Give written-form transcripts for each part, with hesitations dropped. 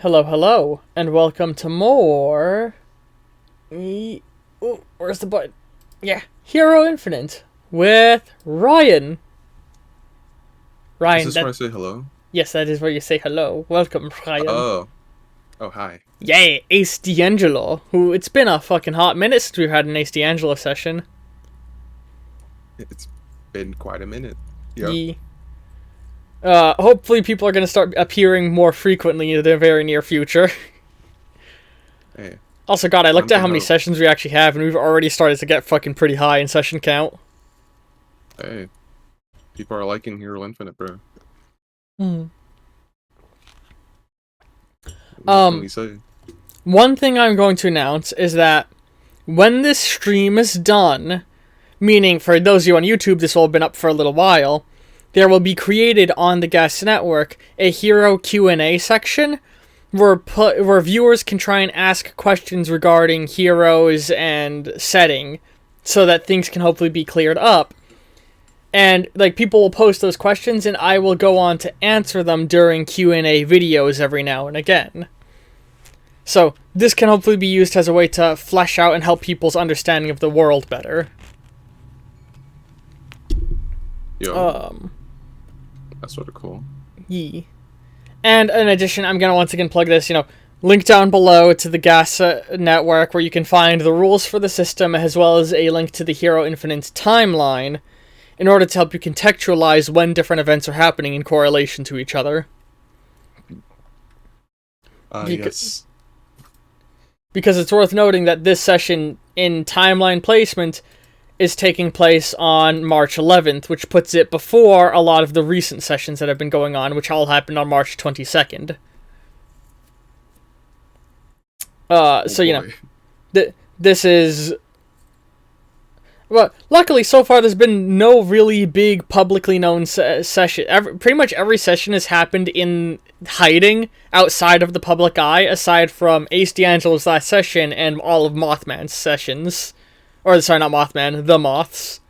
Hello, hello, and welcome to more... where's the button? Yeah, Hero Infinite with Ryan. Is Ryan, this where I say hello? yes, that is where you say hello. Welcome, Ryan. Oh. Oh, hi. Yay, Ace D'Angelo, who it's been a fucking hot minute since we've had an Ace D'Angelo session. It's been quite a minute. Yep. Ye. Hopefully people are gonna start appearing more frequently in the very near future. Hey, Also, God, I one looked at how can many hope. sessions we actually have, and we've already started to get fucking pretty high in session count. Hey, people are liking Hero Infinite, bro. Hmm. What can we say? One thing I'm going to announce is that when this stream is done, meaning for those of you on YouTube, this will have been up for a little while, there will be created on the Guest Network a Hero Q&A section where viewers can try and ask questions regarding heroes and setting so that things can hopefully be cleared up. And like people will post those questions and I will go on to answer them during Q&A videos every now and again. So, this can hopefully be used as a way to flesh out and help people's understanding of the world better. Yo, that's sort of cool. Yee. And in addition, I'm going to once again plug this, link down below to the Gas network where you can find the rules for the system as well as a link to the Hero Infinite timeline in order to help you contextualize when different events are happening in correlation to each other. Yes. Because it's worth noting that this session in timeline placement is taking place on March 11th, which puts it before a lot of the recent sessions that have been going on, which all happened on March 22nd. This is... Well, luckily, so far, there's been no really big publicly known session. Pretty much every session has happened in hiding outside of the public eye, aside from Ace D'Angelo's last session and all of Mothman's sessions. Or, sorry, not Mothman, the Moths.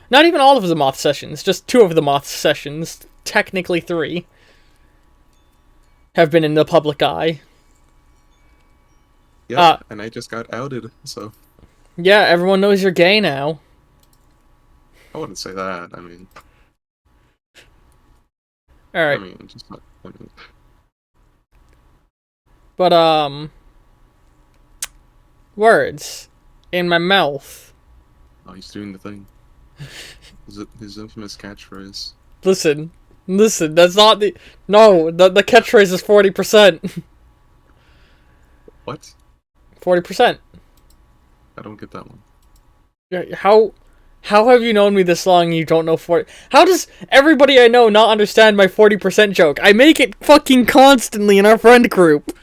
Not even all of the Moth sessions, just 2 of the Moth sessions, technically 3, have been in the public eye. Yep, and I just got outed, so... Yeah, everyone knows you're gay now. I wouldn't say that, Alright. just not... But, words in my mouth. Oh, he's doing the thing. His infamous catchphrase. Listen, that's not the... No, the catchphrase is 40%. What? 40%. I don't get that one. How have you known me this long and you don't know 40... How does everybody I know not understand my 40% joke? I make it fucking constantly in our friend group.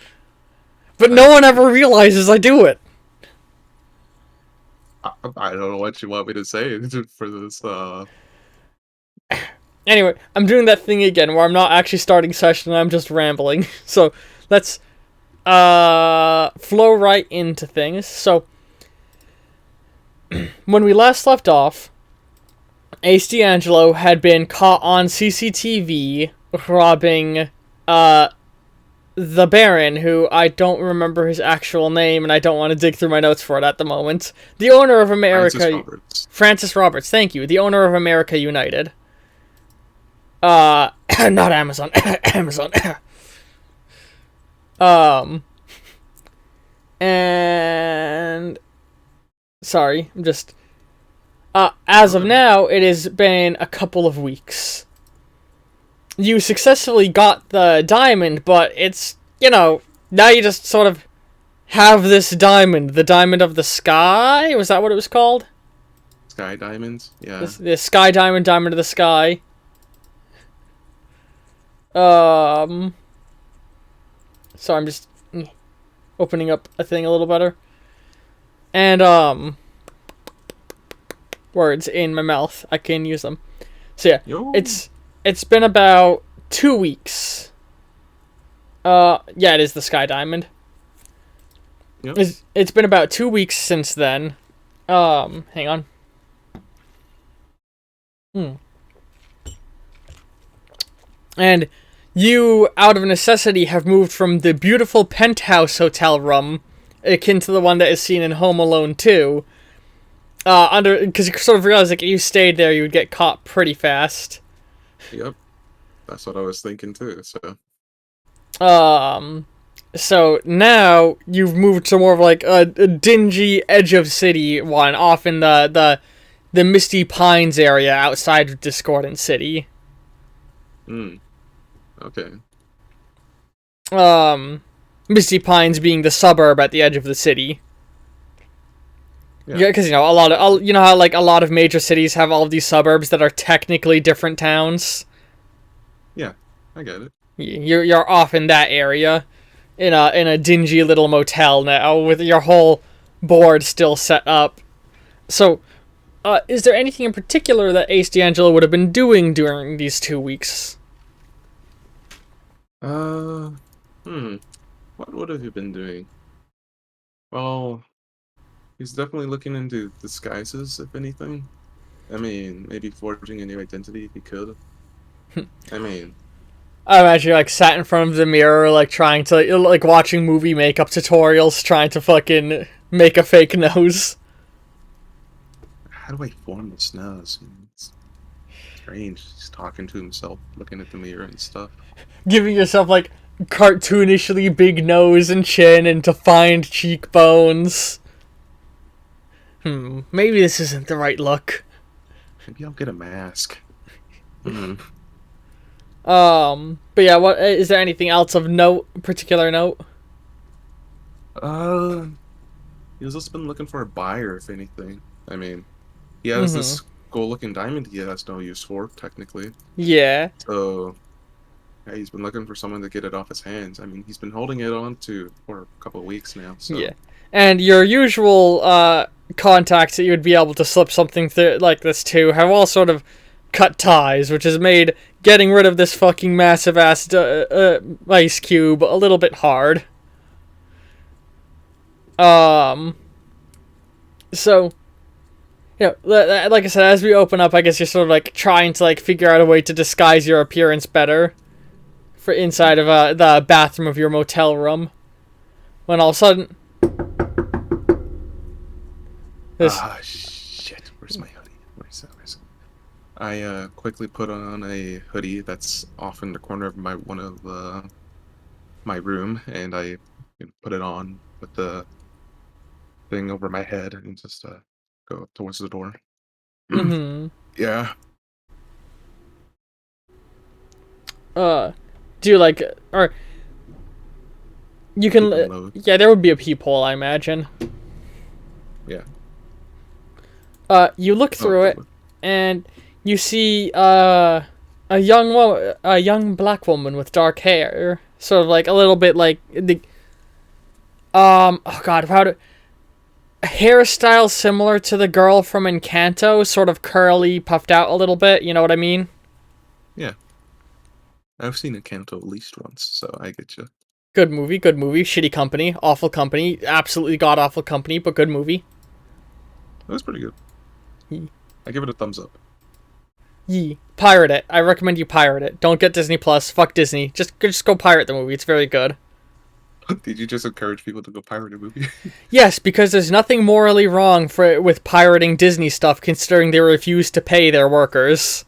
But no one ever realizes I do it. I don't know what you want me to say for this, Anyway, I'm doing that thing again where I'm not actually starting session, I'm just rambling. So, let's flow right into things. So, when we last left off, Ace D'Angelo had been caught on CCTV robbing the Baron, who I don't remember his actual name, and I don't want to dig through my notes for it at the moment. The owner of America... Francis Roberts, thank you. The owner of America United. Not Amazon. Amazon. And... Sorry, I'm just... as of now, it has been a couple of weeks. You successfully got the diamond, but it's, now you just sort of have this diamond. The diamond of the sky? Was that what it was called? Sky diamonds? Yeah. The sky diamond, diamond of the sky. So I'm just opening up a thing a little better. And, words in my mouth. I can use them. So yeah, Yo. It's been about 2 weeks. Yeah, it is the Sky Diamond. Yep. It's been about 2 weeks since then. Hang on. And you, out of necessity, have moved from the beautiful penthouse hotel room, akin to the one that is seen in Home Alone 2, because you sort of realize, like, if you stayed there, you would get caught pretty fast. Yep. That's what I was thinking too, so. So now you've moved to more of like a dingy edge of city one, off in the Misty Pines area outside of Discordant City. Okay. Misty Pines being the suburb at the edge of the city. Yeah, because a lot of how like a lot of major cities have all of these suburbs that are technically different towns. Yeah, I get it. You're off in that area, in a dingy little motel now with your whole board still set up. So, is there anything in particular that Ace D'Angelo would have been doing during these 2 weeks? What would have he been doing? Well, he's definitely looking into disguises, if anything. I mean, maybe forging a new identity if he could. I mean, I imagine you, like, sat in front of the mirror, like, trying to, like, watching movie makeup tutorials, trying to fucking make a fake nose. how do I form this nose? It's strange. He's talking to himself, looking at the mirror and stuff. Giving yourself, like, cartoonishly big nose and chin and defined cheekbones. Maybe this isn't the right look. Maybe I'll get a mask. But yeah, what is there anything else of particular note? He's just been looking for a buyer, if anything. I mean, he has this gold-looking diamond he has no use for, technically. Yeah. So, yeah, he's been looking for someone to get it off his hands. I mean, he's been holding it on for a couple of weeks now. So. Yeah. And your usual contacts that you would be able to slip something through like this to have all sort of cut ties, which has made getting rid of this fucking massive ass ice cube a little bit hard. So, like I said, as we open up, I guess you're sort of like trying to like figure out a way to disguise your appearance better for inside of the bathroom of your motel room. When all of a sudden, shit! Where's my hoodie? Where's it? I quickly put on a hoodie that's off in the corner of my room, and I put it on with the thing over my head and just go towards the door. Yeah. Do you like, or you can? Yeah, there would be a peephole, I imagine. Yeah. You look through it, and you see a young black woman with dark hair, sort of like a little bit like the oh god, a hairstyle similar to the girl from Encanto, sort of curly, puffed out a little bit. You know what I mean? Yeah. I've seen Encanto at least once, so I get you. Good movie. Shitty company, awful company, absolutely god awful company, but good movie. That was pretty good. I give it a thumbs up. Pirate it. I recommend you pirate it. Don't get Disney Plus. Fuck Disney. Just go pirate the movie. It's very good. Did you just encourage people to go pirate a movie? Yes, because there's nothing morally wrong with pirating Disney stuff, considering they refuse to pay their workers.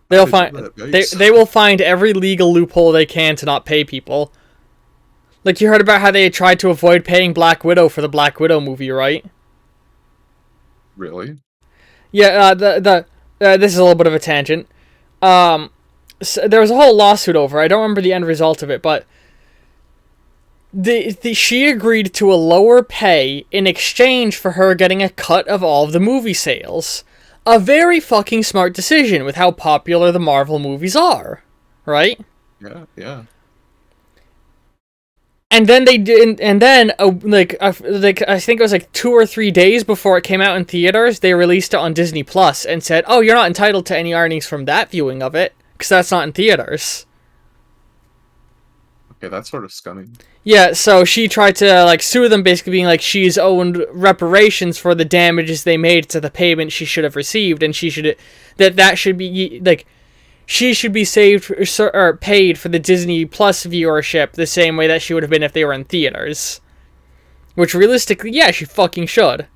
They will find every legal loophole they can to not pay people. Like, you heard about how they tried to avoid paying Black Widow for the Black Widow movie, right? Really? Yeah, this is a little bit of a tangent. So there was a whole lawsuit over. I don't remember the end result of it, but she agreed to a lower pay in exchange for her getting a cut of all of the movie sales. A very fucking smart decision with how popular the Marvel movies are, right? Yeah. And then they did, and then I think it was like 2 or 3 days before it came out in theaters, they released it on Disney Plus and said, "Oh, you're not entitled to any earnings from that viewing of it because that's not in theaters." Okay, that's sort of scummy. Yeah, so she tried to like sue them, basically being like she's owed reparations for the damages they made to the payment she should have received, and that should be like she should be saved or paid for the Disney Plus viewership the same way that she would have been if they were in theaters. Which realistically, yeah, she fucking should.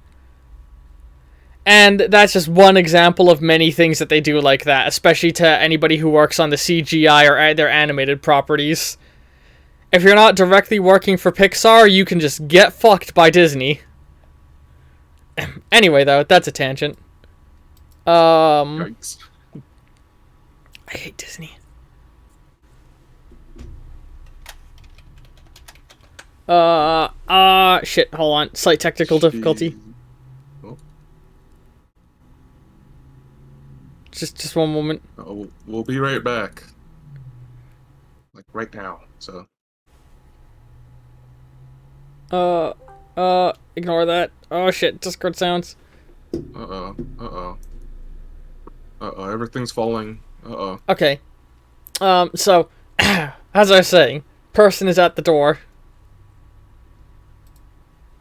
And that's just one example of many things that they do like that, especially to anybody who works on the CGI or their animated properties. If you're not directly working for Pixar, you can just get fucked by Disney. Anyway, though, that's a tangent. Yikes. I hate Disney. Shit, hold on. Slight technical difficulty. Oh. Just one moment. Oh, we'll be right back. Like, right now, so. Ignore that. Oh shit, Discord sounds. Uh-oh, everything's falling. Uh-oh. Okay. So, as I was saying, person is at the door.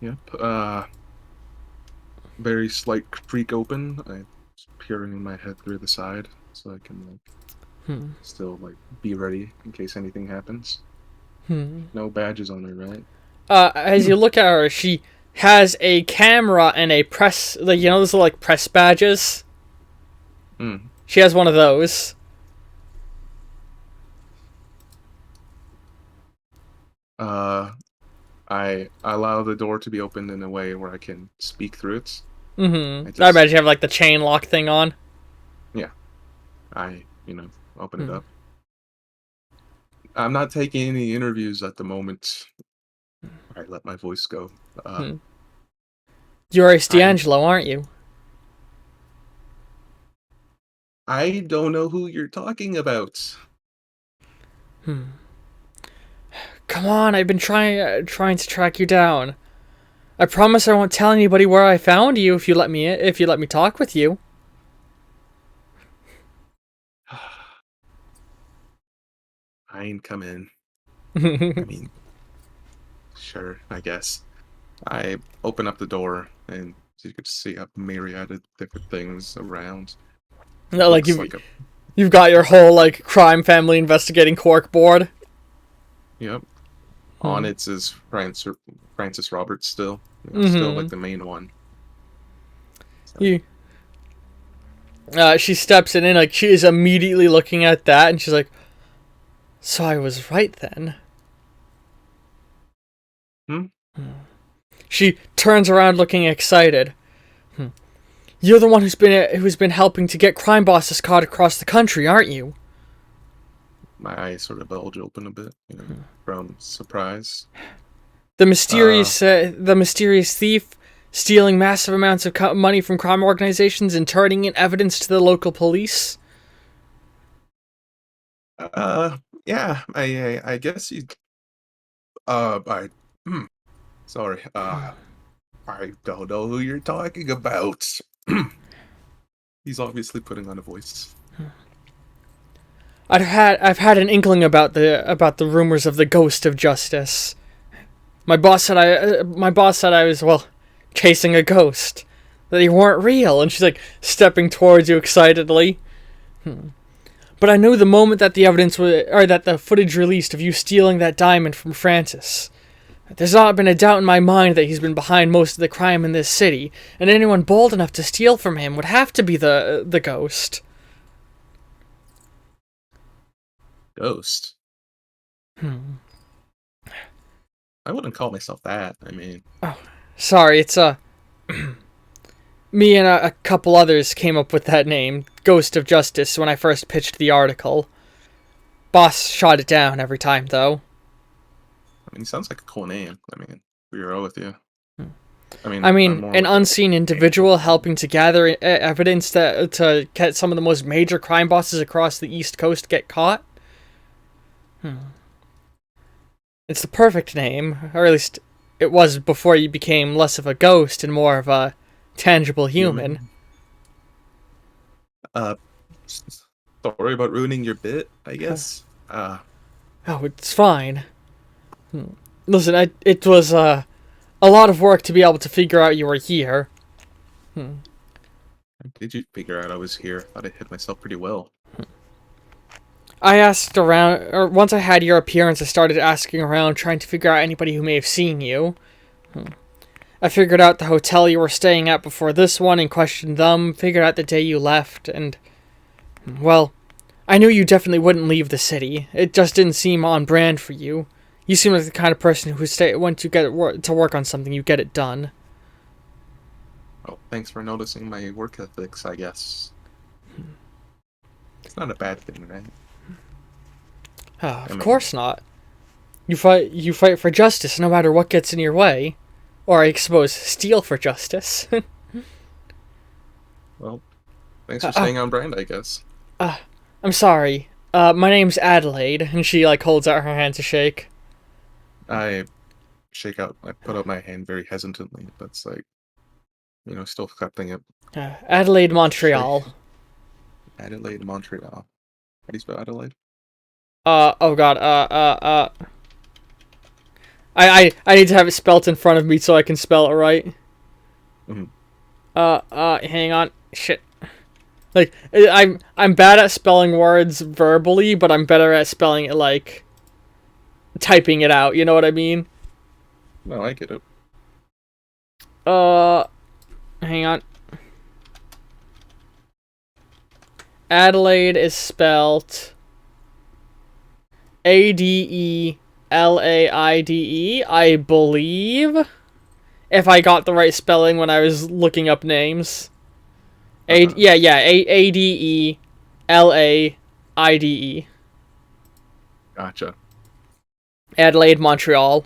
Yep, very slight creak open. I'm peering my head through the side so I can, like, still, like, be ready in case anything happens. No badges on her, right? As you look at her, she has a camera and a press, like, you know those like press badges? She has one of those. I allow the door to be opened in a way where I can speak through it. I imagine you have, like, the chain lock thing on. Yeah. I, open it up. I'm not taking any interviews at the moment. I let my voice go. You're Ace D'Angelo, aren't you? I don't know who you're talking about. Come on, I've been trying to track you down. I promise I won't tell anybody where I found you if you let me talk with you. I ain't come in. I mean, sure, I guess. I open up the door, and you could see a myriad of different things around. No, like you've got your whole, like, crime family investigating cork board. Yep. On it is Francis Roberts still. Still, like, the main one. So. She steps in, and, like, she is immediately looking at that, and she's like, so I was right then. She turns around looking excited. You're the one who's been helping to get crime bosses caught across the country, aren't you? My eyes sort of bulge open a bit, from surprise. The mysterious thief stealing massive amounts of money from crime organizations and turning in evidence to the local police. Yeah, I guess you. Sorry. I don't know who you're talking about. He's obviously putting on a voice. I've had an inkling about the rumors of the ghost of justice. My boss said I was, well, chasing a ghost, that they weren't real, and she's, like, stepping towards you excitedly. But I knew the moment that the footage released of you stealing that diamond from Francis. There's not been a doubt in my mind that he's been behind most of the crime in this city, and anyone bold enough to steal from him would have to be the ghost. Ghost? I wouldn't call myself that, I mean... Oh, sorry, it's, me and a couple others came up with that name, Ghost of Justice, when I first pitched the article. Boss shot it down every time, though. I mean, he sounds like a cool name. I mean, we are all with you. I mean, an unseen individual helping to gather evidence to get some of the most major crime bosses across the East Coast get caught. It's the perfect name, or at least it was before you became less of a ghost and more of a tangible human. Sorry about ruining your bit, I guess. Oh, it's fine. Listen, it was a lot of work to be able to figure out you were here. Did you figure out I was here? I thought I hid myself pretty well. I asked around, or once I had your appearance, I started asking around, trying to figure out anybody who may have seen you. I figured out the hotel you were staying at before this one and questioned them, figured out the day you left, and... well, I knew you definitely wouldn't leave the city. It just didn't seem on brand for you. You seem like the kind of person who once you get to work on something, you get it done. Well, thanks for noticing my work ethics, I guess. It's not a bad thing, right? Of course not. You fight for justice no matter what gets in your way. Or, I suppose, steal for justice. Well, thanks for staying on brand, I guess. I'm sorry. My name's Adelaide, and she, holds out her hand to shake. I put out my hand very hesitantly, but it's still accepting it. Adelaide, Montreal. Adelaide, Montreal. How do you spell Adelaide? Oh god, I need to have it spelt in front of me so I can spell it right. Hang on. Shit. I'm bad at spelling words verbally, but I'm better at spelling it, typing it out, you know what I mean? No, I get it. Hang on. Adelaide is spelt Adelaide, I believe. If I got the right spelling when I was looking up names. Adelaide. Gotcha. Adelaide, Montreal.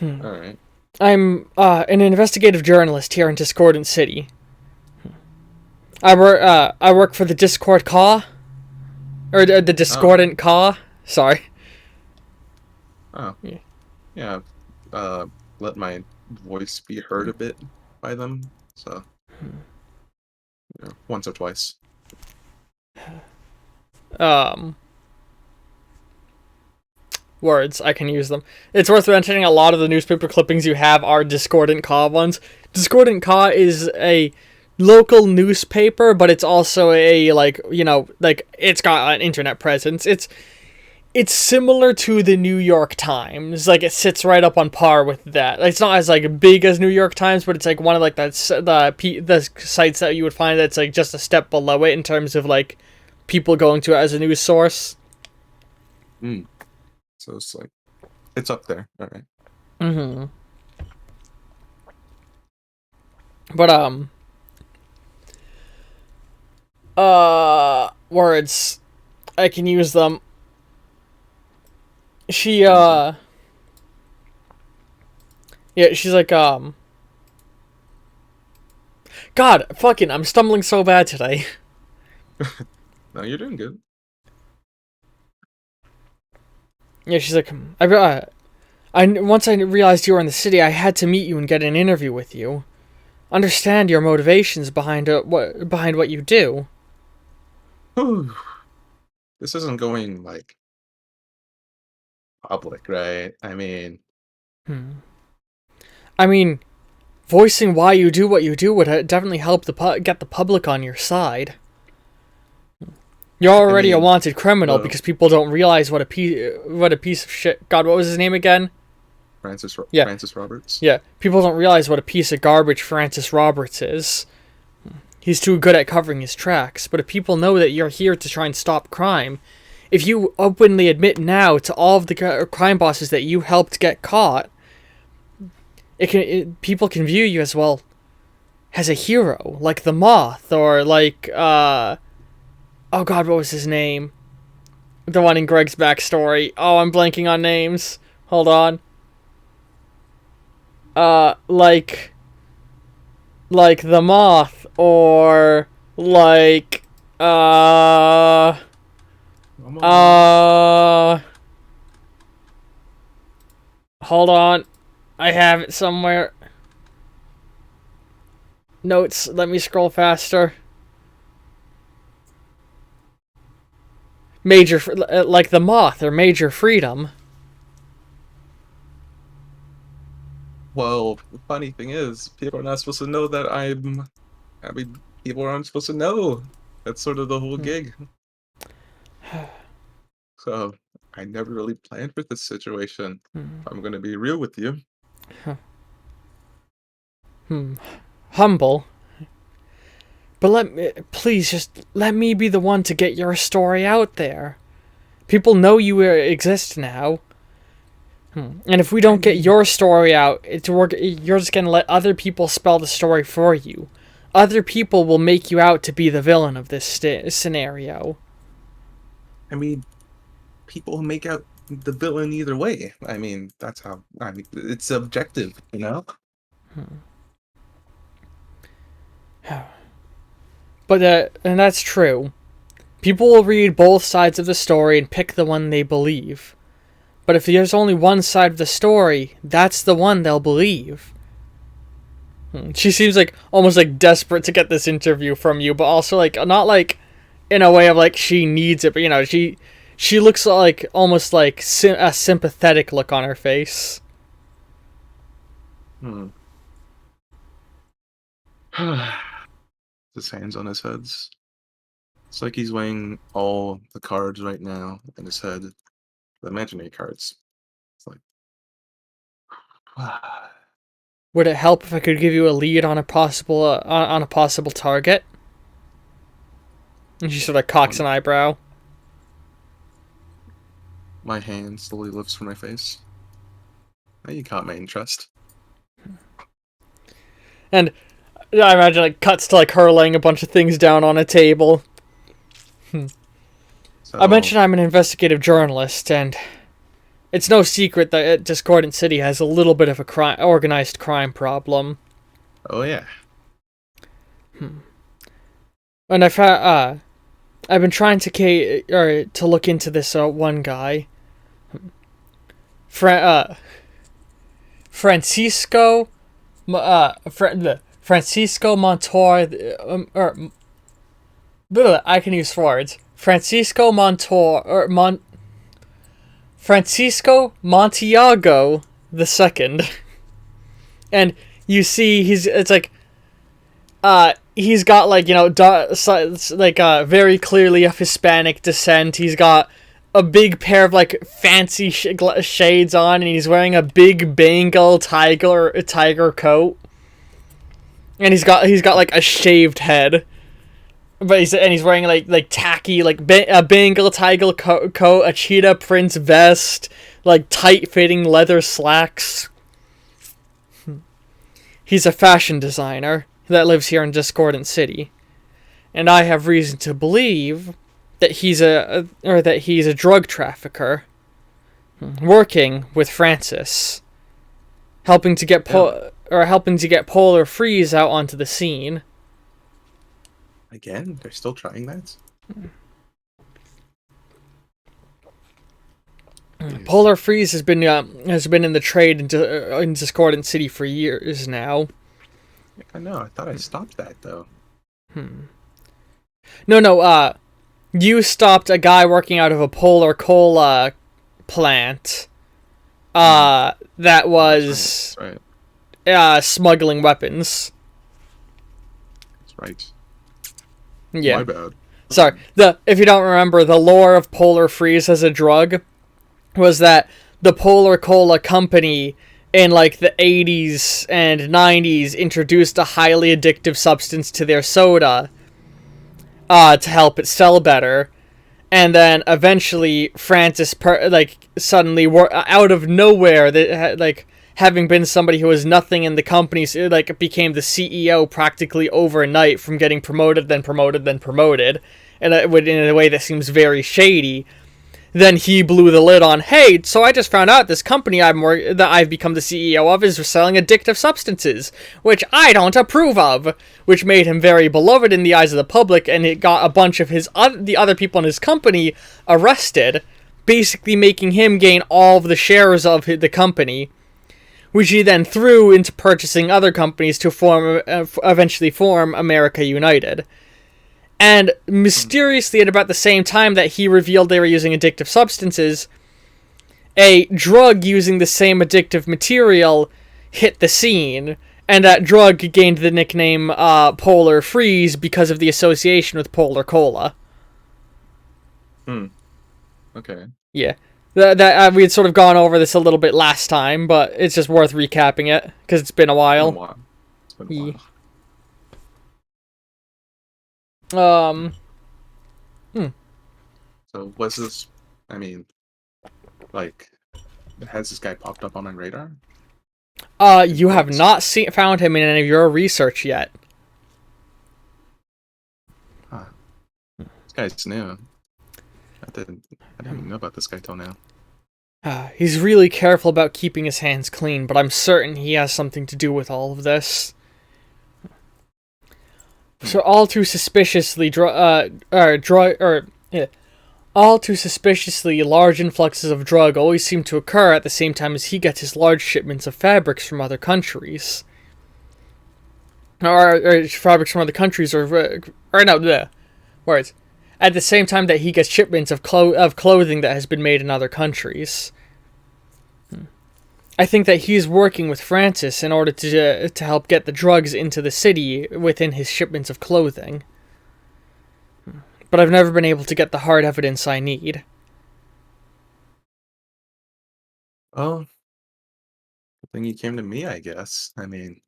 Alright. I'm an investigative journalist here in Discordant City. I work for the Discord Caw. Or the Discordant Caw. Sorry. Oh. Yeah. Let my voice be heard a bit by them. So, once or twice. Words, I can use them. It's worth mentioning a lot of the newspaper clippings you have are Discordant Caw ones. Discordant Caw is a local newspaper, but it's also a, it's got an internet presence. It's similar to the New York Times. It sits right up on par with that. It's not as, big as New York Times, but it's, one of, the sites that you would find that's, just a step below it in terms of, people going to it as a news source. So it's, it's up there. Alright. But, words. I can use them. She's God, fucking, I'm stumbling so bad today. No, you're doing good. Yeah, she's like, once I realized you were in the city, I had to meet you and get an interview with you. Understand your motivations behind what you do. This isn't going, public, right? I mean, voicing why you do what you do would definitely help get the public on your side. You're already a wanted criminal because people don't realize what a piece of shit. God, what was his name again? Francis Roberts. Yeah, people don't realize what a piece of garbage Francis Roberts is. He's too good at covering his tracks. But if people know that you're here to try and stop crime, if you openly admit now to all of the crime bosses that you helped get caught, people can view you as, well, as a hero, like the Moth, or oh god, what was his name? The one in Greg's backstory. Oh, I'm blanking on names. Hold on. Like the Moth, or hold on. I have it somewhere. Notes, let me scroll faster. Like the Moth, or Major Freedom. Well, the funny thing is, people are not supposed to know that people aren't supposed to know. That's sort of the whole gig. So I never really planned for this situation. Hmm. I'm gonna be real with you. Huh. Hmm. Humble. But please, just let me be the one to get your story out there. People know you exist now. And if we don't get your story out, you're just gonna let other people spell the story for you. Other people will make you out to be the villain of this scenario. I mean, people make out the villain either way. I mean, that's how. I mean, it's subjective, you know. But and that's true. People will read both sides of the story and pick the one they believe. But if there's only one side of the story, that's the one they'll believe. She seems like almost like desperate to get this interview from you, but also like not like in a way of like she needs it, but you know, she looks like almost like a sympathetic look on her face. His hands on his head. It's like he's weighing all the cards right now in his head. The imaginary cards. It's like, Would it help if I could give you a lead on a possible on a possible target? And she sort of cocks an eyebrow. my hand slowly lifts from my face. Now you caught my interest. And I imagine it cuts to like her laying a bunch of things down on a table. So, I mentioned I'm an investigative journalist, and it's no secret that Discordant City has a little bit of a organized crime problem. oh yeah. And I've been trying to look into this one guy, Francisco, Francisco Montour, I can use words. Francisco Montiago II. And you see he's got like, you know, very clearly of Hispanic descent. He's got a big pair of like fancy shades on, and he's wearing a big Bengal tiger coat. And he's got like a shaved head. But he's wearing like tacky like a Bengal tiger coat, a cheetah print vest, like tight fitting leather slacks. He's a fashion designer that lives here in Discordant City, and I have reason to believe that he's a drug trafficker working with Francis, helping to get Polar Freeze out onto the scene. Again, they're still trying that? Polar Freeze has been in the trade in Discordant City for years now. I know. I thought I stopped that though. No. You stopped a guy working out of a Polar Cola plant. That was smuggling weapons. That's right. Yeah. My bad. Sorry. If you don't remember, the lore of Polar Freeze as a drug was that the Polar Cola company in like the 80s and 90s introduced a highly addictive substance to their soda to help it sell better. And then eventually Francis suddenly out of nowhere, having been somebody who was nothing in the company, became the CEO practically overnight from getting promoted, then promoted, then promoted, and in a way that seems very shady. Then he blew the lid on, hey, so I just found out this company that I've become the CEO of is selling addictive substances, which I don't approve of, which made him very beloved in the eyes of the public, and it got a bunch of the other people in his company arrested, basically making him gain all of the shares of the company, which he then threw into purchasing other companies to eventually form America United. And mysteriously, at about the same time that he revealed they were using addictive substances, a drug using the same addictive material hit the scene, and that drug gained the nickname Polar Freeze because of the association with Polar Cola. Okay. Yeah. That we had sort of gone over this a little bit last time, but it's just worth recapping it because it's been a It's been a while. while. It's been a Yeah. while. Um. Hmm. So was this? I mean, like, has this guy popped up on my radar? In You have books? not found him in any of your research yet. Huh. This guy's new. I didn't know about this guy till now. He's really careful about keeping his hands clean, but I'm certain he has something to do with all of this. Hmm. So all too suspiciously, all too suspiciously large influxes of drug always seem to occur at the same time as he gets his large shipments of fabrics from other countries. Or fabrics from other countries, or no, the words. At the same time that he gets shipments of clothing that has been made in other countries. I think that he's working with Francis in order to help get the drugs into the city within his shipments of clothing. But I've never been able to get the hard evidence I need. Oh, good thing you came to me, I guess. I mean,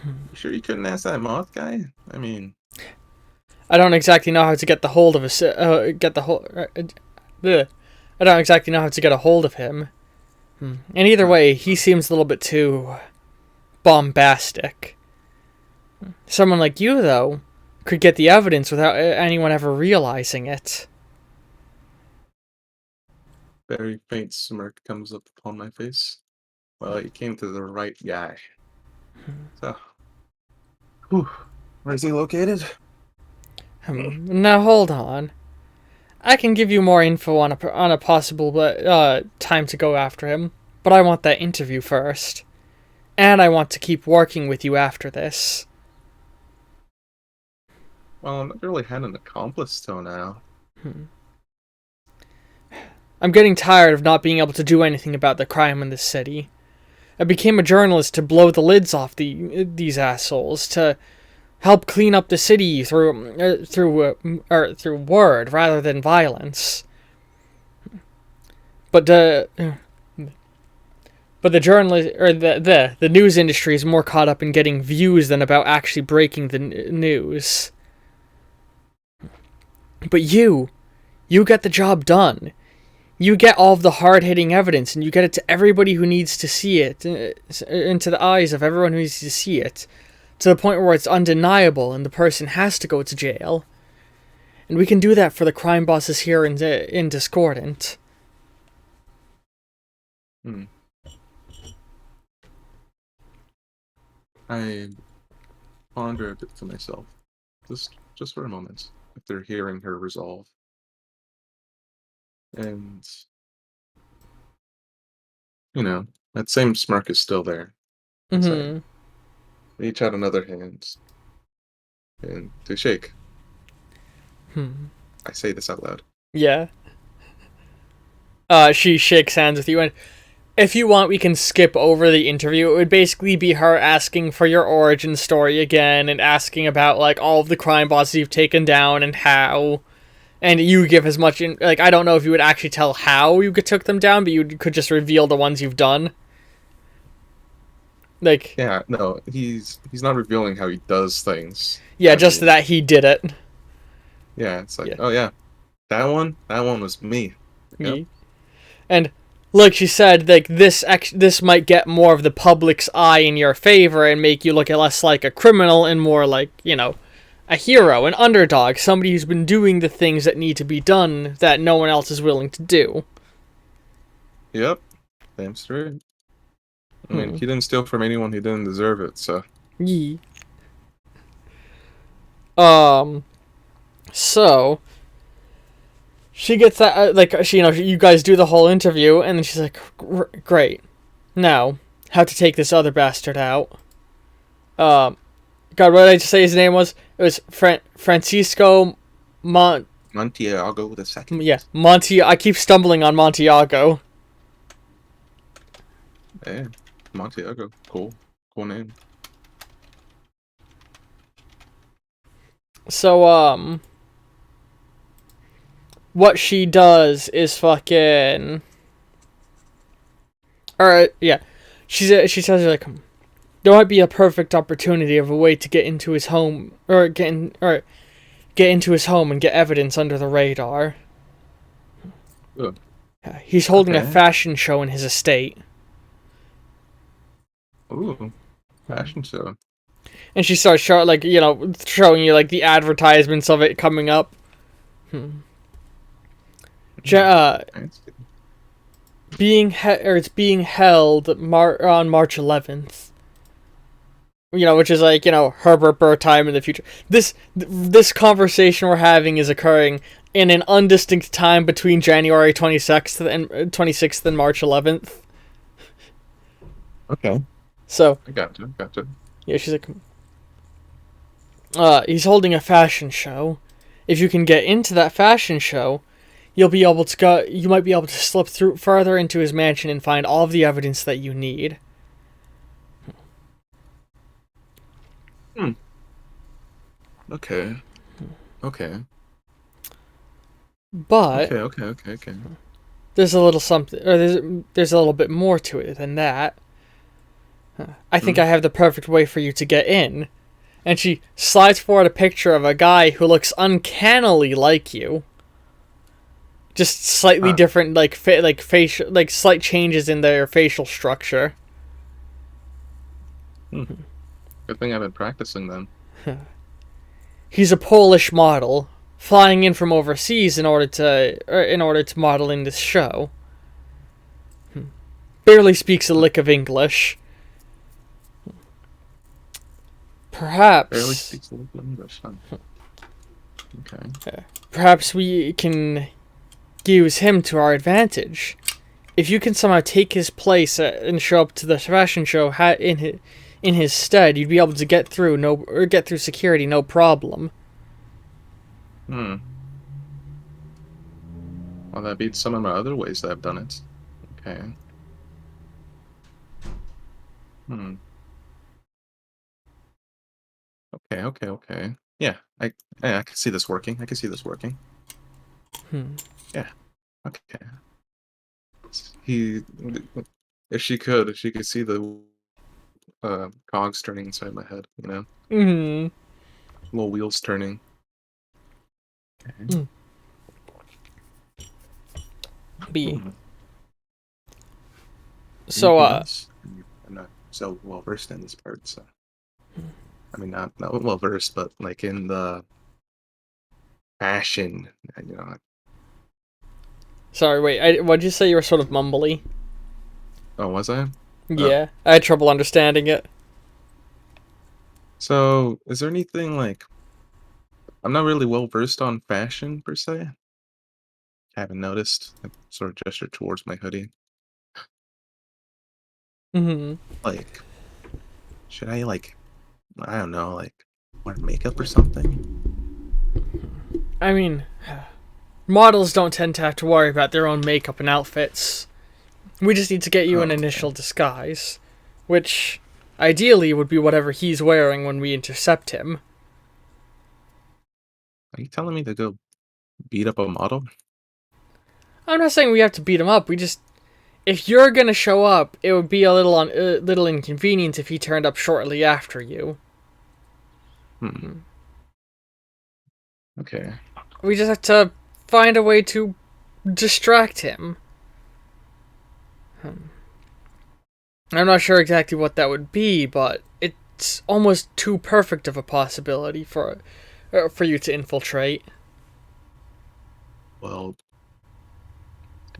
you sure you couldn't ask that moth guy? I mean, I don't exactly know how to get the hold of I don't exactly know how to get a hold of him. And either huh. way, he seems a little bit too bombastic. Someone like you, though, could get the evidence without anyone ever realizing it. Very faint smirk comes up upon my face. Well, you came to the right guy. So, whew, where is he located? Now hold on. I can give you more info on a possible time to go after him, but I want that interview first, and I want to keep working with you after this. Well, I've never really had an accomplice till now. I'm getting tired of not being able to do anything about the crime in this city. I became a journalist to blow the lids off these assholes, to help clean up the city through word rather than violence. But the journalist or the news industry is more caught up in getting views than about actually breaking the news. But you get the job done. You get all of the hard-hitting evidence, and you get it to everybody who needs to see it, into the eyes of everyone who needs to see it, to the point where it's undeniable and the person has to go to jail. And we can do that for the crime bosses here in Discordant. Hmm. I ponder a bit to myself, just for a moment, after hearing her resolve. And, that same smirk is still there as I Mm-hmm. reach out another hand and to shake. Hmm. I say this out loud. Yeah. She shakes hands with you, and if you want, we can skip over the interview. It would basically be her asking for your origin story again, and asking about, like, all of the crime bosses you've taken down and how. And you give as much, I don't know if you would actually tell how you took them down, but you could just reveal the ones you've done. Like, Yeah, no, he's not revealing how he does things. yeah, I just mean, that he did it. yeah, it's like, Yeah. oh yeah, that one was me. Yep. Me. And like she said, like this might get more of the public's eye in your favor and make you look less like a criminal and more like, a hero, an underdog, somebody who's been doing the things that need to be done that no one else is willing to do. Yep. Damn straight. I mean, Hmm. he didn't steal from anyone who didn't deserve it, so Yee. Um. So she gets that you guys do the whole interview, and then she's like, "Great. Now, how to take this other bastard out?" Um. God, what did I just say his name was? It was Francisco Mon. Montiago the second. Yeah, Monty. I keep stumbling on Montiago. Yeah, Montiago. Cool. Cool name. So, what she does is fucking... Or, yeah. She says, like, there might be a perfect opportunity of a way to get into his home, get into his home and get evidence under the radar. Ugh. He's holding a Okay. fashion show in his estate. Ooh, fashion show. And she starts showing you like the advertisements of it coming up. Fancy. It's being held on March 11th. Which is like, Herbert Burr time in the future. This conversation we're having is occurring in an undistinct time between January 26th and March 11th. Okay. So, I gotcha. yeah, she's like, he's holding a fashion show. If you can get into that fashion show, you might be able to slip through further into his mansion and find all of the evidence that you need. Okay. But Okay. there's a little something, or there's a little bit more to it than that. I think I have the perfect way for you to get in. And she slides forward a picture of a guy who looks uncannily like you. Just slightly different, facial, slight changes in their facial structure. Good thing I've been practicing then. He's a Polish model, flying in from overseas in order to model in this show. Barely speaks a lick of English. Perhaps. Barely speaks a little English, huh? Okay. Perhaps we can use him to our advantage. If you can somehow take his place and show up to the fashion show in his stead, you'd be able to get through security, no problem. Well, that beats some of my other ways that I've done it. Okay. Okay. Yeah, I can see this working. Yeah. Okay. If she could see the cogs turning inside my head, little wheels turning. Okay. So, I'm not so well versed in this part, so I mean, not well versed, but like in the fashion, Sorry, wait. What'd you say? You were sort of mumbly. Oh, was I? Yeah, I had trouble understanding it. So, is there anything like I'm not really well versed on fashion per se. I haven't noticed. I sort of gestured towards my hoodie. Like, should I I don't know, wear makeup or something? I mean, models don't tend to have to worry about their own makeup and outfits. We just need to get you an initial disguise, which ideally would be whatever he's wearing when we intercept him. Are you telling me to go beat up a model? I'm not saying we have to beat him up. If you're gonna show up, it would be a little inconvenient if he turned up shortly after you. Okay. We just have to find a way to distract him. I'm not sure exactly what that would be, but it's almost too perfect of a possibility for you to infiltrate. Well,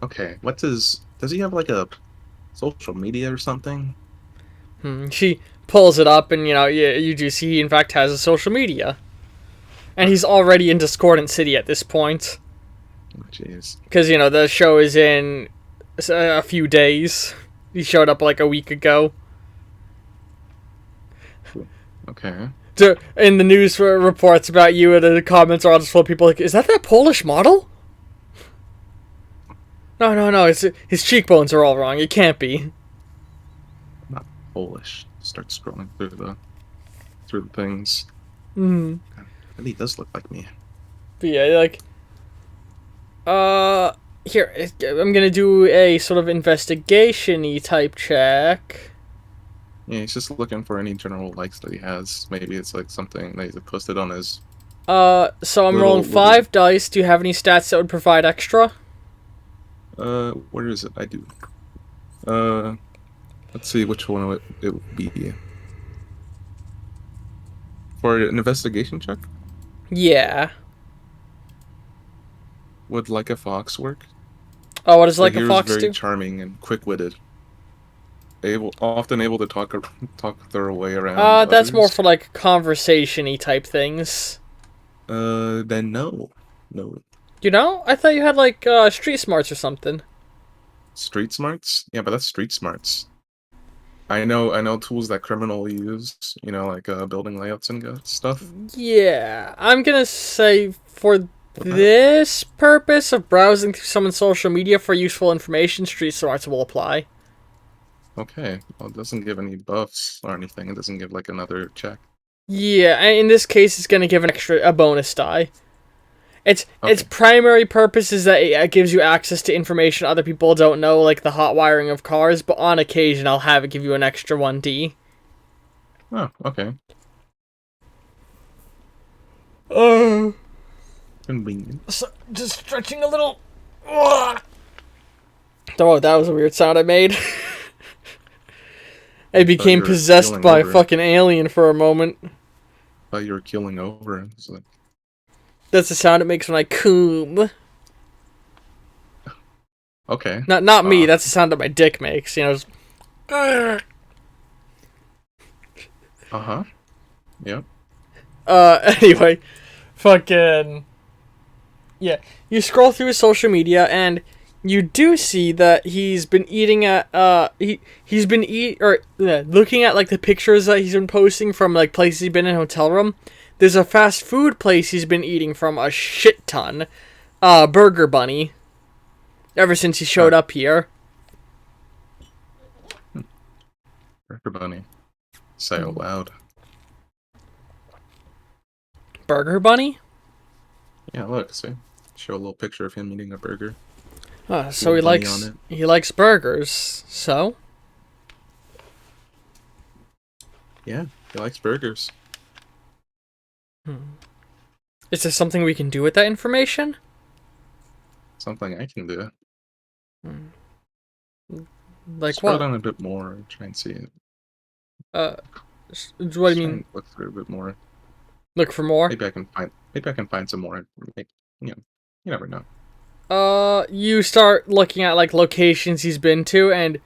okay. Does he have like a social media or something? She pulls it up, and you do see he in fact has a social media, and he's already in Discordant City at this point. Oh, jeez. Because the show is in a few days. He showed up like a week ago. Okay. In the news reports about you, and the comments are all just full of people like, "Is that Polish model?" No. His cheekbones are all wrong. It can't be. Not Polish. Start scrolling through the things. God, really does look like me. But yeah, Uh, here, I'm gonna do a sort of investigation-y type check. Yeah, he's just looking for any general likes that he has. Maybe it's like something that he's posted on his So I'm rolling little. 5 dice. Do you have any stats that would provide extra? Where is it? I do. Uh, let's see which one it would be for an investigation check. Yeah. Would like a fox work? Oh, what does The like a hero's fox very do? charming and quick-witted. Often able to talk their way around That's more others. for like conversation-y type things. Then no, no. You know, I thought you had like street smarts or something. Street smarts? Yeah, but that's street smarts. I know tools that criminal use. You know, like building layouts and stuff. Yeah, I'm gonna say for What that? this purpose of browsing through someone's social media for useful information, street smarts will apply. Okay. Well, it doesn't give any buffs or anything. It doesn't give like another check. Yeah, and in this case, it's gonna give a bonus die. Its Okay. primary purpose is that it gives you access to information other people don't know, like the hot wiring of cars. But on occasion, I'll have it give you an extra 1D. Oh, okay. Oh, Convenient. so just stretching a little. Ugh. Oh, that was a weird sound I made. I Thought you became were possessed keeling by a over. fucking alien for a moment. Thought you were keeling over. It's like, That's the sound it makes when I come. okay. Not me. That's the sound that my dick makes. You know. Just, Uh-huh. Yep. Anyway, fucking yeah. You scroll through his social media and you do see that he's been eating at he's been looking at like the pictures that he's been posting from like places he's been in hotel room. There's a fast food place he's been eating from a shit ton. Burger Bunny. Ever since he showed up here. Burger Bunny. Say out loud. Burger Bunny? Yeah, look, see? Show a little picture of him eating a burger. So Little bunny on it. he likes burgers. So Yeah, he likes burgers. is there something we can do with that information? Something I can do. Like Scroll what? down a bit more and try and see it. What do you Try mean? and look through a bit more. Look for more? Maybe I can find some more. You know, you never know. You start looking at like locations he's been to, and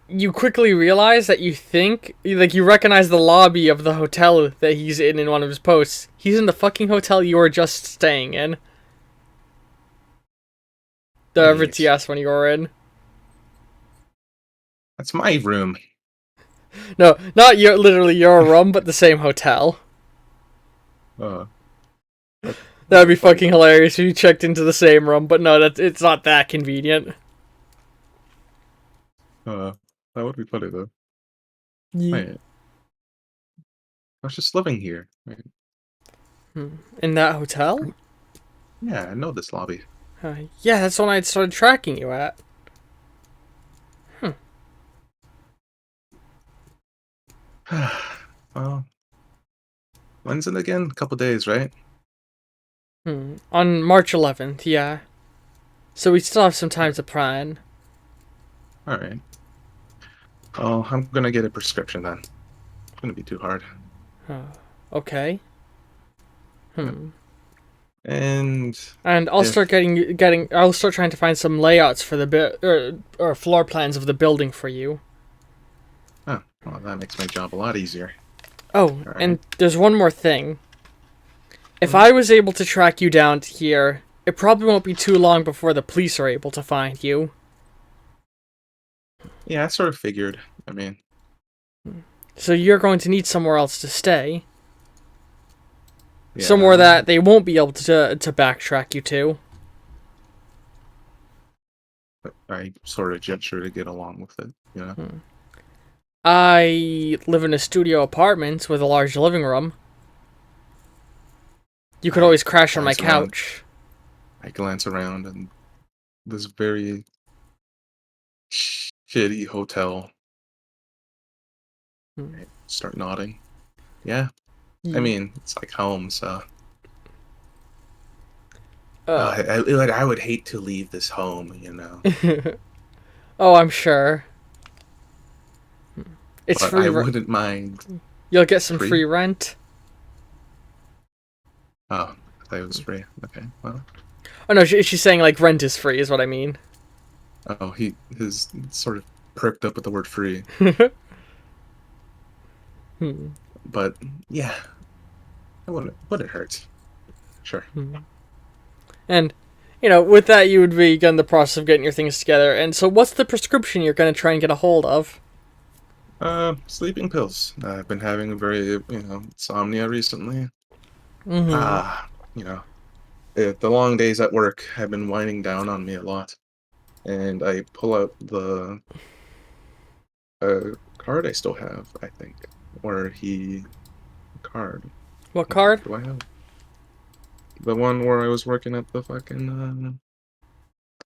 you quickly realize that you recognize the lobby of the hotel that he's in one of his posts. He's in the fucking hotel you were just staying in. The Nice. Everett when you were in. That's my room. No, not literally your room, but the same hotel. Uh, That'd be fucking hilarious if you checked into the same room, but no, it's not that convenient. that would be funny though. Yeah. Wait, I was just living here. Wait, In that hotel? yeah, I know this lobby. Yeah, that's when I started tracking you at. Well, when's it again? A couple days, right? On March 11th, yeah. So we still have some time to plan. All right. Oh, I'm gonna get a prescription then. It's gonna be too hard. Okay. And And I'll start I'll start trying to find some layouts for the or floor plans of the building for you. oh, well, that makes my job a lot easier. Oh, All and right. there's one more thing. If I was able to track you down to here, it probably won't be too long before the police are able to find you. Yeah, I sort of figured. I mean, So you're going to need somewhere else to stay. yeah, Somewhere that they won't be able to backtrack you to. I sort of gesture to get along with it, you know. I live in a studio apartment with a large living room. You could I always crash on my glance around. couch. I glance around and this very shitty hotel. I start nodding. Yeah, I Ye- mean, it's like home, so Uh, like I would hate to leave this home, you know. oh, I'm sure. It's But free. I wouldn't mind You'll get some free. free rent. Oh, I thought it was free. Okay, well. Oh no, she's saying like rent is free is what I mean. Oh, his sort of perked up with the word free. Hmm. But yeah, it wouldn't hurt. Sure. And, with that, you would begin the process of getting your things together. And so, what's the prescription you're going to try and get a hold of? Sleeping pills. I've been having very, insomnia recently. Mm-hmm. You know, the long days at work have been winding down on me a lot. And I pull out the card I still have, I think. Or card. What What the card? fuck do I have? The one where I was working at the fucking,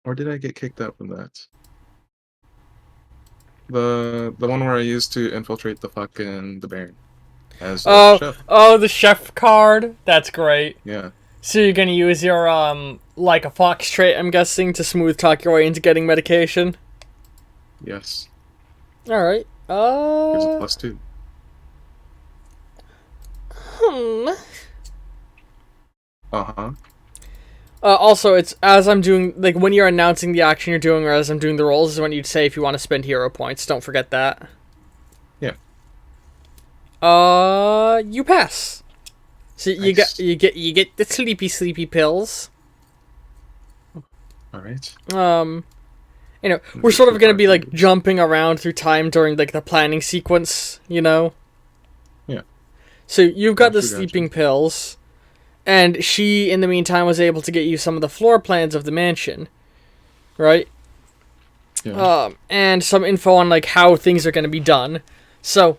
or did I get kicked out from that? The one where I used to infiltrate the Baron as a Oh, chef. oh, the chef card. That's great. Yeah. So you're gonna use your like a fox trait, I'm guessing, to smooth talk your way into getting medication. Yes. All right. Here's a +2. Hmm. Uh-huh. Also, it's as I'm doing, like, when you're announcing the action you're doing, or as I'm doing the rolls, is when you'd say if you want to spend hero points. Don't forget that. Yeah. You pass. So Nice. you get the sleepy pills. All right. We're sort of gonna be like jumping around through time during like the planning sequence, Yeah. So you've got the Gotcha. sleeping pills, and she, in the meantime, was able to get you some of the floor plans of the mansion, right? Yeah. And some info on like how things are gonna be done. So,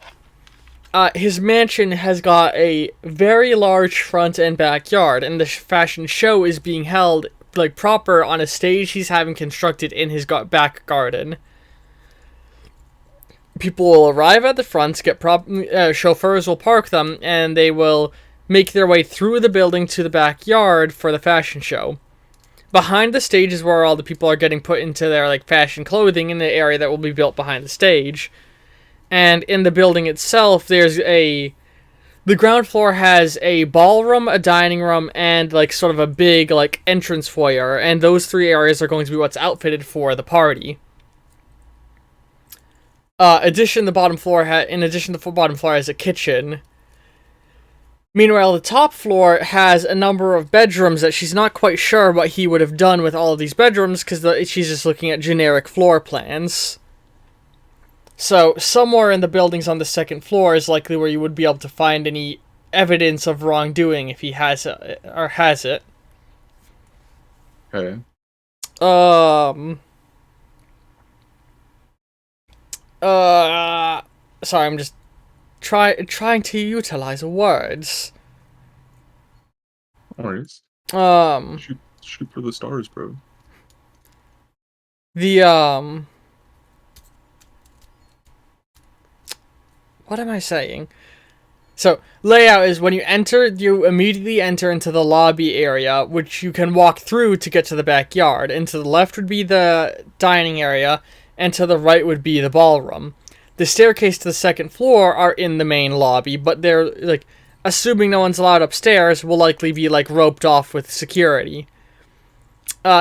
his mansion has got a very large front and backyard, and the fashion show is being held like proper on a stage he's having constructed in his back garden. People will arrive at the front, get chauffeurs will park them, and they will make their way through the building to the backyard for the fashion show. Behind the stage is where all the people are getting put into their like fashion clothing in the area that will be built behind the stage. And in the building itself, the ground floor has a ballroom, a dining room, and like sort of a big like entrance foyer, and those three areas are going to be what's outfitted for the party. In addition, the bottom floor has a kitchen. Meanwhile, the top floor has a number of bedrooms that she's not quite sure what he would have done with all of these bedrooms because she's just looking at generic floor plans. So, somewhere in the buildings on the second floor is likely where you would be able to find any evidence of wrongdoing if he has it, or has it. Okay. Sorry, I'm just trying to utilize words. No worries. Um, Shoot for the stars, bro. What am I saying? So, layout is when you immediately enter into the lobby area, which you can walk through to get to the backyard. And to the left would be the dining area, and to the right would be the ballroom. The staircase to the second floor are in the main lobby, but they're, like, assuming no one's allowed upstairs, will likely be, like, roped off with security.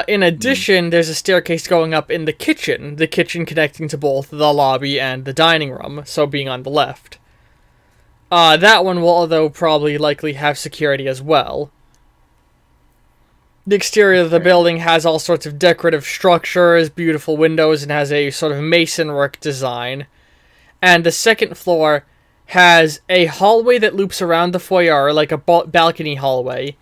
In addition, there's a staircase going up in the kitchen connecting to both the lobby and the dining room, so being on the left. That one will, although probably likely have security as well. The exterior of the building has all sorts of decorative structures, beautiful windows, and has a sort of masonwork design. And the second floor has a hallway that loops around the foyer, like a balcony hallway,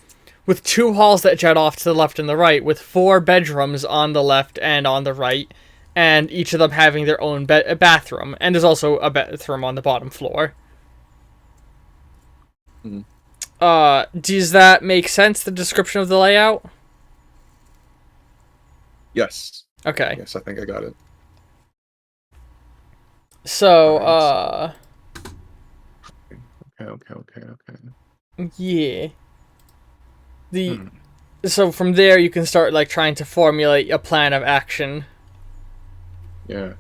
with two halls that jet off to the left and the right, with 4 bedrooms on the left and on the right, and each of them having their own bathroom. And there's also a bathroom on the bottom floor. Does that make sense, the description of the layout? Yes. Okay. Yes, I think I got it. So, Alright. Okay. yeah. The Hmm. So from there you can start like trying to formulate a plan of action. Yeah.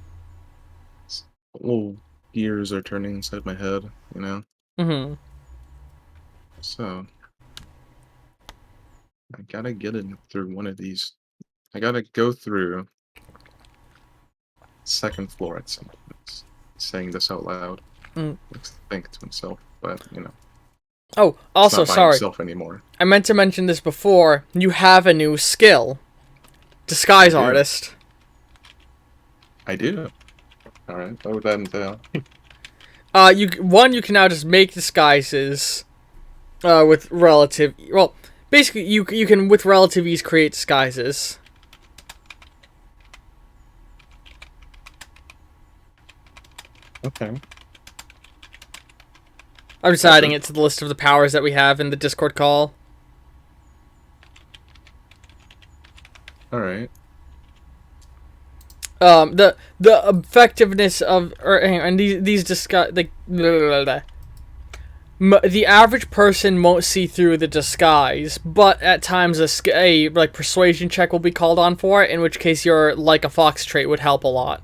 Little gears are turning inside my head, you know? Mm-hmm. So, I gotta get in through one of these. I gotta go through second floor at some point. Saying this out loud. Mm. Makes him think to himself, but, Oh, it's also, not by sorry. himself anymore. I meant to mention this before. You have a new skill. I Disguise do. artist. I do. Alright, what would that entail? You can now just make disguises with relative, well, basically you can with relative ease create disguises. Okay. I'm just That's adding it. it to the list of the powers that we have in the Discord call. Alright. The effectiveness of and these disguise like the average person won't see through the disguise, but at times a like persuasion check will be called on for it, in which case your like a fox trait would help a lot.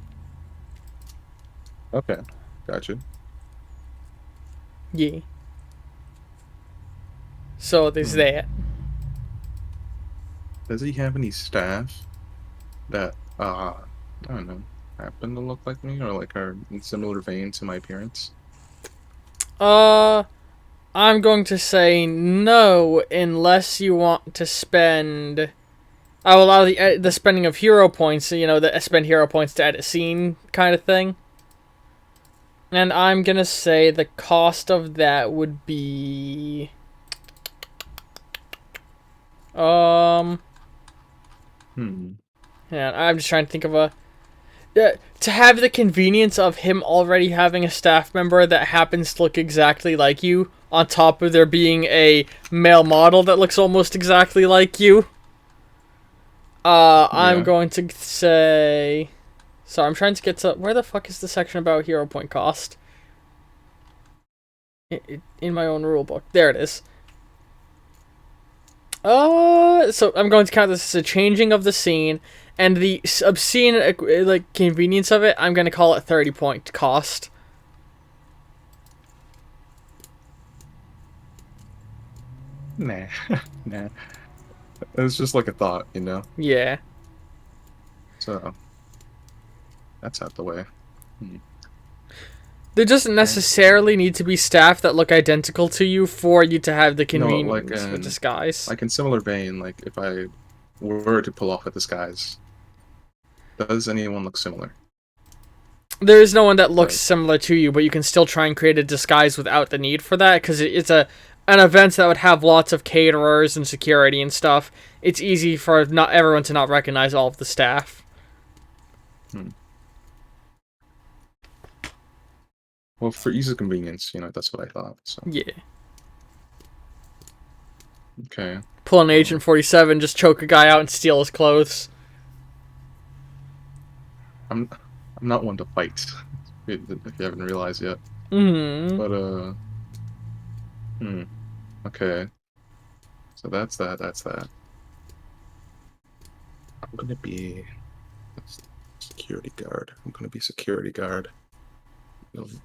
Okay. Gotcha. Yeah. So there's Hmm. that. Does he have any staff that, I don't know, happen to look like me or like are in similar vein to my appearance? Uh, I'm going to say no unless you want to spend. I will allow the spending of hero points. You know, the spend hero points to edit scene kind of thing. And I'm gonna say the cost of that would be um. Hmm. Yeah, I'm just trying to think of a. To have the convenience of him already having a staff member that happens to look exactly like you, on top of there being a male model that looks almost exactly like you. I'm Yeah. going to say. Sorry, I'm trying to get to where the fuck is the section about hero point cost? In my own rule book, there it is. So I'm going to count this as a changing of the scene, and the obscene like convenience of it. I'm going to call it 30-point cost. Nah. Nah. It was just like a thought, you know? Yeah. So, that's out the way. Hmm. There doesn't necessarily need to be staff that look identical to you for you to have the No, like convenience with disguise. in similar vein, like if I were to pull off a disguise, does anyone look similar? There is no one that looks Like, similar to you, but you can still try and create a disguise without the need for that because it's an event that would have lots of caterers and security and stuff. It's easy for not everyone to not recognize all of the staff. hmm. Well, for ease of convenience, that's what I thought. So, Yeah. okay. Pull an Well, Agent 47, just choke a guy out and steal his clothes. I'm not one to fight, if you haven't realized yet. Hmm. But hmm. Okay. So that's that. That's that. I'm gonna be security guard. I'm gonna be security guard. Um,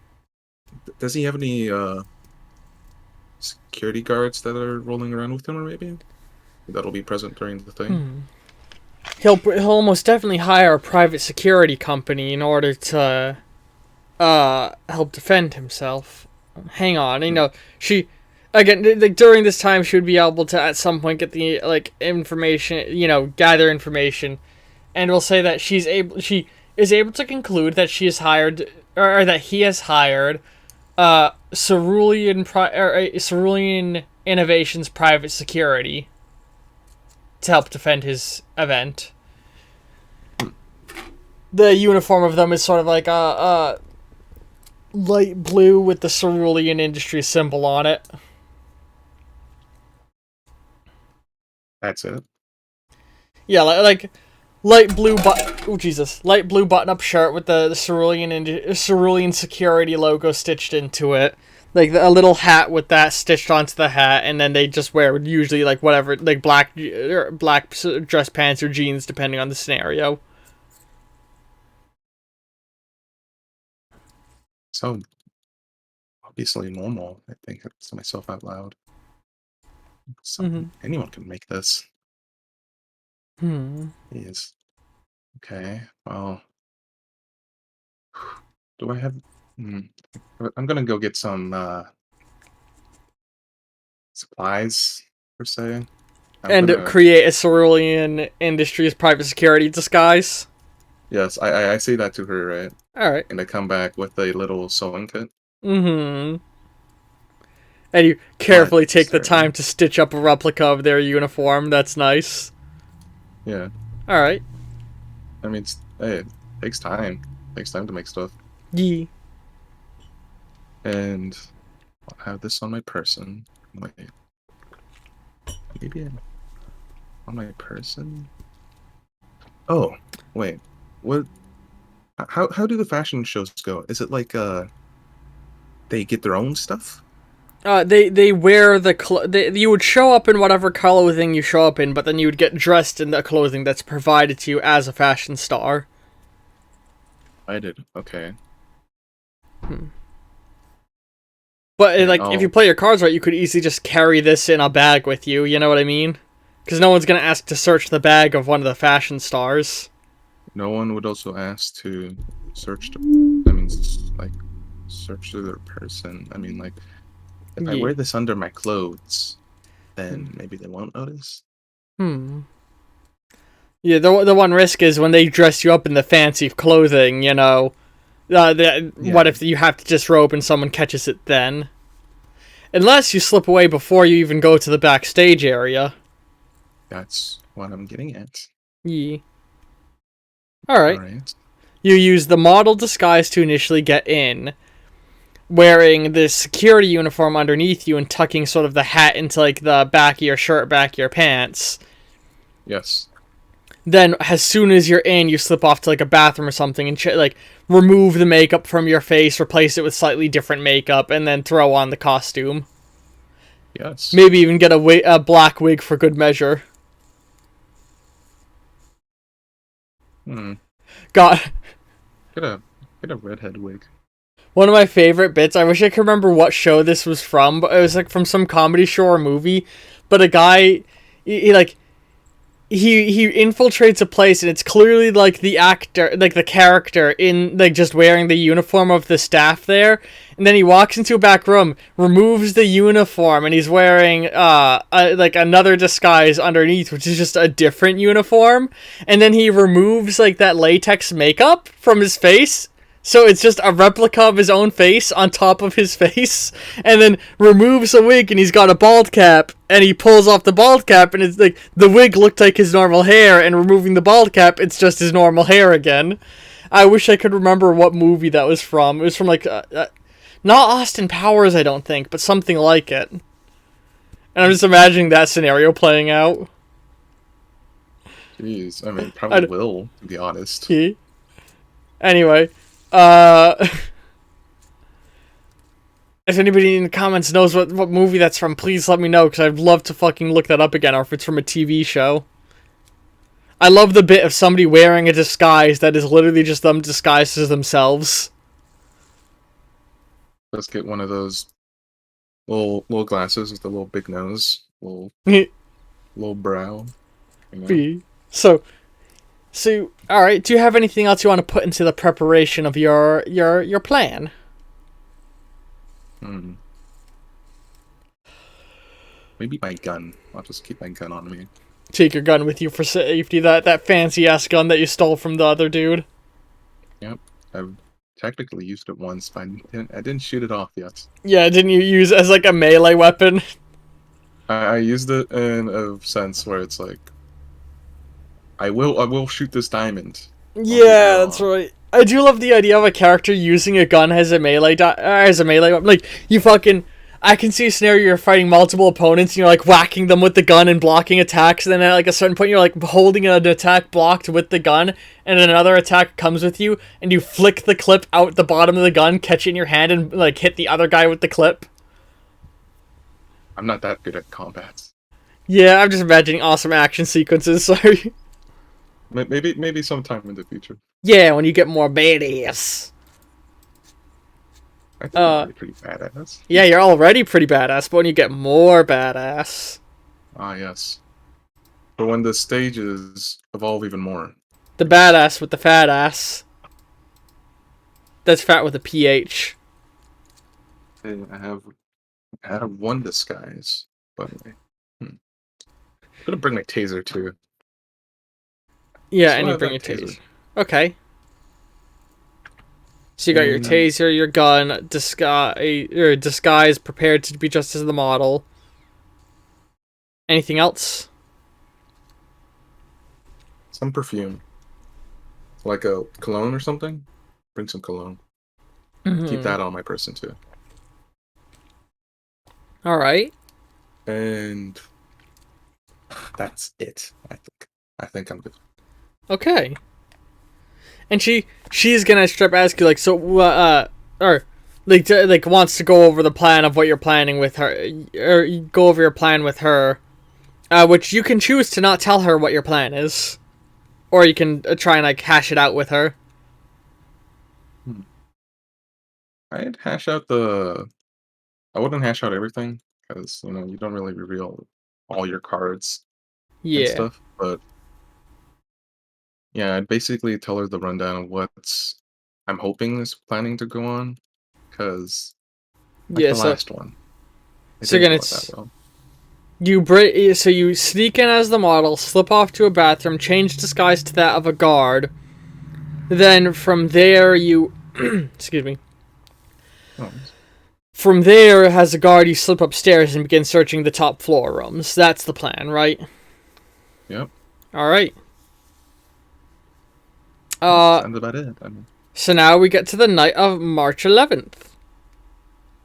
Does he have any security guards that are rolling around with him, or maybe that'll be present during the thing? He'll almost definitely hire a private security company in order to help defend himself. Hang on, Hmm. she again during this time she would be able to at some point get the like information, gather information, and we'll say that she is able to conclude that she has hired or that he has hired Cerulean Innovations private security to help defend his event. The uniform of them is sort of like a light blue with the Cerulean Industry symbol on it. That's it. Yeah, like light blue light blue button-up shirt with the cerulean security logo stitched into it. Like a little hat with that stitched onto the hat, and then they just wear usually like whatever, like black dress pants or jeans depending on the scenario. So obviously normal. I think to myself out loud. Anyone can make this. Yes. Okay. Well, do I have? I'm gonna go get some supplies per se. Create a Cerulean Industries private security disguise. Yes, I say that to her, right? Alright. And I come back with a little sewing kit. And you carefully take the time to stitch up a replica of their uniform. That's nice. Yeah. Alright. I mean, it takes time. It takes time to make stuff. Yeah. And I'll have this on my person. Wait. Maybe on my person? Oh, wait. What? How do the fashion shows go? Is it like they get their own stuff? They wear you would show up in whatever clothing you show up in, but then you would get dressed in the clothing that's provided to you as a fashion star. I did. Okay. But if you play your cards right, you could easily just carry this in a bag with you. You know what I mean? Because no one's gonna ask to search the bag of one of the fashion stars. No one would also ask to search. Search through their person. I mean, like, if I wear this under my clothes, then maybe they won't notice. Yeah, the one risk is when they dress you up in the fancy clothing, you know. What if you have to disrobe and someone catches it then? Unless you slip away before you even go to the backstage area. That's what I'm getting at. Yeah. Alright. You use the model disguise to initially get in, wearing the security uniform underneath you and tucking sort of the hat into like the back of your shirt, back of your pants. Yes. Then, as soon as you're in, you slip off to like a bathroom or something and remove the makeup from your face, replace it with slightly different makeup, and then throw on the costume. Yes. Maybe even get a black wig for good measure. God. Get a redhead wig. One of my favorite bits, I wish I could remember what show this was from, but it was like from some comedy show or movie, but a guy, he infiltrates a place and it's clearly like the actor, like the character in like just wearing the uniform of the staff there, and then he walks into a back room, removes the uniform, and he's wearing like another disguise underneath, which is just a different uniform, and then he removes like that latex makeup from his face. So it's just a replica of his own face on top of his face, and then removes a wig, and he's got a bald cap, and he pulls off the bald cap, and it's like the wig looked like his normal hair, and removing the bald cap, it's just his normal hair again. I wish I could remember what movie that was from. It was from like, not Austin Powers, I don't think, but something like it. And I'm just imagining that scenario playing out. Jeez, I mean, probably will, to be honest. Anyway. If anybody in the comments knows what movie that's from, please let me know, because I'd love to fucking look that up again, or if it's from a TV show. I love the bit of somebody wearing a disguise that is literally just them disguised as themselves. Let's get one of those little glasses with the little big nose, little brow. You know? So, alright, do you have anything else you want to put into the preparation of your plan? Maybe my gun. I'll just keep my gun on me. Take your gun with you for safety, that fancy-ass gun that you stole from the other dude. Yep, I've technically used it once, but I didn't shoot it off yet. Yeah, didn't you use it as like a melee weapon? I used it in a sense where it's like, I will shoot this diamond. Yeah, that's right. I do love the idea of a character using a gun as a melee weapon. Like, you fucking... I can see a scenario you're fighting multiple opponents and you're like whacking them with the gun and blocking attacks, and then at like a certain point you're like holding an attack blocked with the gun, and then another attack comes with you, and you flick the clip out the bottom of the gun, catch it in your hand, and like hit the other guy with the clip. I'm not that good at combat. Yeah, I'm just imagining awesome action sequences, sorry. Maybe sometime in the future. Yeah, when you get more badass. I think I'm already pretty badass. Yeah, you're already pretty badass, but when you get more badass. Ah, yes. But when the stages evolve even more. The badass with the fat ass. That's fat with a PH. Hey, I have one disguise, by the way. I'm gonna bring my taser too. Yeah, So and I you have bring your that taser. Okay. So you got your taser, your gun, disguise prepared to be just as the model. Anything else? Some perfume. Like a cologne or something? Bring some cologne. Keep that on my person too. Alright. And that's it, I think. I think I'm good. Okay. And she's gonna straight up ask you, like, so, or, like, wants to go over the plan of what you're planning with her, or go over your plan with her, which you can choose to not tell her what your plan is. Or you can try and, like, hash it out with her. I'd hash out I wouldn't hash out everything, because, you don't really reveal all your cards and Yeah. stuff, but yeah, I'd basically tell her the rundown of I'm hoping is planning to go on, because like Yeah, the so... last one, it So didn't again, go that well. so you sneak in as the model, slip off to a bathroom, change disguise to that of a guard. Then from there you... excuse me. Oh, From there, as a guard, you slip upstairs and begin searching the top floor rooms. That's the plan, right? yep. Alright. Sounds about it. So now we get to the night of March 11th.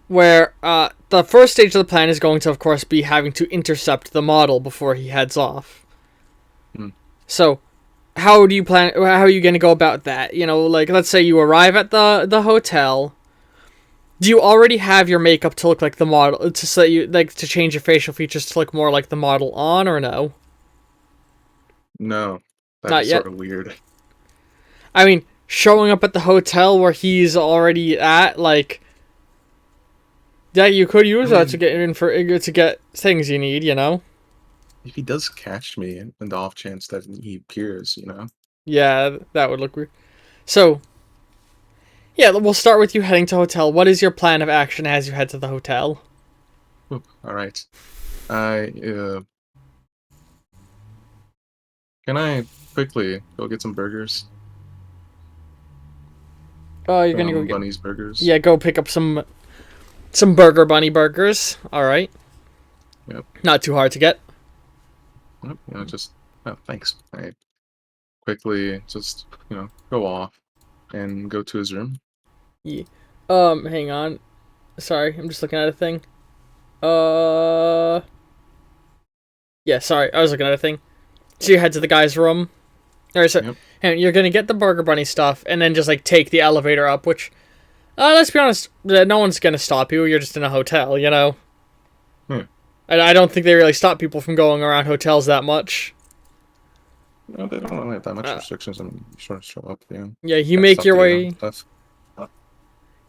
Where, the first stage of the plan is going to, of course, be having to intercept the model before he heads off. So, how are you going to go about that? Like, let's say you arrive at the hotel. Do you already have your makeup to look like the model, to change your facial features to look more like the model on, or no? No, Not that's yet. sort of weird. I mean, showing up at the hotel where he's already at, like... Yeah, you could use that to get things you need, If he does catch me, and the off chance that he appears, Yeah, that would look weird. So, yeah, we'll start with you heading to hotel. What is your plan of action as you head to the hotel? All right. Can I quickly go get some burgers? Oh, you're gonna go get Bunny's burgers. Yeah, go pick up some Burger Bunny burgers. All right. Yep. Not too hard to get. Yep. Thanks. I quickly just go off and go to his room. Yeah. Hang on. Sorry, I'm just looking at a thing. Yeah, sorry, I was looking at a thing. So you head to the guy's room. Alright, so... Yep. And you're gonna get the Burger Bunny stuff, and then just, like, take the elevator up, which... let's be honest, no one's gonna stop you. You're just in a hotel, Hmm. And I don't think they really stop people from going around hotels that much. No, they don't really have that much restrictions. I mean, you sort of show up, Yeah, you make your way...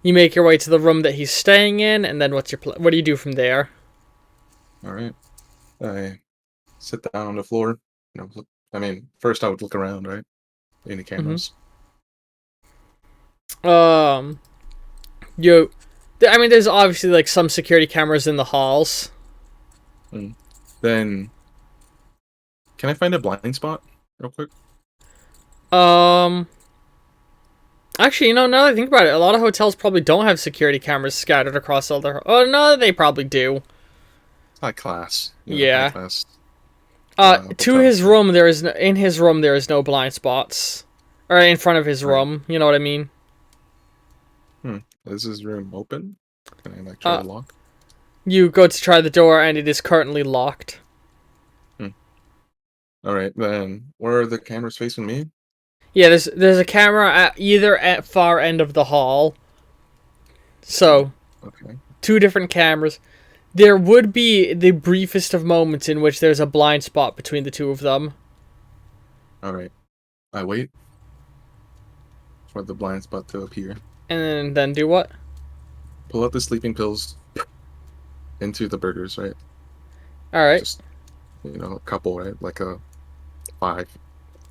You make your way to the room that he's staying in, and then what do you do from there? Alright. I sit down on the floor. First I would look around, right? Any cameras? There's obviously, like, some security cameras in the halls. Then, can I find a blind spot real quick? Actually, now that I think about it, a lot of hotels probably don't have security cameras scattered across all their... Oh, no, they probably do. It's high class. Yeah. High class, to his room, in his room, there is no blind spots. Or in front of his room, you know what I mean? Is his room open? Can I, try to lock? You go to try the door, and it is currently locked. All right, then where are the cameras facing me? Yeah, there's a camera at either at far end of the hall. So, Okay. two different cameras. There would be the briefest of moments in which there's a blind spot between the two of them. All right. I wait for the blind spot to appear. And then do what? Pull out the sleeping pills into the burgers, right? Alright. Just, a couple, right? Like a 5.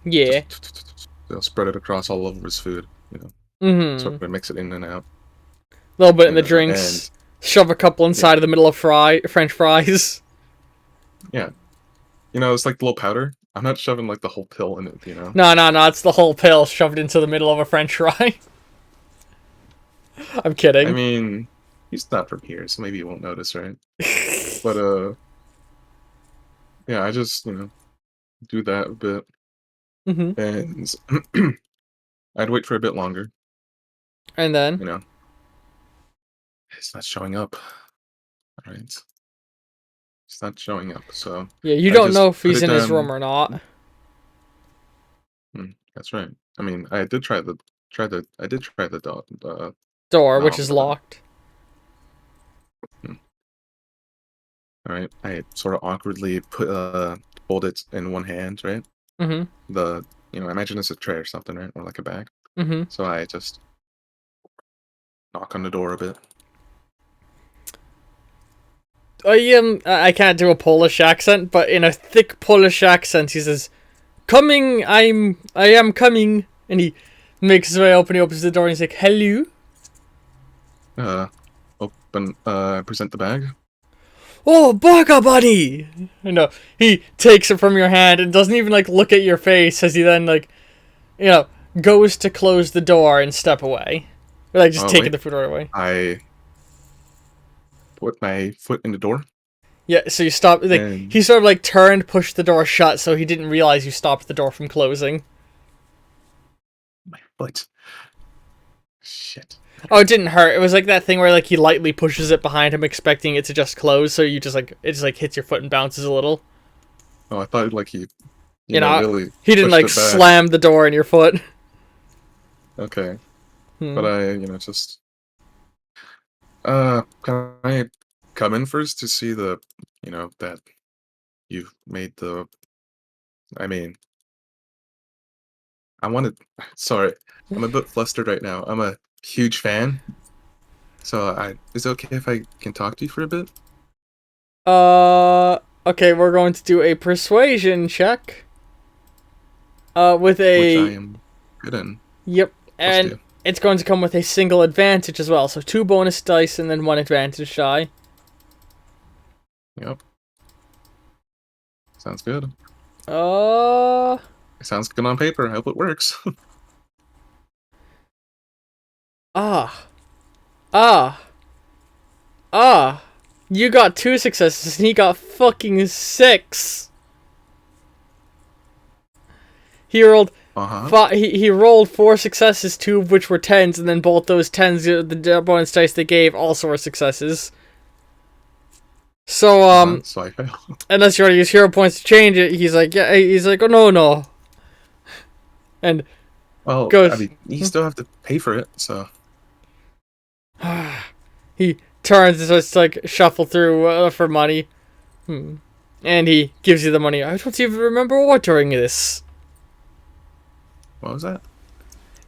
Yeah. Just spread it across all over his food, sort of mix it in and out. A little bit in the drinks. Shove a couple inside of the middle of French fries. Yeah. It's like the little powder. I'm not shoving like the whole pill in it, No, it's the whole pill shoved into the middle of a French fry. I'm kidding. I mean, he's not from here, so maybe he won't notice, right? But, yeah, I just, do that a bit. And I'd wait for a bit longer. And then? It's not showing up. All right. It's not showing up, so... Yeah, you don't know if he's in his room or not. That's right. I mean, I did try the door, which is locked. All right. I sort of awkwardly hold it in one hand, right? Imagine it's a tray or something, right? Or like a bag. So I just knock on the door a bit. I can't do a Polish accent, but in a thick Polish accent, he says, "Coming, I am coming," and he makes his way up and he opens the door and he's like, "Hello." Present the bag. Oh, Baka Bunny! No, he takes it from your hand and doesn't even look at your face as he then goes to close the door and step away, or just taking the food away. I put my foot in the door. Yeah, so you stop. He sort of turned, pushed the door shut, so he didn't realize you stopped the door from closing. My foot. Shit. Oh, it didn't hurt. It was like that thing where he lightly pushes it behind him, expecting it to just close. So you just it just hits your foot and bounces a little. Oh, I thought he, really. He didn't slam the door in your foot. Okay. But I, just. Can I come in first to see that you've made the. I mean. Sorry, I'm a bit flustered right now. I'm a huge fan. So is it okay if I can talk to you for a bit? Okay, we're going to do a persuasion check. With a... Which I am good in. Yep, and it's going to come with a single advantage as well. So 2 bonus dice and then 1 advantage die. Yep. Sounds good. It sounds good on paper. I hope it works. You got 2 successes and he got fucking 6. He rolled he rolled 4 successes, 2 of which were 10s, and then both those 10s, the bonus dice they gave, also were successes. So, so I fail. Unless you already use hero points to change it, he's like, oh, no. And goes... I mean, you still have to pay for it, so... He turns and starts shuffle through for money. And he gives you the money. I don't even remember ordering this. What was that?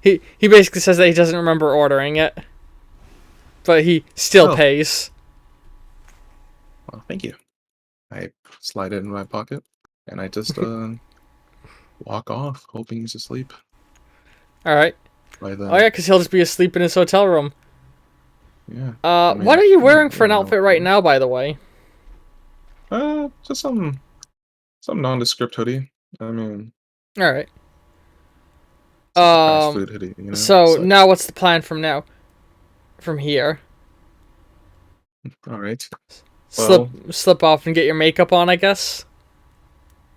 He basically says that he doesn't remember ordering it. But he still pays. Well, thank you. I slide it in my pocket, and I just walk off, hoping he's asleep. Alright. Oh yeah, because he'll just be asleep in his hotel room. Yeah. What are you wearing for an outfit right now, by the way? Just some nondescript hoodie. I mean... Alright. Fast food hoodie, So, now what's the plan from now? From here? Alright. Slip off and get your makeup on, I guess?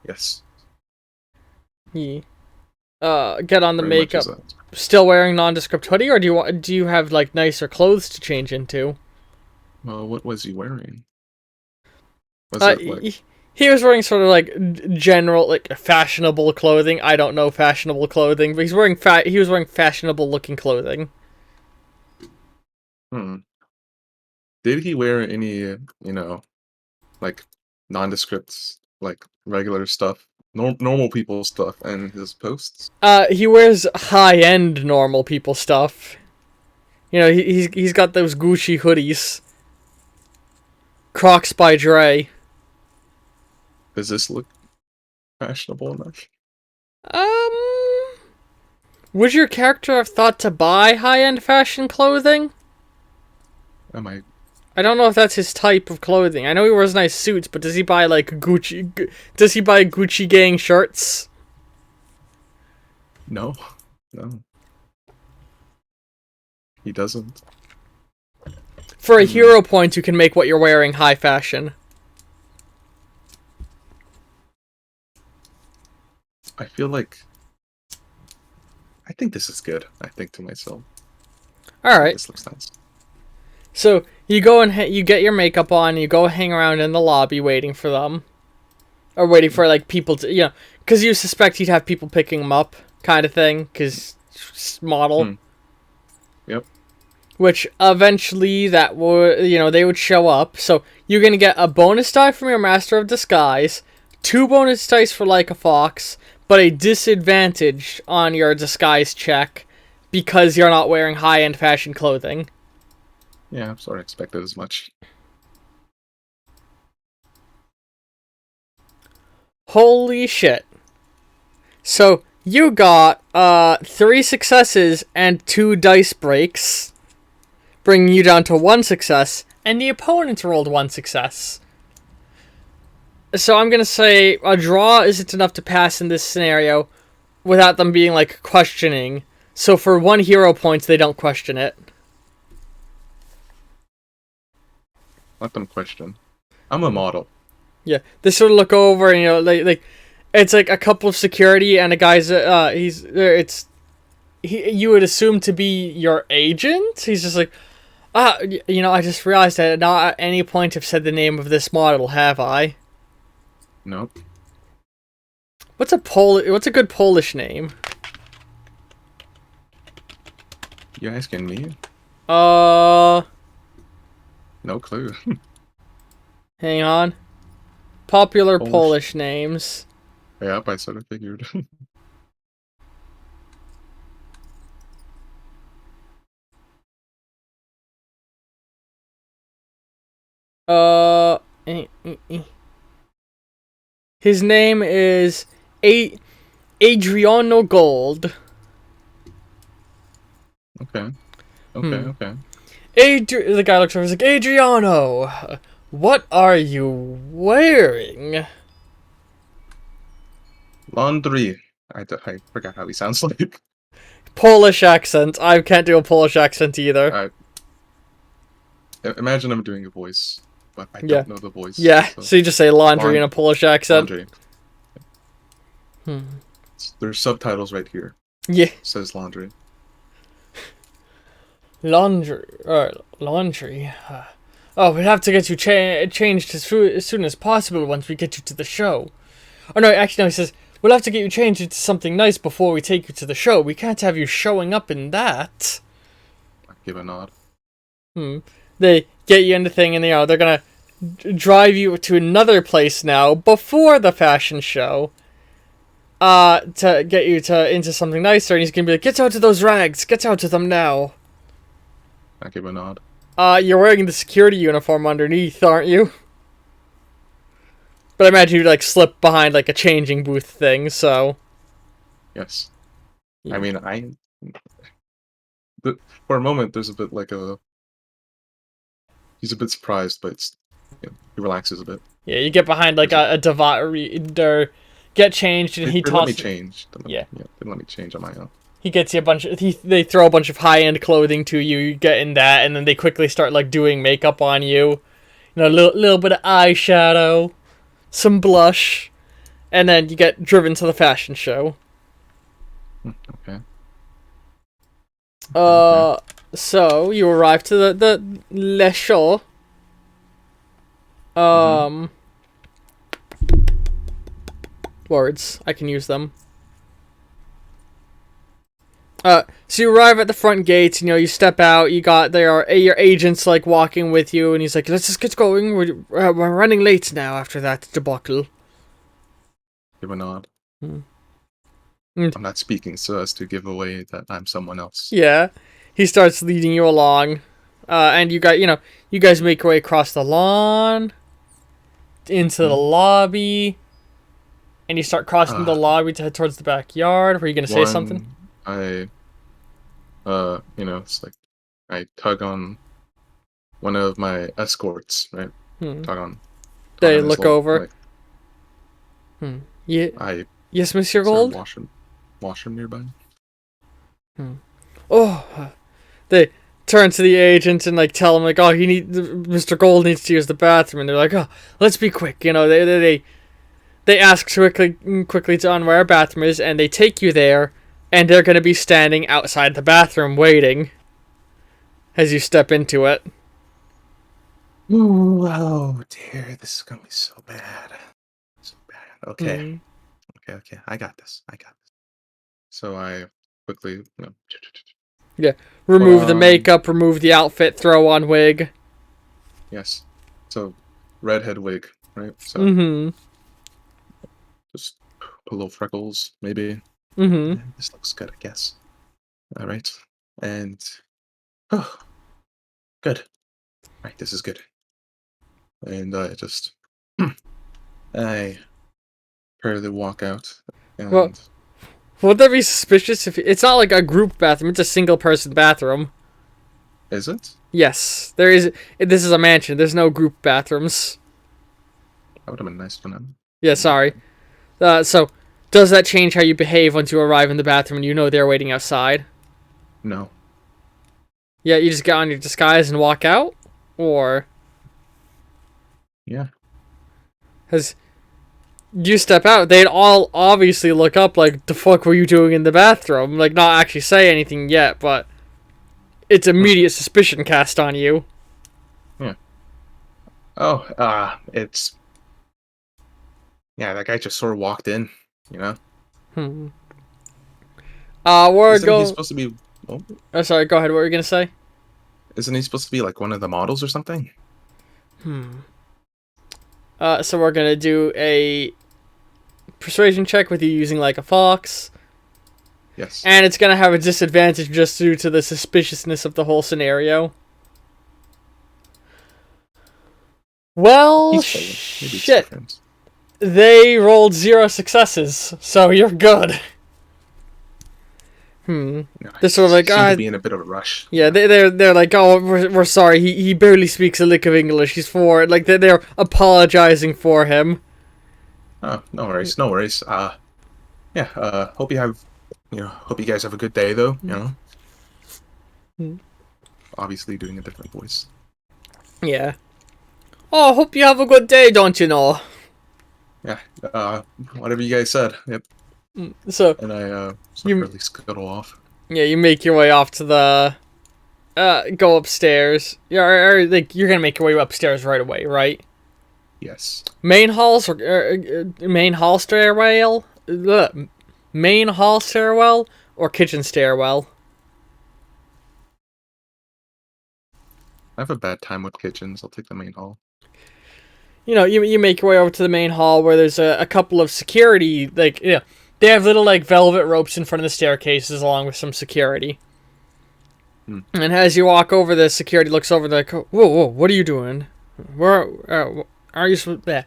Yes. Yeah. Get on the makeup. Still wearing nondescript hoodie, or do you have nicer clothes to change into? Well, what was he wearing? Was it like... He was wearing sort of like general, like fashionable clothing. I don't know fashionable clothing, but he was wearing fashionable looking clothing. Did he wear any, like nondescript, like regular stuff, normal people stuff, in his posts? He wears high end normal people stuff. You know, he's got those Gucci hoodies. Crocs by Dre. Does this look fashionable enough? Would your character have thought to buy high end fashion clothing? Am I? I don't know if that's his type of clothing. I know he wears nice suits, but does he buy like Gucci? Does he buy Gucci gang shirts? No. He doesn't. For a hero point, you can make what you're wearing high fashion. I feel like... I think this is good. I think to myself. Alright. This looks nice. So, you go and you get your makeup on, you go hang around in the lobby waiting for them. Or waiting for, like, people to, because you suspect he'd have people picking them up, kind of thing, because model. Yep. Which, eventually, that would, they would show up. So, you're going to get a bonus die from your Master of Disguise, 2 bonus dice for like a fox, but a disadvantage on your disguise check because you're not wearing high-end fashion clothing. Yeah, I've sort of expected as much. Holy shit. So, you got 3 successes and 2 dice breaks, bringing you down to 1 success, and the opponent rolled 1 success. So I'm going to say a draw isn't enough to pass in this scenario without them being, like, questioning. So for 1 hero point, they don't question it. Let them question. I'm a model. Yeah, they sort of look over and, like it's like a couple of security and a guy's, you would assume to be your agent? He's just like, I just realized that not at any point have said the name of this model, have I? Nope. What's a good Polish name? You asking me? No clue. Hang on. Popular Polish names. Yep, I sort of figured. His name is Adriano Gold. Okay. The guy looks over and is like, Adriano, what are you wearing? Laundry. I forgot how he sounds like. Polish accent. I can't do a Polish accent either. Imagine I'm doing a voice, but I don't know the voice. Yeah, so you just say laundry in a Polish accent. Laundry. There's subtitles right here. Yeah. It says laundry. Laundry. Oh, we'd have to get you changed as soon as possible once we get you to the show. Oh, no, actually, no, he says, we'll have to get you changed into something nice before we take you to the show. We can't have you showing up in that. I give a nod. They get you into thing, and, they're gonna drive you to another place now, before the fashion show, to get you into something nicer, and he's gonna be like, get out of those rags! Get out of them now! I give a nod. You're wearing the security uniform underneath, aren't you? But I imagine you'd, like, slip behind, like, a changing booth thing, so... Yes. Yeah. I mean, for a moment, there's a bit like a... He's a bit surprised, but he relaxes a bit. Yeah, you get behind, like, a divider, get changed, and he tosses... Let me change. Yeah. They let me change on my own. He gets you a bunch of... They throw a bunch of high-end clothing to you, you get in that, and then they quickly start, like, doing makeup on you. A little bit of eyeshadow, some blush, and then you get driven to the fashion show. Okay. So, you arrive to the Le Show. words. I can use them. So you arrive at the front gates, and, you step out, your agent's, like, walking with you, and he's like, let's just get going, we're running late now after that debacle. Give a nod. Hmm. I'm not speaking so as to give away that I'm someone else. Yeah. He starts leading you along, and you guys make your way across the lawn, into the lobby, and you start crossing the lobby to head towards the backyard. Were you gonna say something? It's like I tug on one of my escorts, right? Tug on. They look over. Yeah. Yes, Monsieur Gold? Washroom nearby. Oh, they turn to the agent and, like, tell him, like, oh, Mr. Gold needs to use the bathroom, and they're like, oh, let's be quick. They ask quickly on where our bathroom is, and they take you there, and they're gonna be standing outside the bathroom waiting as you step into it. Ooh, oh dear, this is gonna be so bad. So bad. Okay. Okay. I got this. So I quickly, remove the makeup, remove the outfit, throw on wig. Yes. So redhead wig, right? So just put little freckles, maybe. This looks good, I guess. All right. And good. Right, this is good. And I hurriedly walk out. And Well, would that be suspicious if it's not like a group bathroom? It's a single person bathroom. Is it? Yes, there is. This is a mansion. There's no group bathrooms. That would have been nice to know. Yeah, sorry. So, does that change how you behave once you arrive in the bathroom and you know they're waiting outside? No. Yeah, you just get on your disguise and walk out? Or... Yeah. Because you step out, they'd all obviously look up like, the fuck were you doing in the bathroom? Like, not actually say anything yet, but it's immediate suspicion cast on you. Yeah. It's... Yeah, that guy just sort of walked in, We're Isn't going... he supposed to be... Oh, sorry, go ahead, what were you going to say? Isn't he supposed to be, like, one of the models or something? So we're going to do a persuasion check with you using, like, a fox. Yes. And it's going to have a disadvantage just due to the suspiciousness of the whole scenario. Well, shit. They rolled 0 successes, so you're good. They're sort of like, seem to be in a bit of a rush. Yeah, they're like, oh, we're sorry. He barely speaks a lick of English. He's for like they're apologizing for him. Oh, no worries. Yeah. Hope you guys have a good day, though. Obviously, doing a different voice. Yeah. Oh, hope you have a good day, don't you know? Yeah. Whatever you guys said. Yep. So. And I really scuttle off. Yeah, you make your way off to the. Go upstairs. You're gonna make your way upstairs right away, right? Yes. Main halls or main hall stairwell? Main hall stairwell or kitchen stairwell? I have a bad time with kitchens. I'll take the main hall. You make your way over to the main hall where there's a couple of security, they have little, like, velvet ropes in front of the staircases along with some security. And as you walk over, the security looks over, like, whoa, what are you doing? Where are you supposed to...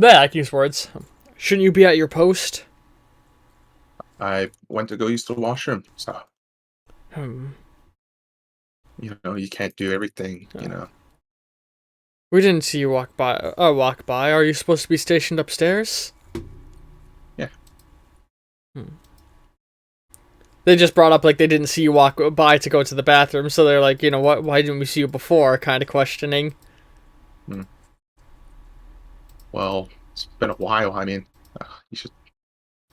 I can use words. Shouldn't you be at your post? I went to go use the washroom, so... You can't do everything, We didn't see you walk by. Are you supposed to be stationed upstairs? Yeah. They just brought up, like, they didn't see you walk by to go to the bathroom, so they're like, what? Why didn't we see you before? Kind of questioning. Well, it's been a while. I mean, you should...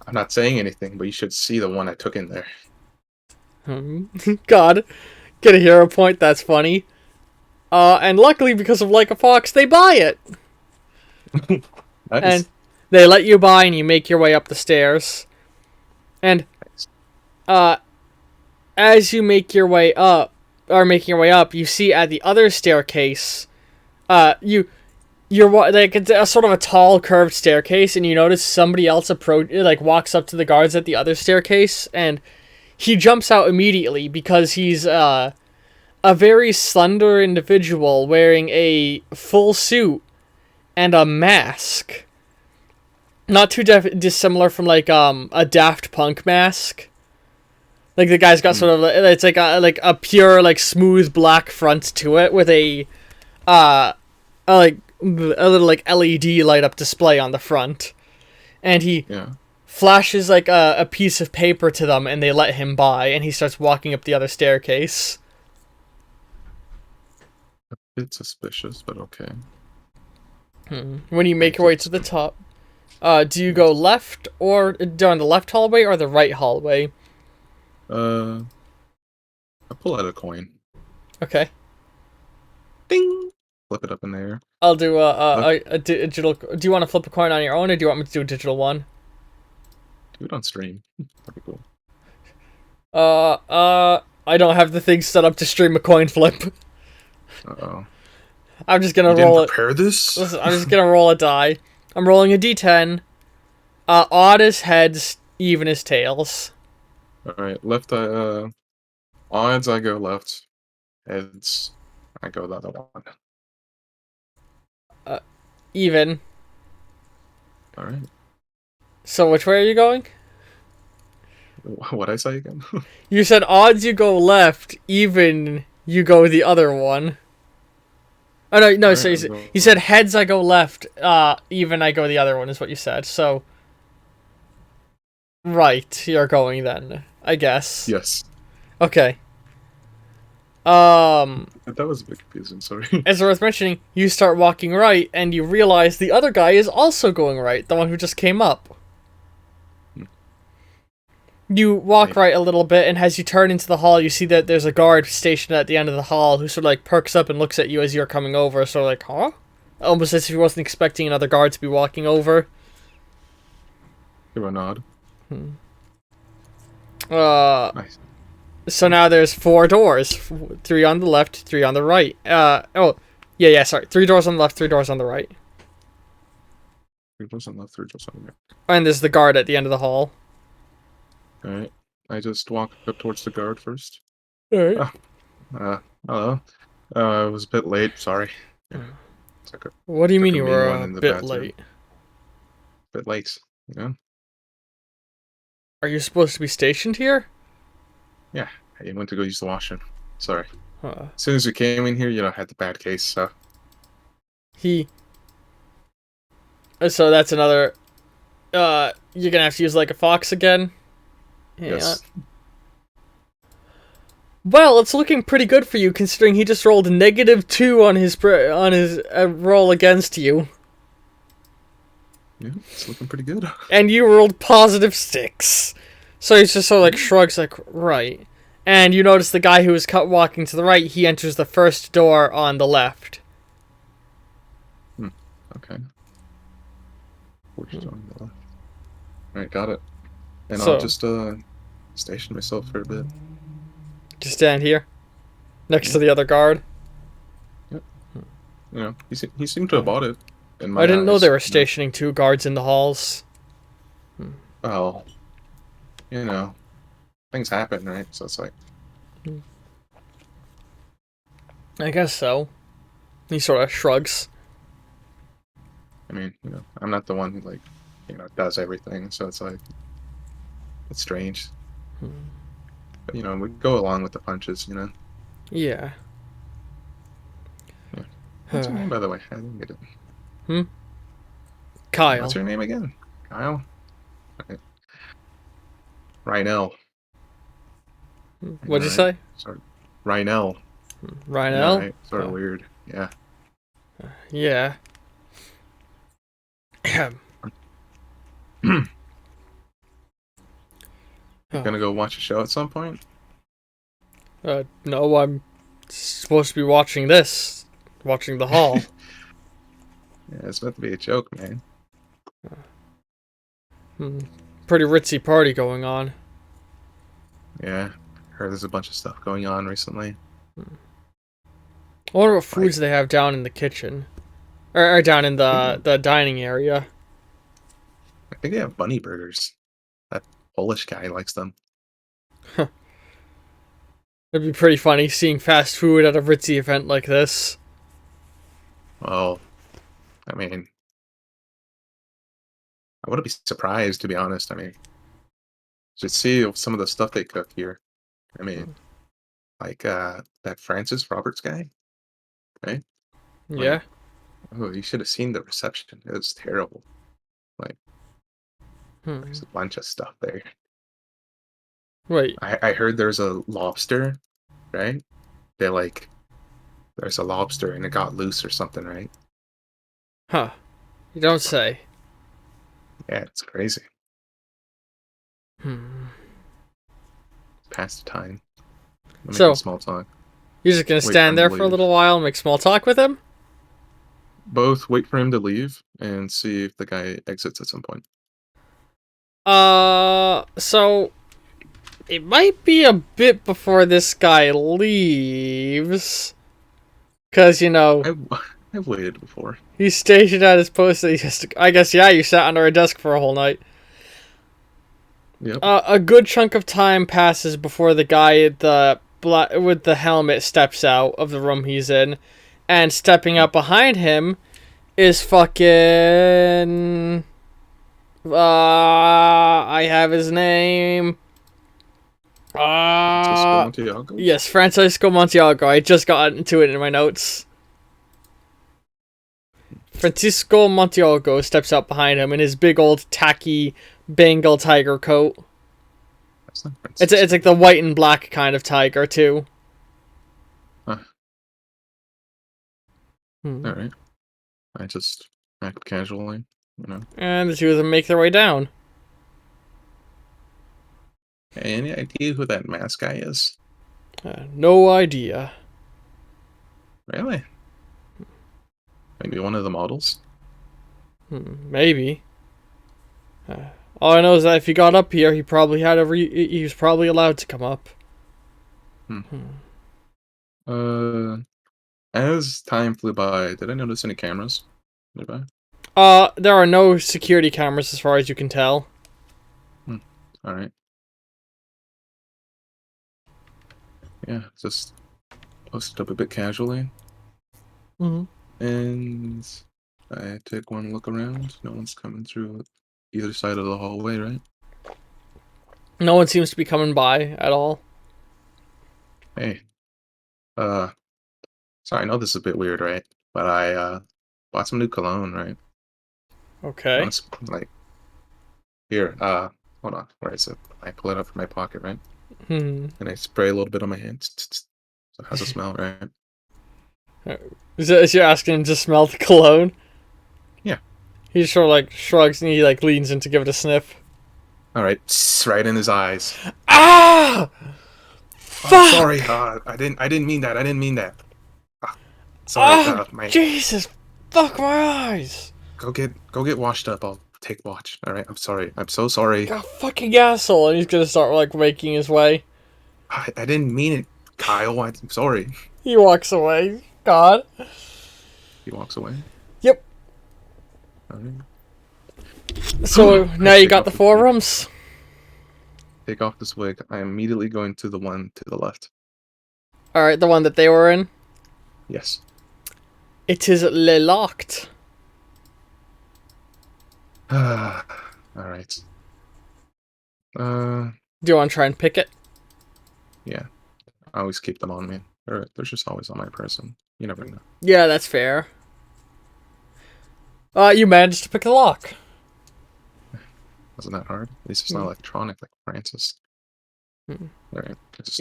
I'm not saying anything, but you should see the one I took in there. God. Get a hero point, that's funny. And luckily, because of Like a Fox, they buy it. Nice. And They let you by, and you make your way up the stairs. And as you make your way up, you see at the other staircase, you're like it's a sort of a tall curved staircase, and you notice somebody else walks up to the guards at the other staircase, and he jumps out immediately because he's a very slender individual wearing a full suit and a mask. Not too dissimilar from like a Daft Punk mask. Like the guy's got sort of it's like a pure like smooth black front to it with a little like LED light up display on the front, and he flashes like a piece of paper to them, and they let him by, and he starts walking up the other staircase. A bit suspicious, but okay. When you make your way to the top, do you go left or down the left hallway or the right hallway? I pull out a coin. Okay. Ding! Flip it up in the air. I'll do a digital. Do you want to flip a coin on your own, or do you want me to do a digital one? Do it on stream. That'd be cool. I don't have the thing set up to stream a coin flip. Uh-oh. I'm just gonna You roll didn't prepare this? Listen, I'm just gonna roll a die. I'm rolling a d10. Odd as heads, even as tails. Alright, left, odds I go left. Heads, I go the other one. Even. Alright. So which way are you going? What'd I say again? You said odds you go left, even you go the other one. Oh no, Right, so you said heads I go left, even I go the other one is what you said, so... Right, you're going then, I guess. Yes. Okay. That was a bit confusing, sorry. As worth mentioning, you start walking right, and you realize the other guy is also going right, the one who just came up. You walk right a little bit, and as you turn into the hall, you see that there's a guard stationed at the end of the hall who sort of like perks up and looks at you as you're coming over, sort of like, huh? Almost as if he wasn't expecting another guard to be walking over. Give a nod. Nice. So now there's 4 doors. 3 on the left, 3 on the right. Sorry. 3 doors on the left, 3 doors on the right. 3 doors on the left, 3 doors on the right. And there's the guard at the end of the hall. Alright. I just walk up towards the guard first. Alright. Hello. I was a bit late, sorry. What do you mean you were a bit late? Bit late, you know? Are you supposed to be stationed here? Yeah, I went to go use the washroom. Sorry. Huh. As soon as we came in here, I had the bad case, so... So that's another... you're gonna have to use like a fox again? Yes. Well, it's looking pretty good for you, considering he just rolled -2 on his roll against you. Yeah, it's looking pretty good. And you rolled +6. So he's just sort of like shrugs like, right. And you notice the guy who was walking to the right, he enters the first door on the left. Okay. Which door on the left? Alright, got it. And So- I'll just, station myself for a bit. Just stand here, next to the other guard. You know, he seemed to have bought it. In my I didn't know eyes, they were you know. stationing 2 guards in the halls. Well, you know, things happen, right? So it's like... I guess so. He sort of shrugs. I mean, you know, I'm not the one who, like, you know, does everything, so it's like... It's strange. But, you know, we go along with the punches, you know? Yeah. What's your name, by the way? I didn't get it. Kyle. What's your name again? Kyle? Okay. Rhinell. What'd you say? Sorry. Rhinell. Rhinell? Right? Sort of weird. Yeah. Yeah. Gonna go watch a show at some point? No, I'm supposed to be watching this. Watching the hall. Yeah, it's meant to be a joke, man. Pretty ritzy party going on. Yeah, heard there's a bunch of stuff going on recently. I wonder what Like, foods they have down in the kitchen. Or down in I think they the dining area. I think they have bunny burgers. That Polish guy likes them. It'd be pretty funny seeing fast food at a ritzy event like this. Well, I mean, I wouldn't be surprised, to be honest. I mean, just see some of the stuff they cook here. I mean, like that Francis Roberts guy, right? Yeah? Like, oh, you should have seen the reception. It was terrible. Like, Hmm. there's a bunch of stuff there. Wait. I heard there's a lobster, right? They like, there's a lobster and it got loose or something, right? Huh. You don't say. Yeah, it's crazy. Hmm. Past the time. I'm making So, small talk. you're just gonna Wait for stand him to there for a leave. little while and make small talk with him? Both wait for him to leave and see if the guy exits at some point. So, it might be a bit before this guy leaves. Because, I've waited before. he's stationed at his post. I guess, yeah, you sat under a desk for a whole night. Yep. A good chunk of time passes before the guy at with the helmet steps out of the room he's in. And stepping up behind him is fucking... I have his name. Francisco Montiago? Yes, Francisco Montiago. I just got into it in my notes. Francisco Montiago steps up behind him in his big old tacky Bengal tiger coat. That's not Francisco. It's like the white and black kind of tiger too. Huh. Hmm. Alright. I just act casually, you know. And the two of them make their way down. Any idea who that mask guy is? No idea. Really? Maybe one of the models? Maybe. All I know is that if he got up here, he probably had he was probably allowed to come up. As time flew by, did I notice any cameras nearby? There are no security cameras as far as you can tell. Alright. Yeah, just posted up a bit casually. And I take one look around. No one's coming through either side of the hallway, right? No one seems to be coming by at all. Hey. Sorry, I know this is a bit weird, right? But I bought some new cologne, right? Okay. Like, here, hold on, where is it? I pull it out from my pocket, right? And I spray a little bit on my hands. So how's it smell, right? Is you asking him to smell the cologne? Yeah. He just sort of like shrugs and he like leans in to give it a sniff. Alright, right in his eyes. Ah! Fuck! Oh, sorry, I didn't mean that. I didn't mean that. Sorry, my Jesus! Fuck my eyes! Go get washed up. I'll take watch. All right. I'm sorry. I'm so sorry. God, fucking asshole! And he's gonna start like making his way. I didn't mean it, Kyle. I'm sorry. He walks away. God. He walks away. Yep. All right. So now you got the forums. Take off this wig. I am immediately going to the one to the left. All right, the one that they were in. Yes. It is locked. All right. Do you want to try and pick it? Yeah. I always keep them on me. They're just always on my person. You never know. Yeah, that's fair. You managed to pick the lock. Wasn't that hard? At least it's not electronic like Francis. All right. Just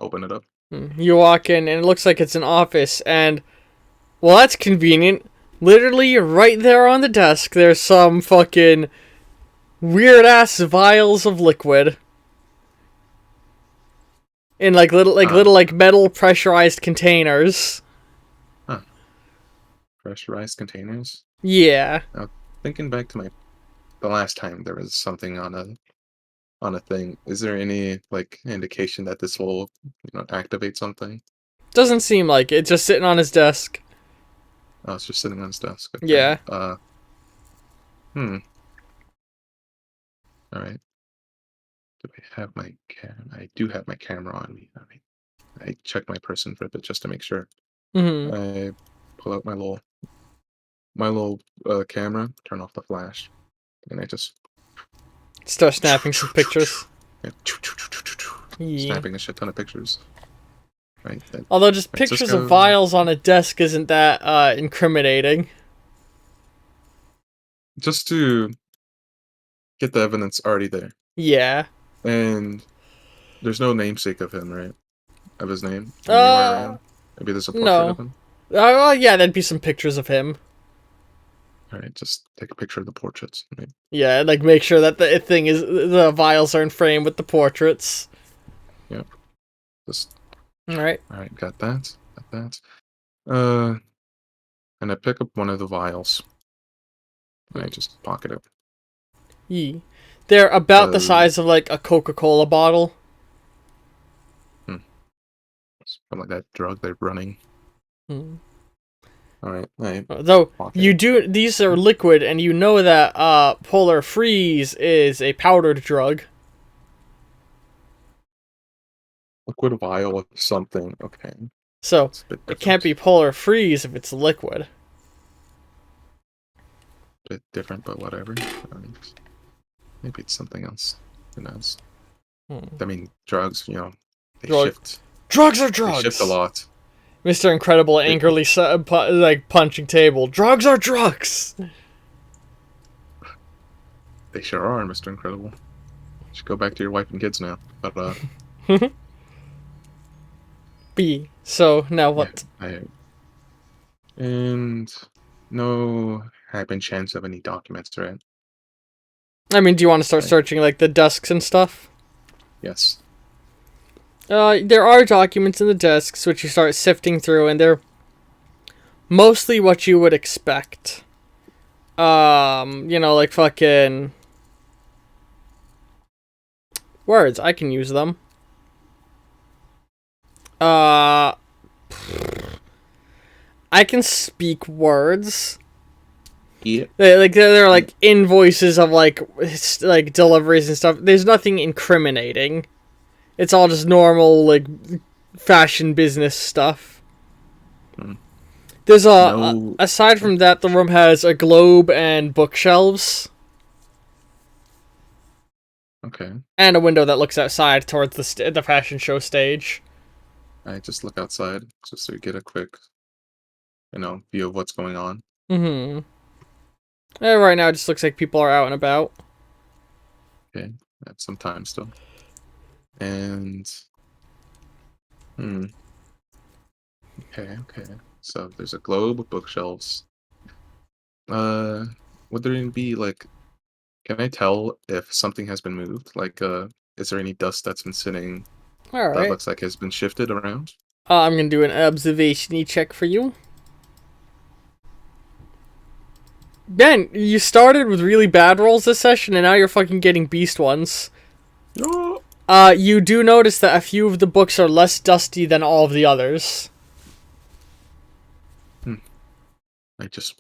open it up. You walk in, and it looks like it's an office, and... Well, that's convenient. Literally, right there on the desk, there's some fucking... weird-ass vials of liquid. In, little metal pressurized containers. Huh. Pressurized containers? Yeah. Now, thinking back to my the last time there was something on a thing. Is there any like indication that this will, activate something? Doesn't seem like it. Just sitting on his desk. Oh, it's just sitting on his desk. Okay. Yeah. Hmm. All right. Do I have my cam? I do have my camera on me. I check my person for a bit just to make sure. Mm-hmm. I pull out my little camera, turn off the flash, and I just Start snapping some pictures. yeah, Yeah. snapping a shit ton of pictures. Right. Although just Let's pictures go. of vials on a desk isn't that incriminating. Just to get the evidence already there. Yeah. And there's no namesake of him, right? Of his name anywhere around. Maybe there's a portrait of No. him. Well, yeah, there'd be some pictures of him. All right, just take a picture of the portraits. Right? Yeah, like make sure that the vials are in frame with the portraits. Yep. Just All right. all right. Got that. Got that. And I pick up one of the vials. And I just pocket it. Yee. They're about the size of like a Coca-Cola bottle. It's from like that drug they're running. Hmm. All right. Right. Though these are liquid, and you know that Polar Freeze is a powdered drug. Liquid vial of something. Okay. So It's a bit it can't different. be Polar Freeze if it's liquid. Bit different, but whatever. Maybe it's something else. Who knows? I mean, drugs. They shift. Drugs are They drugs. shift a lot. Mr. Incredible angrily like punching table. Drugs are drugs. They sure are, Mr. Incredible. You should go back to your wife and kids now. But B. So now what? yeah, and no happen chance of any documents, right? I mean, do you want to start Right. searching like the desks and stuff? Yes. There are documents in the desks which you start sifting through, and they're mostly what you would expect. Like fucking words. I can use them. I can speak words. Yeah. They're like invoices of like deliveries and stuff. There's nothing incriminating. It's all just normal like fashion business stuff. There's aside from that, the room has a globe and bookshelves. Okay. And a window that looks outside towards the fashion show stage. I just look outside just to get a quick, view of what's going on. Mm-hmm. Right now, it just looks like people are out and about. Okay. That's some time still. And Okay. So there's a globe with bookshelves. Would there be like? Can I tell if something has been moved? Like, is there any dust that's been sitting All that right. looks like has been shifted around? I'm gonna do an observation-y check for you. Ben, you started with really bad rolls this session, and now you're fucking getting beast ones. No. You do notice that a few of the books are less dusty than all of the others. I just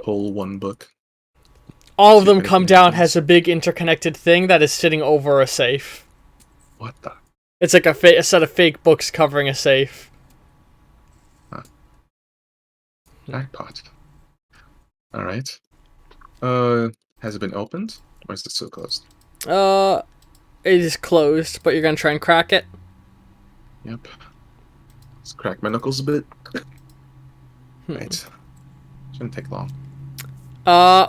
pull one book. All of See if them come anything down happens. has a big interconnected thing that is sitting over a safe. What the? It's like a set of fake books covering a safe. Jackpot. All right. Has it been opened, or is it still closed? It is closed, but you're gonna try and crack it? Yep. Let's crack my knuckles a bit. Right. Shouldn't take long.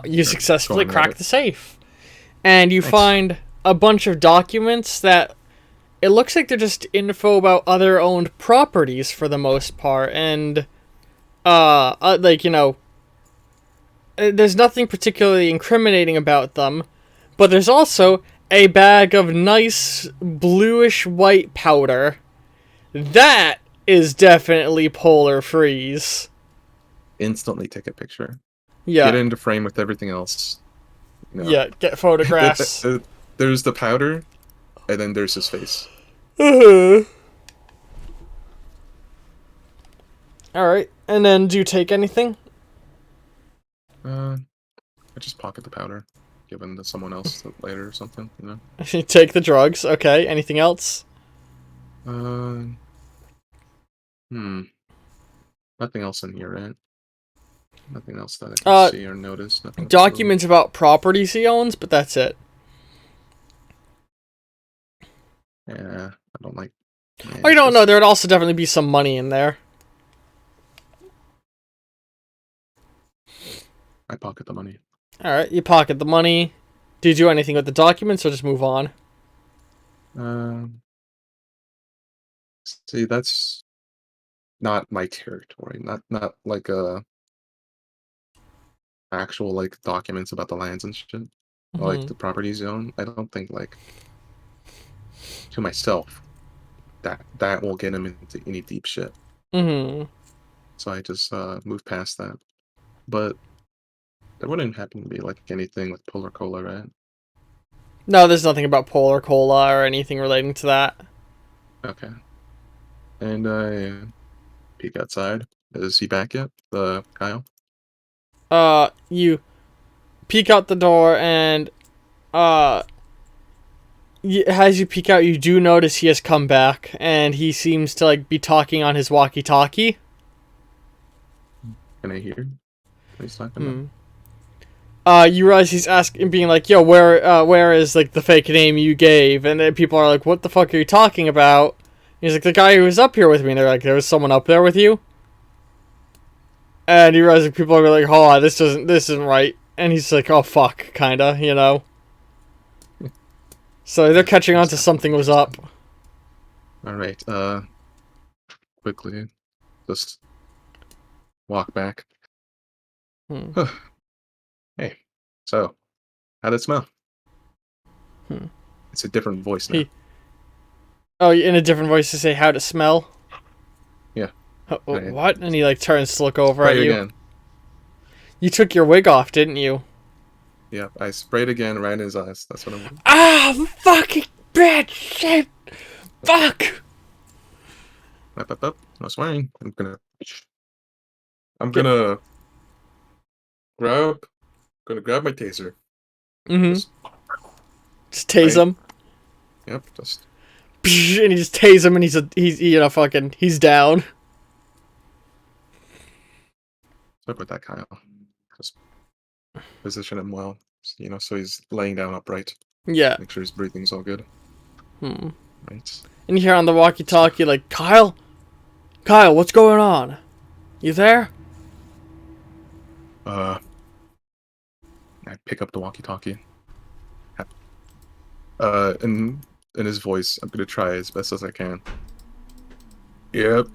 You successfully going at crack it. the safe. And you Nice. find a bunch of documents that it looks like they're just info about other owned properties for the most part, and there's nothing particularly incriminating about them, but there's also a bag of nice bluish white powder. That is definitely Polar Freeze. Instantly take a picture. Yeah. Get it into frame with everything else. You know, Yeah, get photographs. there's the powder, and then there's his face. Alright, and then do you take anything? I just pocket the powder, give it to someone else later or something. You know. You take the drugs, okay. Anything else? Uh, hmm. Nothing else in here, right? Nothing else that I can see or notice. Nothing Documents about properties he owns, but that's it. Yeah, I don't like. Yeah, Oh, you don't know. There would also definitely be some money in there. I pocket the money. Alright, you pocket the money. Do you do anything with the documents or just move on? See, that's not my territory. Not like actual like documents about the lands and shit. Or, like the property zone. I don't think like to myself that will get him into any deep shit. So I just move past that. But there wouldn't happen to be like anything with Polar Cola, right? No, there's nothing about Polar Cola or anything relating to that. Okay. And I peek outside. Is he back yet? The Kyle? You peek out the door and, as you peek out, you do notice he has come back, and he seems to, like, be talking on his walkie-talkie. Can I hear? He's talking You realize he's asking, being like, yo, where is, like, the fake name you gave? And then people are like, what the fuck are you talking about? He's like, the guy who was up here with me. And they're like, there was someone up there with you? And you realize that people are like, oh, this isn't right. And he's like, oh, fuck, kinda, you know? So they're catching on to something was up. Alright, quickly, just walk back. Hey, so, how'd it smell? It's a different voice now. Oh, in a different voice to say how'd it smell? Yeah. What? And he, like, turns to look over at you. Again. You took your wig off, didn't you? Yeah, I sprayed again right in his eyes. That's what I'm... Ah, fucking bad shit! Fuck! Up. No swearing. I'm gonna grab my taser. Just tase him. Yep, just... And you just tase him and he's down. Sorry about that, Kyle. Just position him well, you know, so he's laying down upright. Yeah. Make sure his breathing's all good. Right. And you hear on the walkie-talkie, like, Kyle? Kyle, what's going on? You there? I pick up the walkie-talkie. In his voice, I'm gonna try as best as I can. Yep.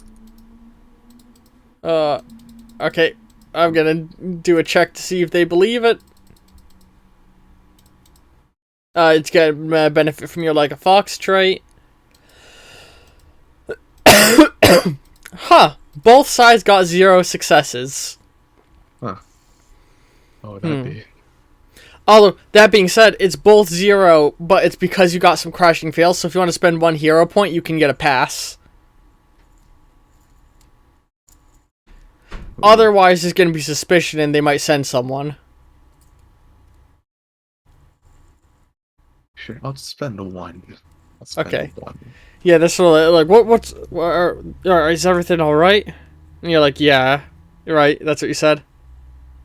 Okay. I'm gonna do a check to see if they believe it. It's gonna benefit from your like a fox trait. Huh. Both sides got 0 successes. Huh. Oh, that'd be... Although, that being said, it's both 0, but it's because you got some crashing fails, so if you want to spend 1 hero point, you can get a pass. Otherwise, there's going to be suspicion and they might send someone. Sure, I'll spend 1. Okay. 1. Yeah, that's sort of like, is everything alright? And you're like, yeah. You're right, that's what you said.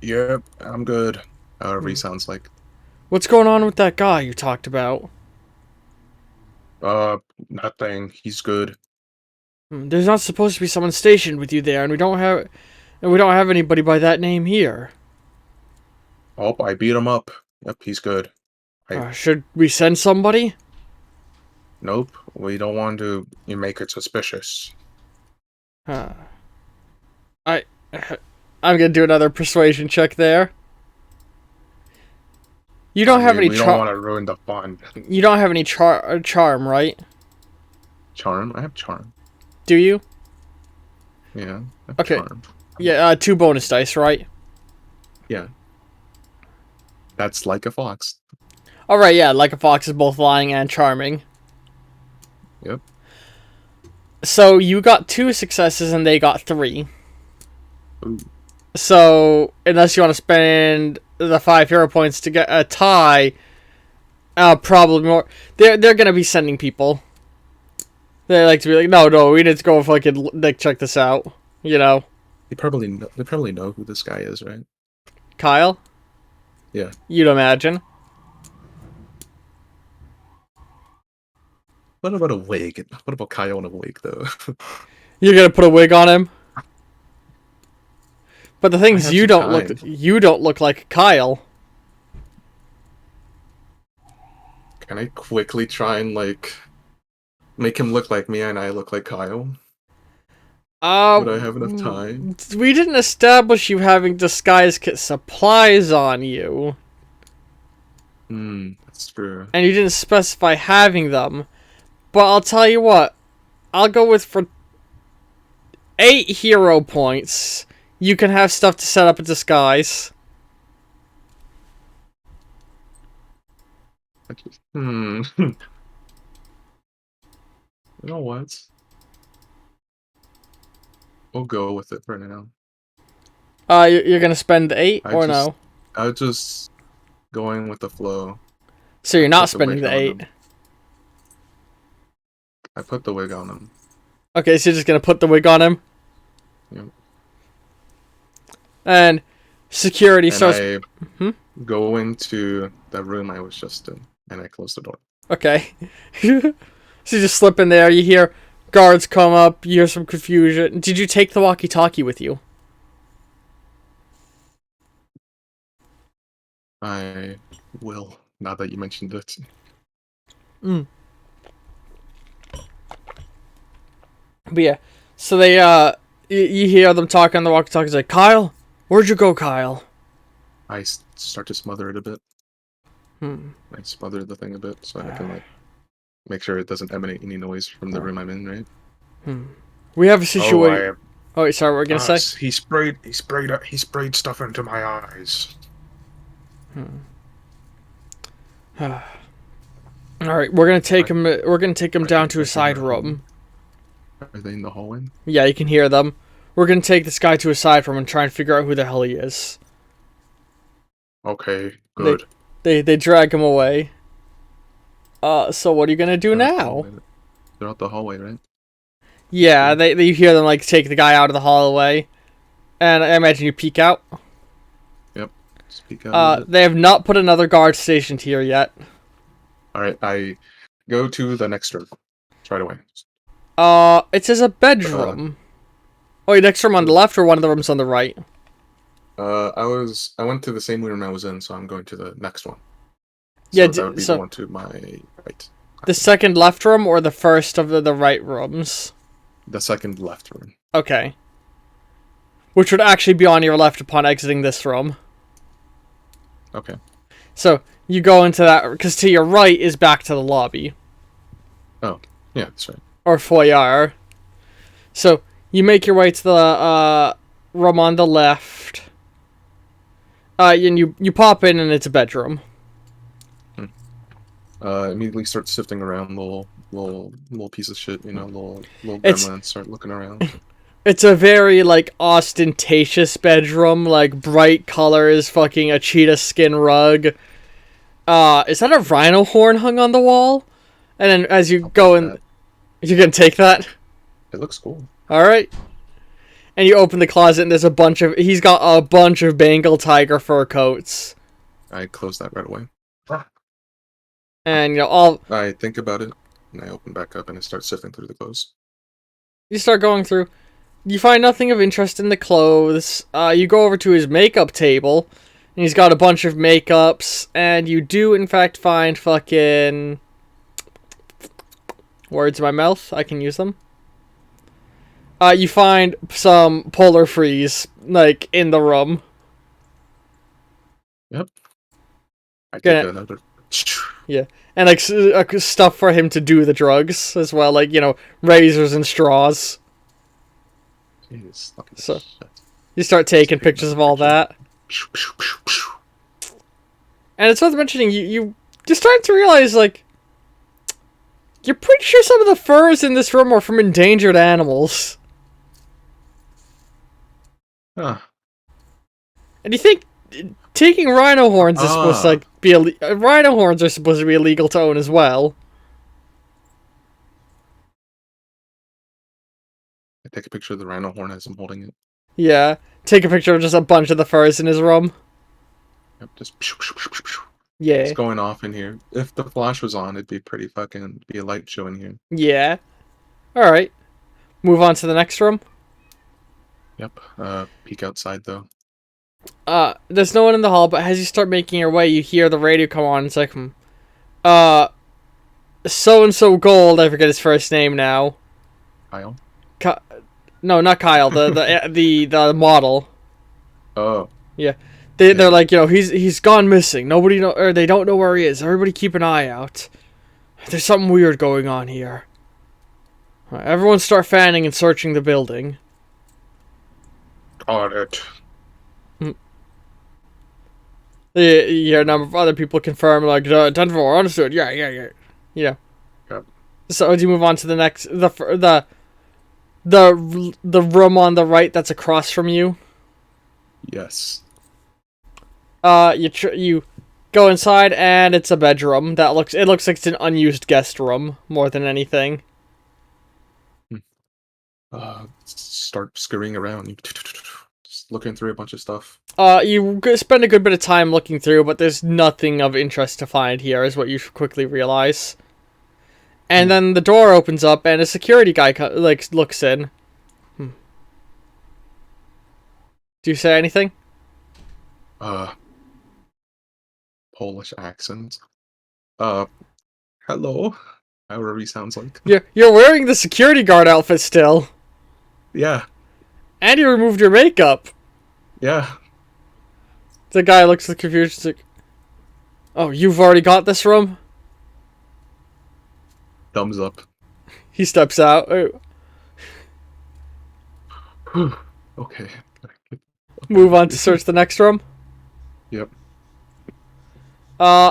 Yep, I'm good. However he sounds like. What's going on with that guy you talked about? Nothing. He's good. There's not supposed to be someone stationed with you there, and we don't have anybody by that name here. Oh, I beat him up. Yep, he's good. Should we send somebody? Nope, we don't want to make it suspicious. I'm gonna do another persuasion check there. You don't have any we don't want to ruin the fun. You don't have any charm, right? Charm? I have charm. Do you? Yeah. Okay. Charm. Yeah, 2 bonus dice, right? Yeah. That's like a fox. Alright, yeah, like a fox is both lying and charming. Yep. So you got 2 successes and they got 3. Ooh. So, unless you want to spend the 5 hero points to get a tie, probably more. They're gonna be sending people. They like to be like, no, we need to go fucking like check this out. You know, They probably know who this guy is, right? Kyle. Yeah. You'd imagine. What about a wig? What about Kyle in a wig, though? You're gonna put a wig on him. But the thing is, you don't look like Kyle. Can I quickly try and like make him look like me and I look like Kyle? Would I have enough time? We didn't establish you having disguise kit supplies on you. That's true. And you didn't specify having them. But I'll tell you what. I'll go with for 8 hero points. You can have stuff to set up a disguise. You know what? We'll go with it for now. You're gonna spend 8 or no? I just going with the flow. So you're not spending the 8. I put the wig on him. Okay, so you're just gonna put the wig on him? Yep. And security starts... I go into the room I was just in, and I close the door. Okay. So you just slip in there, you hear guards come up, you hear some confusion. Did you take the walkie-talkie with you? I will, now that you mentioned it. But yeah, so they, you hear them talking on the walkie-talkie, like, Kyle? Where'd you go, Kyle? I start to smother it a bit. I smother the thing a bit so I can, like, make sure it doesn't emanate any noise from the room I'm in, right? We have a situation... Oh, wait, sorry, what were you gonna say? He sprayed stuff into my eyes. Alright, we're gonna take him down to a side room. Are they in the hallway? Yeah, you can hear them. We're gonna take this guy to a side room and try and figure out who the hell he is. Okay, good. They drag him away. So what are you gonna do now? They're out the hallway, right? Yeah, you hear them like take the guy out of the hallway, and I imagine you peek out. Yep. Just peek out. They have not put another guard stationed here yet. All right, I go to the next room right away. It says a bedroom. Wait, next room on the left or one of the rooms on the right? I went to the same room I was in, so I'm going to the next one. So yeah, that would be the one to my right. The second left room or the first of the right rooms? The second left room. Okay. Which would actually be on your left upon exiting this room. Okay. So, you go into that, because to your right is back to the lobby. Oh, yeah, that's right. Or foyer. So, you make your way to the room on the left. And you pop in and it's a bedroom. Immediately start sifting around little piece of shit, you know, little gremlins, start looking around. It's a very, like, ostentatious bedroom, like, bright colors, fucking a cheetah skin rug. Is that a rhino horn hung on the wall? And then as you go in... You're gonna take that? It looks cool. Alright. And you open the closet and there's a bunch of... He's got a bunch of Bengal tiger fur coats. I close that right away. And, you know, all... I think about it, and I open back up and I start sifting through the clothes. You start going through... You find nothing of interest in the clothes. You go over to his makeup table, and he's got a bunch of makeups, and you do, in fact, find fucking... Words in my mouth. I can use them. You find some Polar Freeze, like, in the room. Yep. I take another... Yeah. And, like, stuff for him to do the drugs as well. Like, you know, razors and straws. Jeez, so, shit. You start taking pictures of all that. And it's worth mentioning, you start to realize, like, you're pretty sure some of the furs in this room are from endangered animals. Huh. And you think taking rhino horns is supposed to, like, be rhino horns are supposed to be illegal to own as well. I take a picture of the rhino horn as I'm holding it. Yeah. Take a picture of just a bunch of the furs in his room. Yep, just Yeah. it's going off in here. If the flash was on, it'd be be a light show in here. Yeah. Alright. Move on to the next room. Yep. Peek outside though. There's no one in the hall, but as you start making your way, you hear the radio come on. It's like, so-and-so Gold, I forget his first name now. Kyle? No, not Kyle, the model. Oh. Yeah. They're like, he's gone missing. Nobody know, or they don't know where he is. Everybody keep an eye out. There's something weird going on here. Right, everyone start fanning and searching the building. Got it. You hear a number of other people confirm, like, 10-4, understood. Yeah. Yep. So as you move on to the next, the room on the right that's across from you. Yes. You go inside and it's a bedroom that looks like it's an unused guest room more than anything. Start scurrying around, just looking through a bunch of stuff. You spend a good bit of time looking through, but there's nothing of interest to find here, is what you quickly realize. And then the door opens up and a security guy looks in. Do you say anything? Polish accent. Hello. However he sounds like. You're wearing the security guard outfit still. Yeah. And you removed your makeup. Yeah. The guy looks confused. He's like, "Oh, you've already got this room?" Thumbs up. He steps out. Okay. Move on to search the next room. Yep.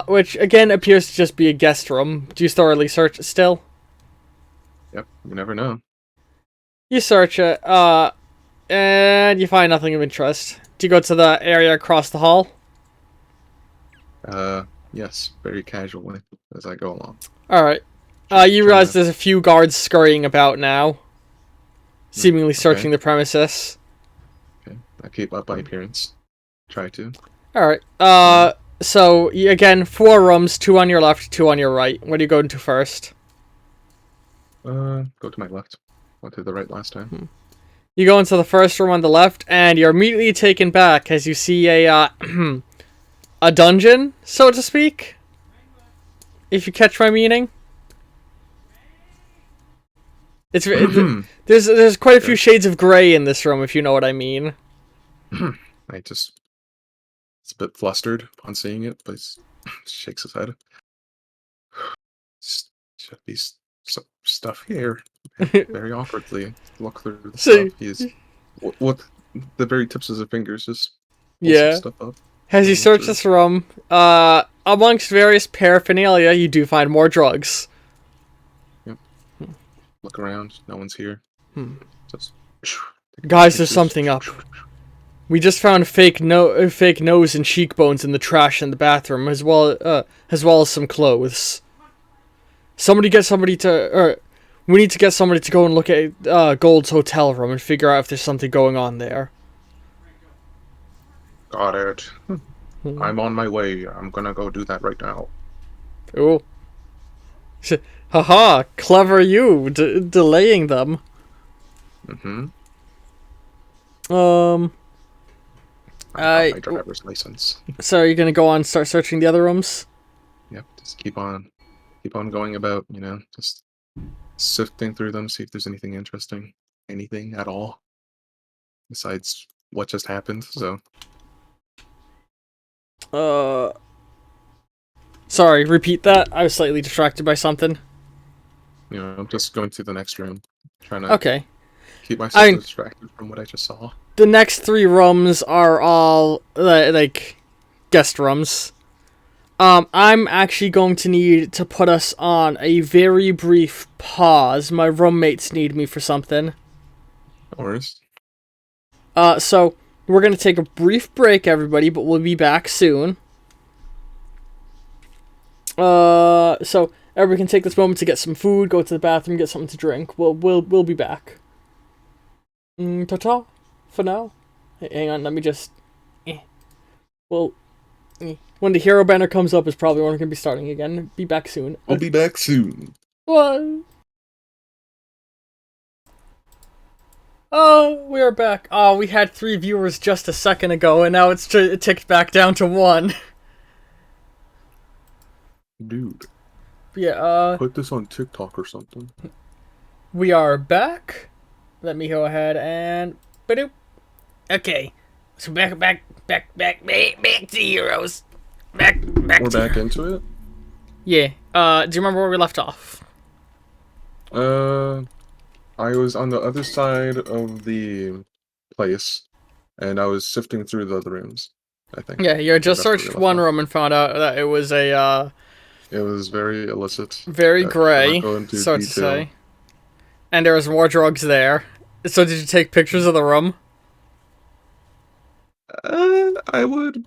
Which again appears to just be a guest room. Do you thoroughly search it still? Yep. You never know. You search it, and you find nothing of interest. Do you go to the area across the hall? Yes. Very casually as I go along. Alright. You realize there's a few guards scurrying about now. Seemingly searching the premises. Okay. I keep up my appearance. Try to. Alright. So, again, 4 rooms, 2 on your left, 2 on your right. What are you going to first? Go to my left. Went to the right last time. You go into the first room on the left, and you're immediately taken back as you see a dungeon, so to speak. If you catch my meaning. There's quite a few shades of gray in this room, if you know what I mean. It's a bit flustered on seeing it, but he shakes his head. Should be stuff here. Very awkwardly look through the stuff. He's with the very tips of his fingers just some stuff up. As you search this room, amongst various paraphernalia, you do find more drugs. Yep. Look around. No one's here. Just, guys, there's something up. We just found fake nose and cheekbones in the trash in the bathroom, as well as some clothes. We need to get somebody to go and look at Gold's hotel room and figure out if there's something going on there. Got it. I'm on my way. I'm gonna go do that right now. Ooh. Haha, clever you, delaying them. I got my driver's license. So you're gonna go on and start searching the other rooms? Yep, just keep on going about, just sifting through them, see if there's anything interesting. Anything at all. Besides what just happened, so. Sorry, repeat that. I was slightly distracted by something. I'm just going through the next room. Trying to keep myself distracted from what I just saw. The next 3 rooms are all, like, guest rooms. I'm actually going to need to put us on a very brief pause. My roommates need me for something. No worries. So we're gonna take a brief break, everybody, but we'll be back soon. So everybody can take this moment to get some food, go to the bathroom, get something to drink. We'll be back. Ta-ta, for now. Hey, hang on, let me just. Well, when the hero banner comes up, is probably when we're gonna be starting again. Be back soon. We'll be back soon. What? Oh, we are back. Oh, we had 3 viewers just a second ago, and now it ticked back down to 1. Dude. Yeah, Put this on TikTok or something. we are back. Let me go ahead and... Ba-doop. Okay. So back to heroes. Back We're to back into it? Yeah. Do you remember where we left off? I was on the other side of the place, and I was sifting through the other rooms, I think. Yeah, you just That's where we searched left one off. room and found out that it was a, It was very illicit. very I will grey, not go into so to detail. say. And there was more drugs there. So did you take pictures of the room? I would,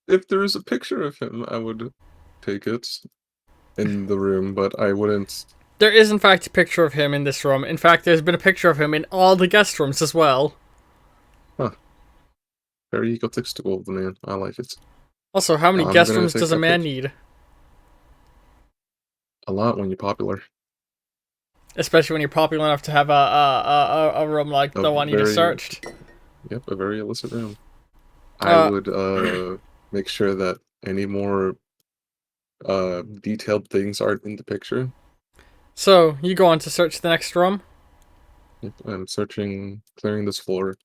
if there was a picture of him, I would take it in the room, but I wouldn't. There is, in fact, a picture of him in this room. In fact, there's been a picture of him in all the guest rooms as well. Very egotistical of the man. I like it. Also, how many I'm guest gonna rooms take does a that man picture. need? A lot when you're popular. Especially when you're popular enough to have a room like A the one you just very- searched. Yep, a very illicit room. I would make sure that any more detailed things aren't in the picture. So, you go on to search the next room? Yep, I'm searching, clearing this floor.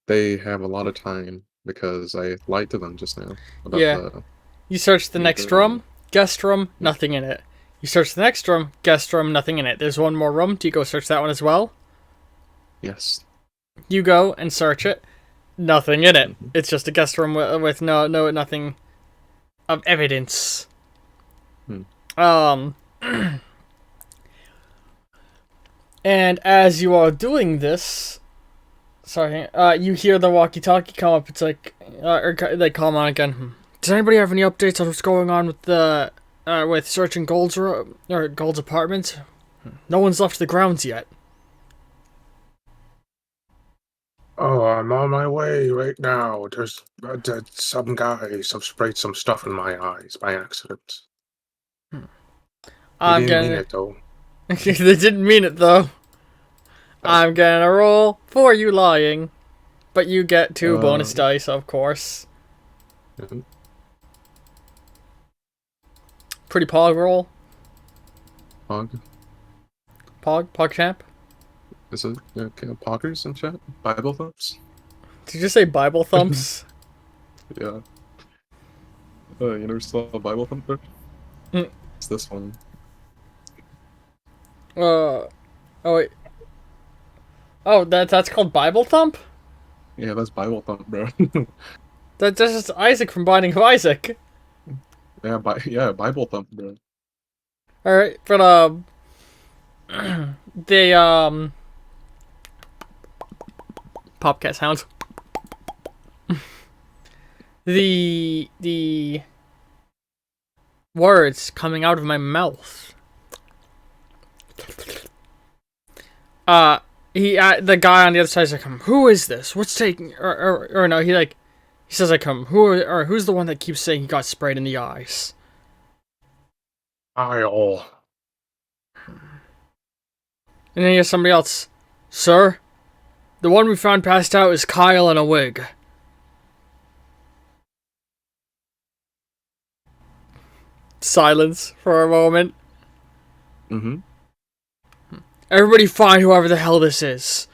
They have a lot of time because I lied to them just now about Yeah. the. You search the Yeah, next the- room, guest room, nothing in it. You search the next room, guest room, nothing in it. There's one more room. Do you go search that one as well? Yes. You go and search it. Nothing in it. It's just a guest room with nothing of evidence. And as you are doing this, you hear the walkie-talkie come up. It's like, they call on again. Does anybody have any updates on what's going on with the, with searching Gold's apartment? No one's left the grounds yet. Oh, I'm on my way right now. There's some guys have sprayed some stuff in my eyes by accident. They didn't mean it, though. They didn't mean it, though. I'm gonna roll for you lying. But you get 2 bonus dice, of course. Mhm. Pretty pog roll. Pog. Pog champ. Is it poggers in chat? Bible thumps? Did you say Bible thumps? Yeah. You never saw a Bible thumper? It's this one. Oh wait. Oh, that's called Bible thump? Yeah, that's Bible thump, bro. That's just Isaac from Binding of Isaac. Yeah, Bible thump, bro. Alright, but they Popcat sounds. The words coming out of my mouth. The guy on the other side is like, who is this? What's taking, or no, he says like, who's the one that keeps saying he got sprayed in the eyes? I'll. And then here's somebody else. Sir, the one we found passed out is Kyle in a wig. Silence for a moment. Mm-hmm. Everybody find whoever the hell this is.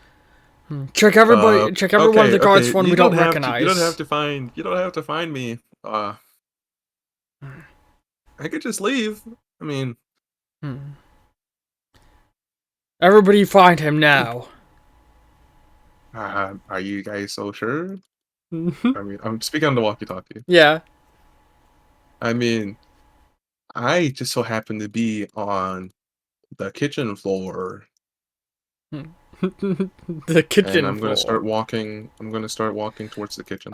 Check everybody. Check every one of the guards for one we don't recognize. You don't have to find me. I could just leave. I mean. Everybody find him now. Are you guys so sure? I mean, I'm speaking on the walkie-talkie. Yeah. I mean, I just so happen to be on the kitchen floor, The and kitchen I'm gonna floor. start walking. I'm gonna start walking towards the kitchen.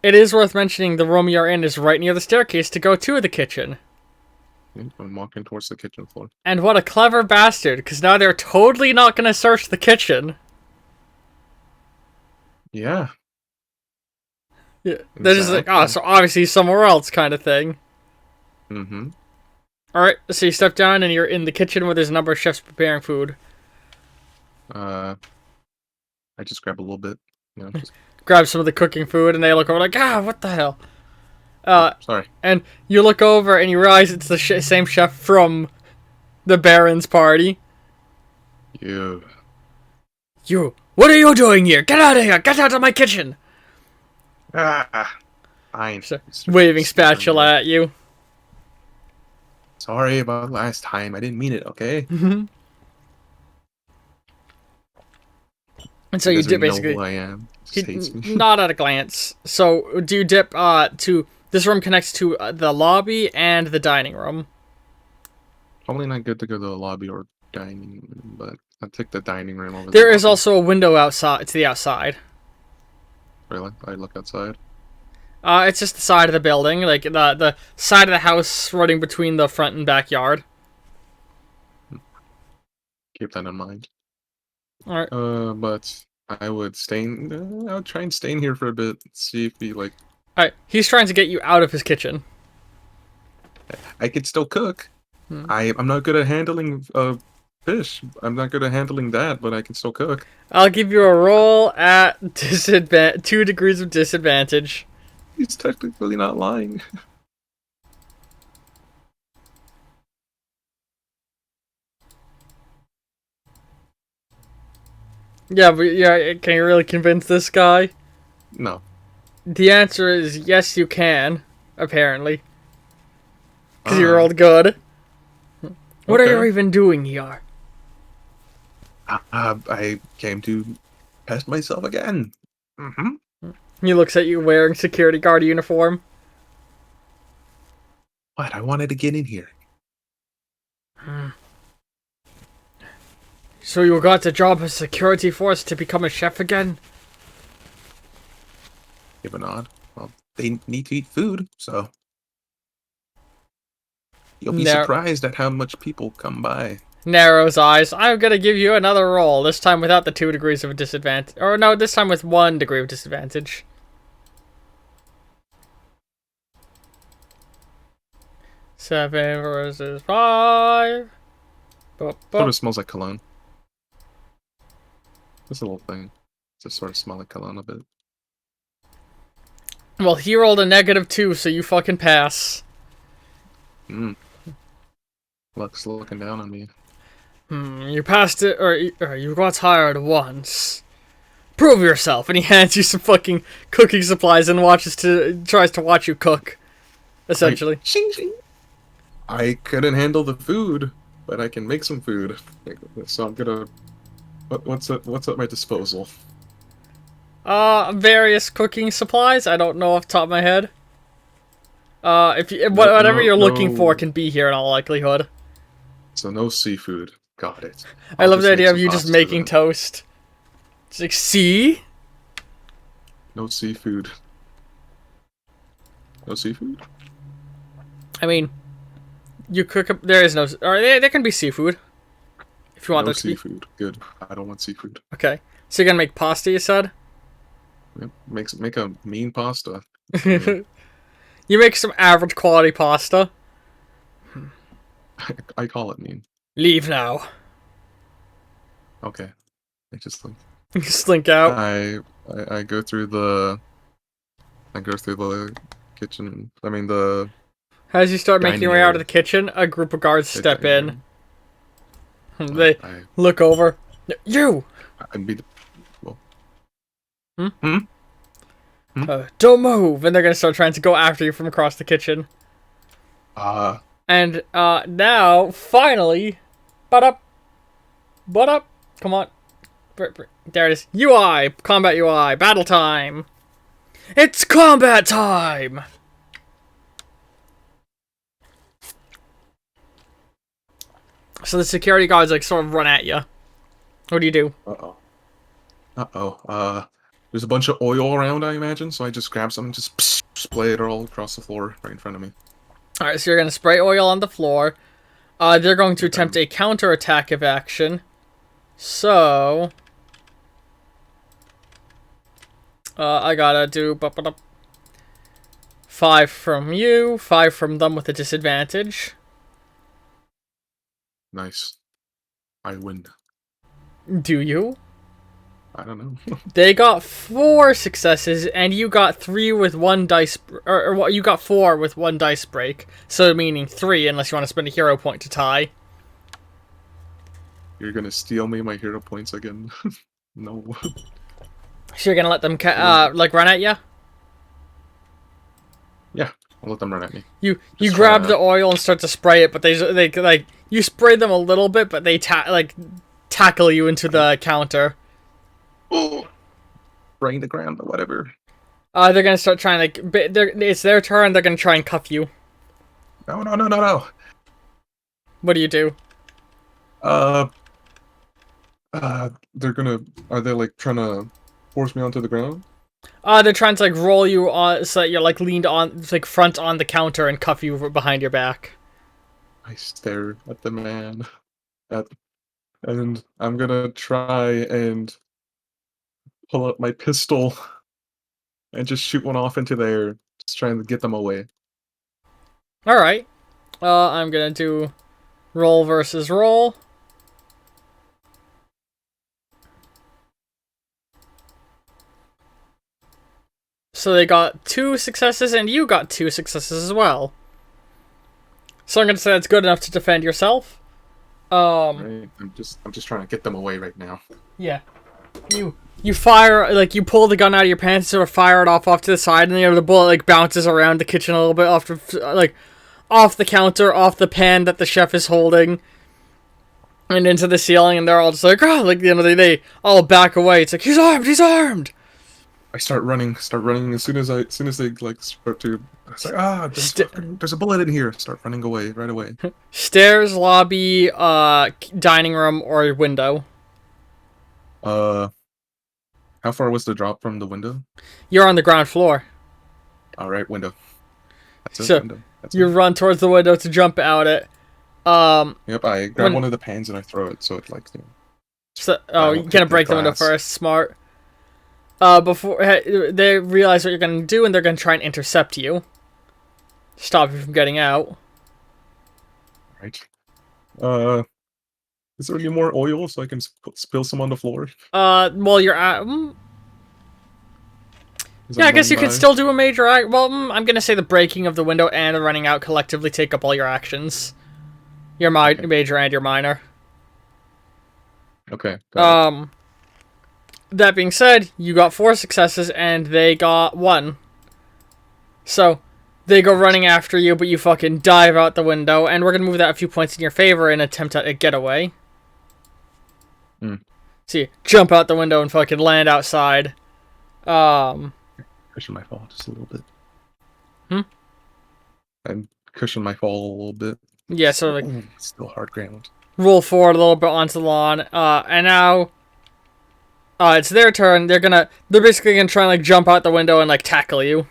It is worth mentioning the room you're in is right near the staircase to go to the kitchen. I'm walking towards the kitchen floor. And what a clever bastard, because now they're totally not gonna search the kitchen. Yeah, Yeah, they're just like, oh, exactly. so obviously somewhere else kind of thing. Mm-hmm. Alright, so you step down and you're in the kitchen where there's a number of chefs preparing food. I just grab a little bit. Just Grab some of the cooking food and they look over like, what the hell? sorry. And you look over and you realize it's the same chef from the Baron's party. You. You, what are you doing here? Get out of here! Get out of my kitchen! Fine. So, waving Stubborn spatula man. at you. Sorry about last time. I didn't mean it. Okay. And so He you doesn't dip even know basically. who I am. He just hates me. Not at a glance. So do you dip to this room connects to the lobby and the dining room. Probably not good to go to the lobby or dining room, but I'll take the dining room over There the is lobby. also a window outside to the outside. Really? I look outside. It's just the side of the building, like the side of the house running between the front and backyard. Keep that in mind. All right. But I would I would try and stay in here for a bit. See if he like. All right. He's trying to get you out of his kitchen. I could still cook. Hmm. I'm not good at handling fish. I'm not good at handling that, but I can still cook. I'll give you a roll at 2 degrees of disadvantage. He's technically not lying. Yeah, but yeah, can you really convince this guy? No. The answer is yes, you can. Apparently, because you Uh, rolled good. What are you okay. even doing here? I came to test myself again. Mm-hmm. He looks at you wearing security guard uniform. What? I wanted to get in here. So you got the job as security force to become a chef again? Give a nod. Well, they need to eat food, so you'll be surprised at how much people come by. Narrows eyes. I'm gonna give you another roll. This time without the 2 degrees of disadvantage. Or no, this time with 1 degree of disadvantage. 7 versus 5. Sort of smells like cologne. This little thing just sort of smells like cologne a bit. Well, he rolled a -2, so you fucking pass. Luck's looking down on me. You passed it, or you got tired once. Prove yourself, and he hands you some fucking cooking supplies and tries to watch you cook. Essentially. Shing, shing. I couldn't handle the food, but I can make some food. So I'm gonna. What's at my disposal? Various cooking supplies. I don't know off the top of my head. Whatever you're looking for can be here in all likelihood. So no seafood. Got it. I love the idea of you just making toast. It's like, see? No seafood. No seafood? I mean, you cook up. There is no. Or there can be seafood. If you want no there to be. seafood. Good. I don't want seafood. Okay. So you're gonna make pasta, you said? Yep. Make a mean pasta. You make some average quality pasta. I call it mean. Leave now. Okay. I just like. Slink out. I go through the. I go through the kitchen. I mean the. As you start making your way out of area. the kitchen, a group of guards step in. area. They look over. You! I'd be the. Well. Don't move! And they're gonna start trying to go after you from across the kitchen. And now, finally, But up. Come on. There it is. UI! Combat UI. Battle time! It's combat time! So the security guards like sort of run at you. What do you do? There's a bunch of oil around, I imagine, so I just grab some and just spray it all across the floor right in front of me. Alright, so you're going to spray oil on the floor. They're going to attempt a counterattack of action. So... I gotta do... 5 from you, 5 from them with a disadvantage. Nice. I win. Do you? I don't know. They got 4 successes, and you got 3 with 1 dice... Or you got 4 with 1 dice break. So meaning 3, unless you want to spend a hero point to tie. You're gonna steal me my hero points again? No. So you're gonna let them, like, run at you? Yeah, I'll let them run at me. You grab the oil and start to spray it, but they like, you spray them a little bit, but they tackle you into the counter. Oh, brain the ground, but whatever. They're gonna start trying to. It's their turn. They're gonna try and cuff you. No. What do you do? They're gonna. Are they like trying to force me onto the ground? They're trying to like roll you on so that you're like leaned on, like front on the counter and cuff you behind your back. I stare at the man, and I'm gonna try and pull up my pistol and just shoot one off into the air, just trying to get them away. All right. I'm gonna do roll versus roll. So they got 2 successes, and you got 2 successes as well. So I'm gonna say that's good enough to defend yourself. Right. I'm just trying to get them away right now. Yeah. You fire, like, you pull the gun out of your pants, sort of fire it off to the side, and the bullet, like, bounces around the kitchen a little bit, off the counter, off the pan that the chef is holding, and into the ceiling, and they're all just like, oh, like, they all back away. It's like, he's armed! I start running as soon as they, like, start to... It's like, there's a bullet in here. Start running away, right away. Stairs, lobby, dining room, or window. How far was the drop from the window? You're on the ground floor. Alright, window. That's it, So, window. That's you it. run towards the window to jump out it. Yep, I grab one of the pans and I throw it, so it, like... So, you're gonna break the window first. Smart. Before they realize what you're gonna do, and they're gonna try and intercept you. Stop you from getting out. Right. Is there any more oil so I can spill some on the floor? Well, you're at... Yeah, I guess you can still do a major act. Well, I'm gonna say the breaking of the window and the running out collectively take up all your actions. Your major and your minor. Okay. That being said, you got 4 successes and they got 1. So, they go running after you, but you fucking dive out the window, and we're gonna move that a few points in your favor and attempt at a getaway. So you jump out the window and fucking land outside. Cushion my fall just a little bit. And cushion my fall a little bit. Yeah, so like... Still hard ground. Roll forward a little bit onto the lawn. And now... it's their turn. They're basically gonna try and, like, jump out the window and, like, tackle you.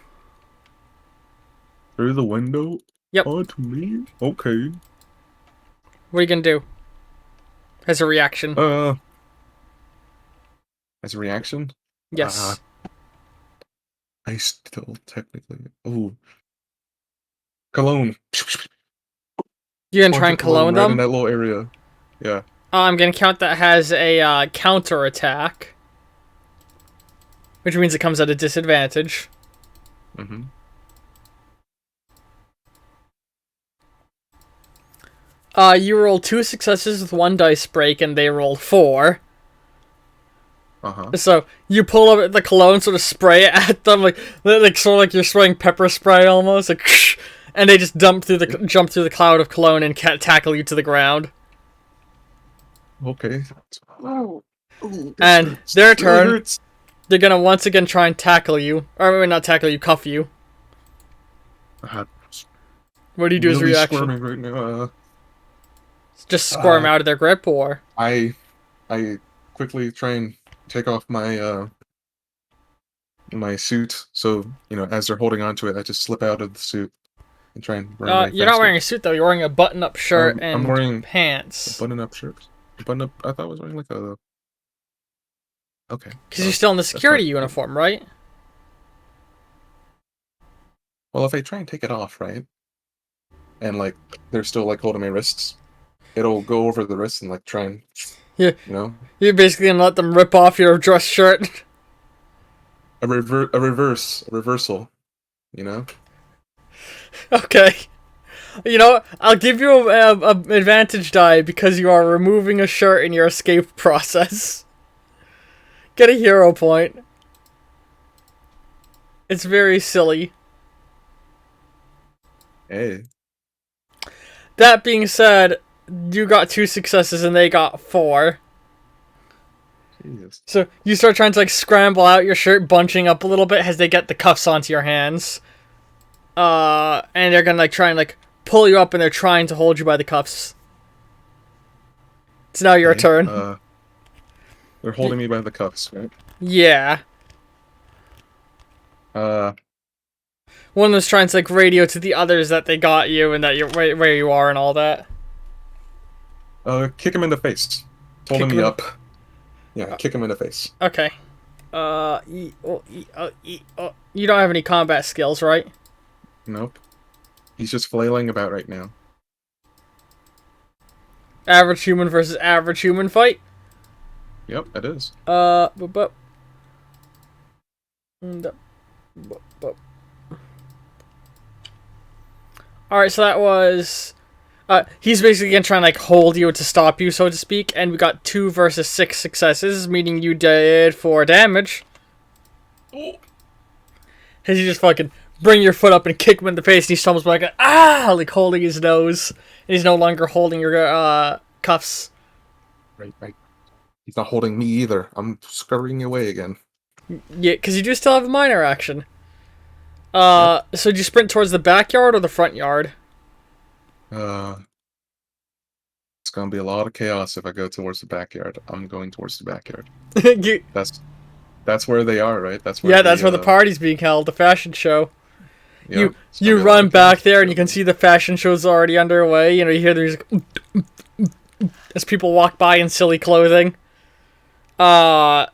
Through the window? Yep. Onto me? Okay. What are you gonna do? As a reaction. As a reaction? Yes. I still technically... Ooh. Cologne. You're gonna try and cologne them? Right in that little area. Yeah. I'm gonna count that has a counter attack. Which means it comes at a disadvantage. You roll 2 successes with 1 dice break, and they rolled 4. So you pull up the cologne, sort of spray it at them, like sort of like you're spraying pepper spray almost, like, and they just jump through the cloud of cologne and tackle you to the ground. Okay. And their turn, they're gonna once again try and tackle you, or maybe not tackle you, cuff you. What do you do as a reaction? Squirming right now. Just squirm out of their grip, or? I quickly try and take off my suit. So as they're holding onto it, I just slip out of the suit and try and run away You're not faster. wearing a suit though. You're wearing a button-up shirt and I'm wearing pants. a button-up shirt. A button-up. I thought I was wearing like a. Okay. Because you're still in the security uniform, right? Well, if I try and take it off, right, and like they're still like holding my wrists, it'll go over the wrists and like try and. Yeah. You're basically gonna let them rip off your dress shirt. A reversal. Okay. I'll give you a advantage die because you are removing a shirt in your escape process. Get a hero point. It's very silly. Hey. That being said, you got 2 successes and they got 4. Jesus. So you start trying to like scramble out your shirt, bunching up a little bit as they get the cuffs onto your hands. And they're gonna like try and like pull you up, and they're trying to hold you by the cuffs. It's now your turn. They're holding me by the cuffs, right? Yeah. One of them's trying to like radio to the others that they got you and that you're where you are and all that. Kick him in the face. Holding me up. Yeah, kick him in the face. Okay. You don't have any combat skills, right? Nope. He's just flailing about right now. Average human versus average human fight? Yep, it is. Alright, so that was... he's basically gonna try and like hold you to stop you, so to speak, and we got 2 versus 6 successes, meaning you did 4 damage. As you just fucking bring your foot up and kick him in the face, and he stumbles back, like holding his nose, and he's no longer holding your cuffs. Right. He's not holding me either. I'm scurrying away again. Yeah, because you do still have a minor action. So do you sprint towards the backyard or the front yard? It's gonna be a lot of chaos if I go towards the backyard. I'm going towards the backyard. That's where they are, right? That's where that's where the party's being held, the fashion show. Yep, you run back there and you can see the fashion show's already underway. You hear the music as people walk by in silly clothing. And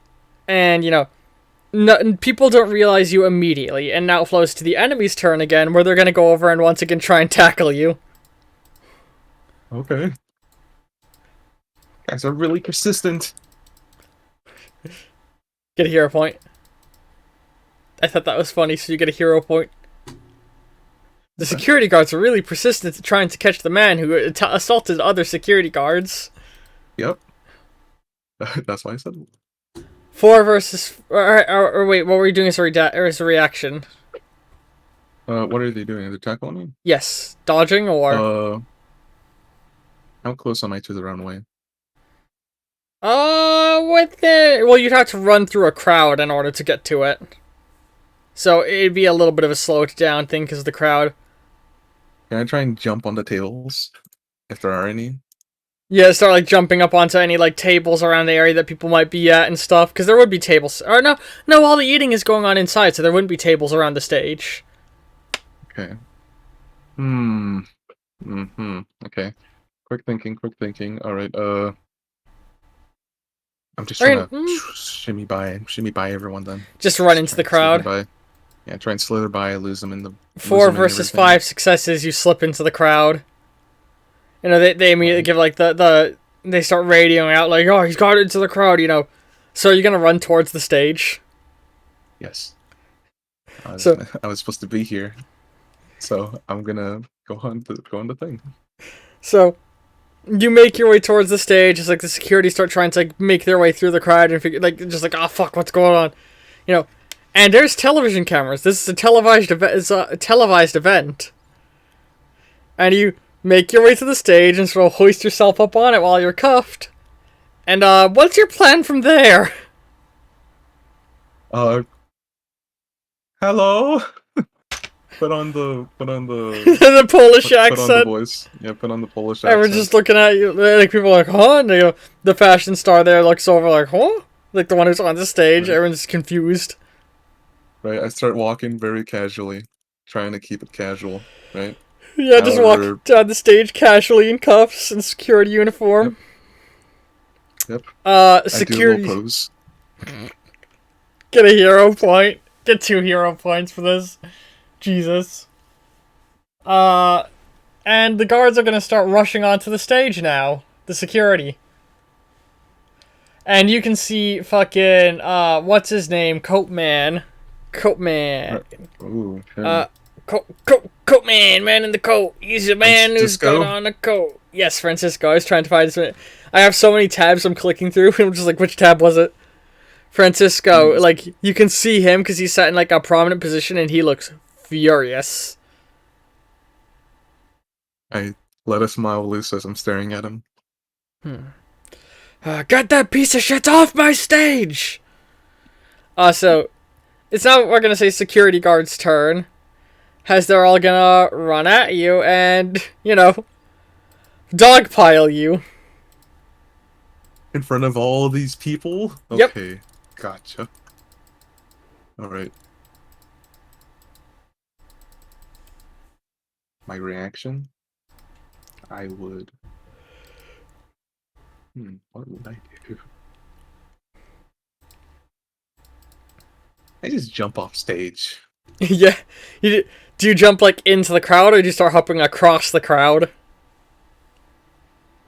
people don't realize you immediately, and now it flows to the enemy's turn again, where they're gonna go over and once again try and tackle you. Okay. Guys are really persistent. Get a hero point. I thought that was funny, so you get a hero point. The security guards are really persistent at trying to catch the man who assaulted other security guards. Yep. That's why I said 4 versus... Or wait, what were you doing as a reaction? what are they doing? Are they tackling me? Yes. Dodging or... how close am I to the runway? Well, you'd have to run through a crowd in order to get to it. So it'd be a little bit of a slowed down thing because of the crowd. Can I try and jump on the tables? If there are any? Yeah, start like jumping up onto any like tables around the area that people might be at and stuff. Because there would be tables. Or no, all the eating is going on inside, so there wouldn't be tables around the stage. Okay. Okay. Quick thinking. Alright, I'm just trying to shimmy by everyone then. Just run into the crowd. Yeah, try and slither by, lose them in the... 4 versus 5 successes, you slip into the crowd. They immediately give like they start radioing out like, oh, he's got into the crowd, So you're gonna run towards the stage. Yes. I was supposed to be here. So I'm gonna go on the thing. So you make your way towards the stage. It's like the security start trying to like make their way through the crowd and figure oh fuck, what's going on? And there's television cameras. This is a televised event. And you make your way to the stage and sort of hoist yourself up on it while you're cuffed. And what's your plan from there? Hello? Put on the The Polish put on the accent. voice. Yeah, put on the Polish And we're accent. just looking at you, like, people are like, huh? And they go, the fashion star there looks over like, huh? Like the one who's on the stage, Right. everyone's confused. Right, I start walking very casually, trying to keep it casual, right? Yeah, just However- walk down the stage casually in cuffs and security uniform. Yep. I do a Security. little pose. Get a hero point. Get 2 hero points for this. Jesus. And the guards are gonna start rushing onto the stage now. The security. And you can see fucking, what's his name? Coat Man. Ooh, him. Coat man in the coat. He's a man who's Francisco? got on a coat. Yes, Francisco. I was trying to find this. I have so many tabs I'm clicking through. I'm just like, which tab was it? Francisco. Like, you can see him because he's sat in like a prominent position and he looks furious. I let a smile loose as I'm staring at him. Get that piece of shit off my stage! So, it's now we're gonna say security guard's turn. As they're all gonna run at you and, you know, dogpile you. In front of all these people? Yep. Okay, gotcha. Alright. My reaction? I would... what would I do? I just jump off stage. Yeah. Do you jump, like, into the crowd, or do you start hopping across the crowd?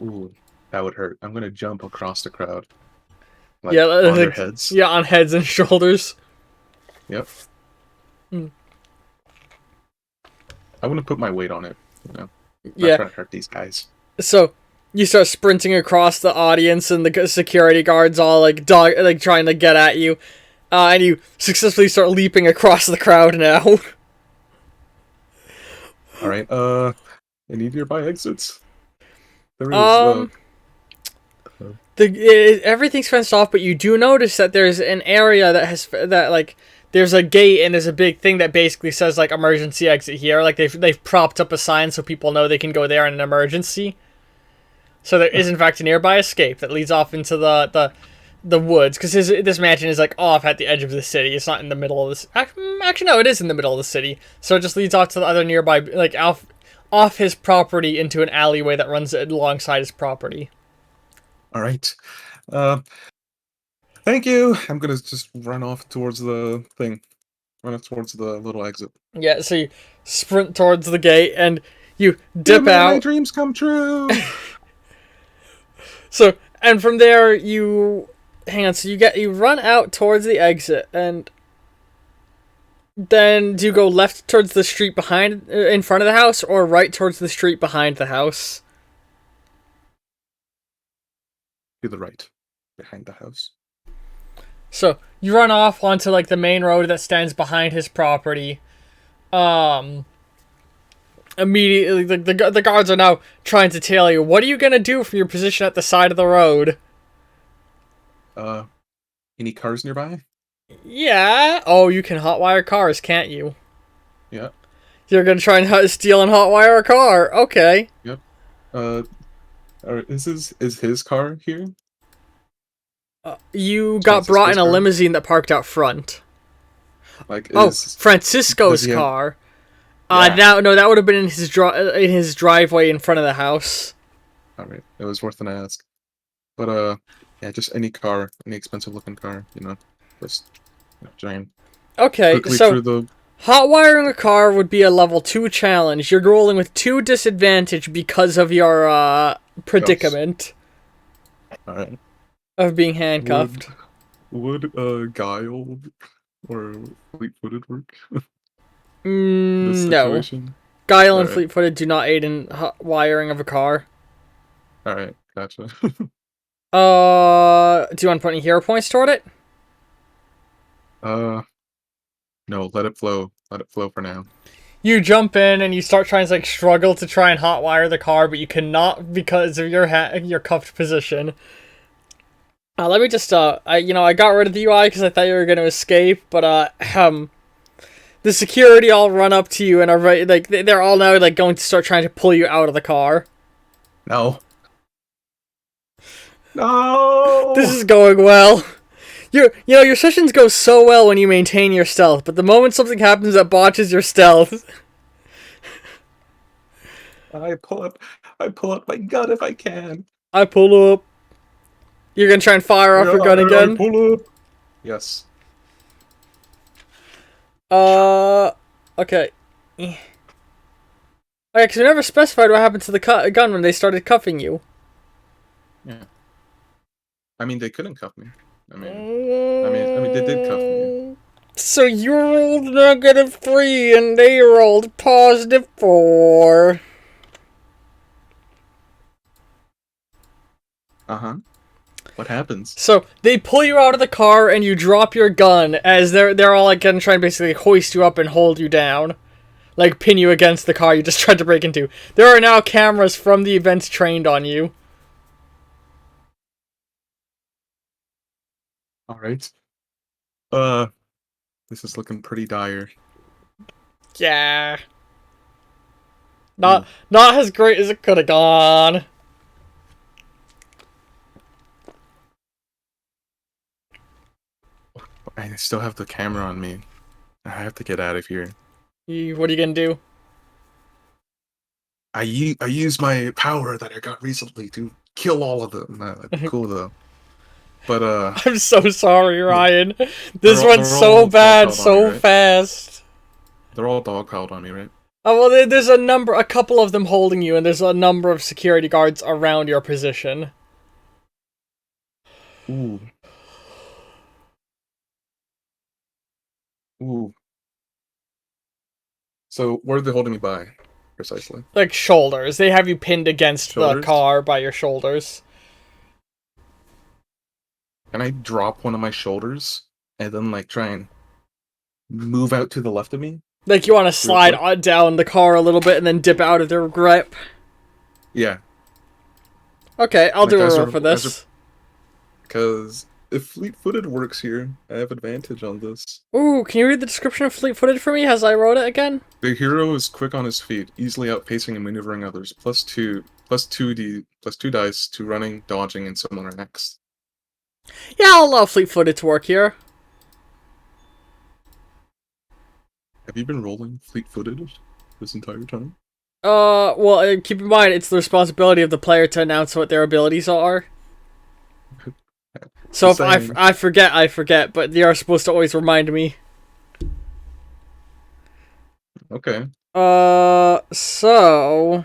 Ooh, that would hurt. I'm gonna jump across the crowd. Like, Yeah, on their like, heads. Yeah, on heads and shoulders. Yep. I wouldn't put my weight on it, you know? Not Yeah. trying to hurt these guys. So, you start sprinting across the audience, and the security guards all, like, trying to get at you. And you successfully start leaping across the crowd now. Alright, I need nearby exits. There is, Everything's fenced off, but you do notice that there's an area that there's a gate and there's a big thing that basically says like emergency exit here. Like they've propped up a sign so people know they can go there in an emergency. So there is in fact a nearby escape that leads off into the woods, because this mansion is like off at the edge of the city. It's not in the middle of this. Actually, no, it is in the middle of the city. So it just leads off to the other nearby, like off his property into an alleyway that runs alongside his property. Alright. Thank you! I'm gonna just run off towards the thing. Run off towards the little exit. Yeah, so you sprint towards the gate and you Yeah, dip man, my out. dreams come true! So, and from there you you run out towards the exit, and then do you go left towards the street in front of the house, or right towards the street behind the house? To the right. Behind the house. So, you run off onto like the main road that stands behind his property. Immediately the guards are now trying to tail you. What are you gonna do from your position at the side of the road? Any cars nearby? Yeah. Oh, you can hotwire cars, can't you? Yeah. You're gonna try and steal and hotwire a car. Okay. Yep. Is his car here? You got brought in a car? limousine that parked out front. Like, Francisco's does he have- car. Yeah. No, that would have been in his driveway in front of the house. Alright, it was worth an ask. But, yeah, just any car, any expensive looking car, you know, just giant. Okay, Quickly so through the... hotwiring a car would be a level 2 challenge. You're rolling with 2 disadvantage because of your predicament Alright. of being handcuffed. Would Guile or Fleet-footed work? This No. situation? Guile and Alright. Fleet-footed do not aid in wiring of a car. Alright, gotcha. Do you want to put any hero points toward it? No, let it flow. Let it flow for now. You jump in and you start trying to struggle to try and hotwire the car, but you cannot because of your cuffed position. Let me just I got rid of the UI because I thought you were going to escape, but The security all run up to you and are right, like they're all now like going to start trying to pull you out of the car. No. No. This is going well. Your sessions go so well when you maintain your stealth, but the moment something happens that botches your stealth, I pull up my gun if I can. I pull up. You're gonna try and fire off your gun I again? pull up. Yes. Okay. Okay, because we never specified what happened to the gun when they started cuffing you. Yeah. I mean, they couldn't cuff me. I mean, they did cuff me. So you rolled -3 and they rolled +4. Uh-huh. What happens? So they pull you out of the car and you drop your gun as they're all like gonna try and basically hoist you up and hold you down. Like pin you against the car you just tried to break into. There are now cameras from the events trained on you. Alright. This is looking pretty dire. Yeah. Not as great as it could have gone. I still have the camera on me. I have to get out of here. What are you gonna do? I use my power that I got recently to kill all of them. That'd be cool though. But I'm so sorry, Ryan. This went they're so all bad dogpiled on so me, right? fast. They're all dogpiled on me, right? Oh, well, there's a couple of them holding you, and there's a number of security guards around your position. Ooh. Ooh. So where are they holding me by, precisely? Like shoulders. They have you pinned against the Shoulders? car by your shoulders. Can I drop one of my shoulders and then like try and move out to the left of me? Like you want to slide down the car a little bit and then dip out of their grip. Yeah. Okay, I'll Like, do a as roll a- for this. Because if fleet-footed works here, I have advantage on this. Ooh, can you read the description of fleet-footed for me as I wrote it again? The hero is quick on his feet, easily outpacing and maneuvering others. +2 dice to running, dodging, and similar next. Yeah, I'll allow fleet-footed to work here. Have you been rolling fleet-footed this entire time? Well, keep in mind, it's the responsibility of the player to announce what their abilities are. So if I forget, but they are supposed to always remind me. Okay. So...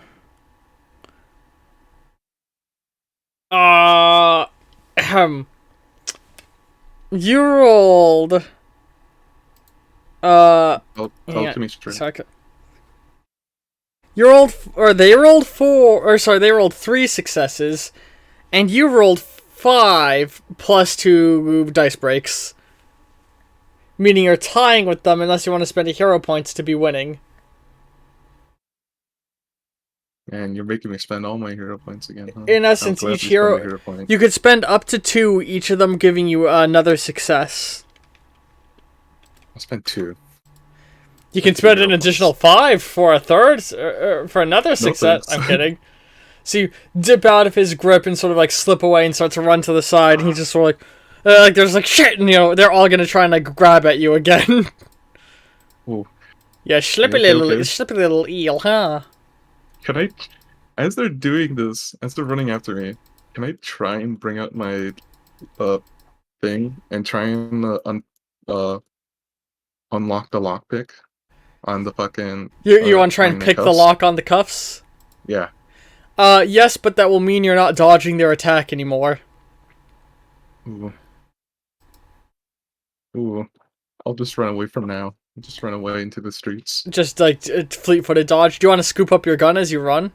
You rolled... Tell it to me straight. Sorry. You rolled... Or they rolled 4... Or sorry, they rolled 3 successes. And you rolled 5 plus 2 dice breaks. Meaning you're tying with them unless you want to spend a hero points to be winning. And you're making me spend all my hero points again, huh? In essence, I'll each gladly spend hero... my hero point. You could spend up to 2, each of them giving you another success. I'll spend 2. You can spend an additional 5 for a third, for another success. thanks. I'm kidding. So you dip out of his grip and sort of like slip away and start to run to the side. And he's just sort of like there's like shit, and they're all gonna try and like grab at you again. Ooh. Yeah, slippy little eel, huh? Can I, as they're doing this, as they're running after me, can I try and bring out my thing and try and unlock the lockpick on the fucking... You want to try and pick the cuffs? lock on the cuffs? Yeah. Yes, but that will mean you're not dodging their attack anymore. Ooh. Ooh. I'll just run away from now. I'll just run away into the streets. Just like fleet-footed dodge. Do you want to scoop up your gun as you run?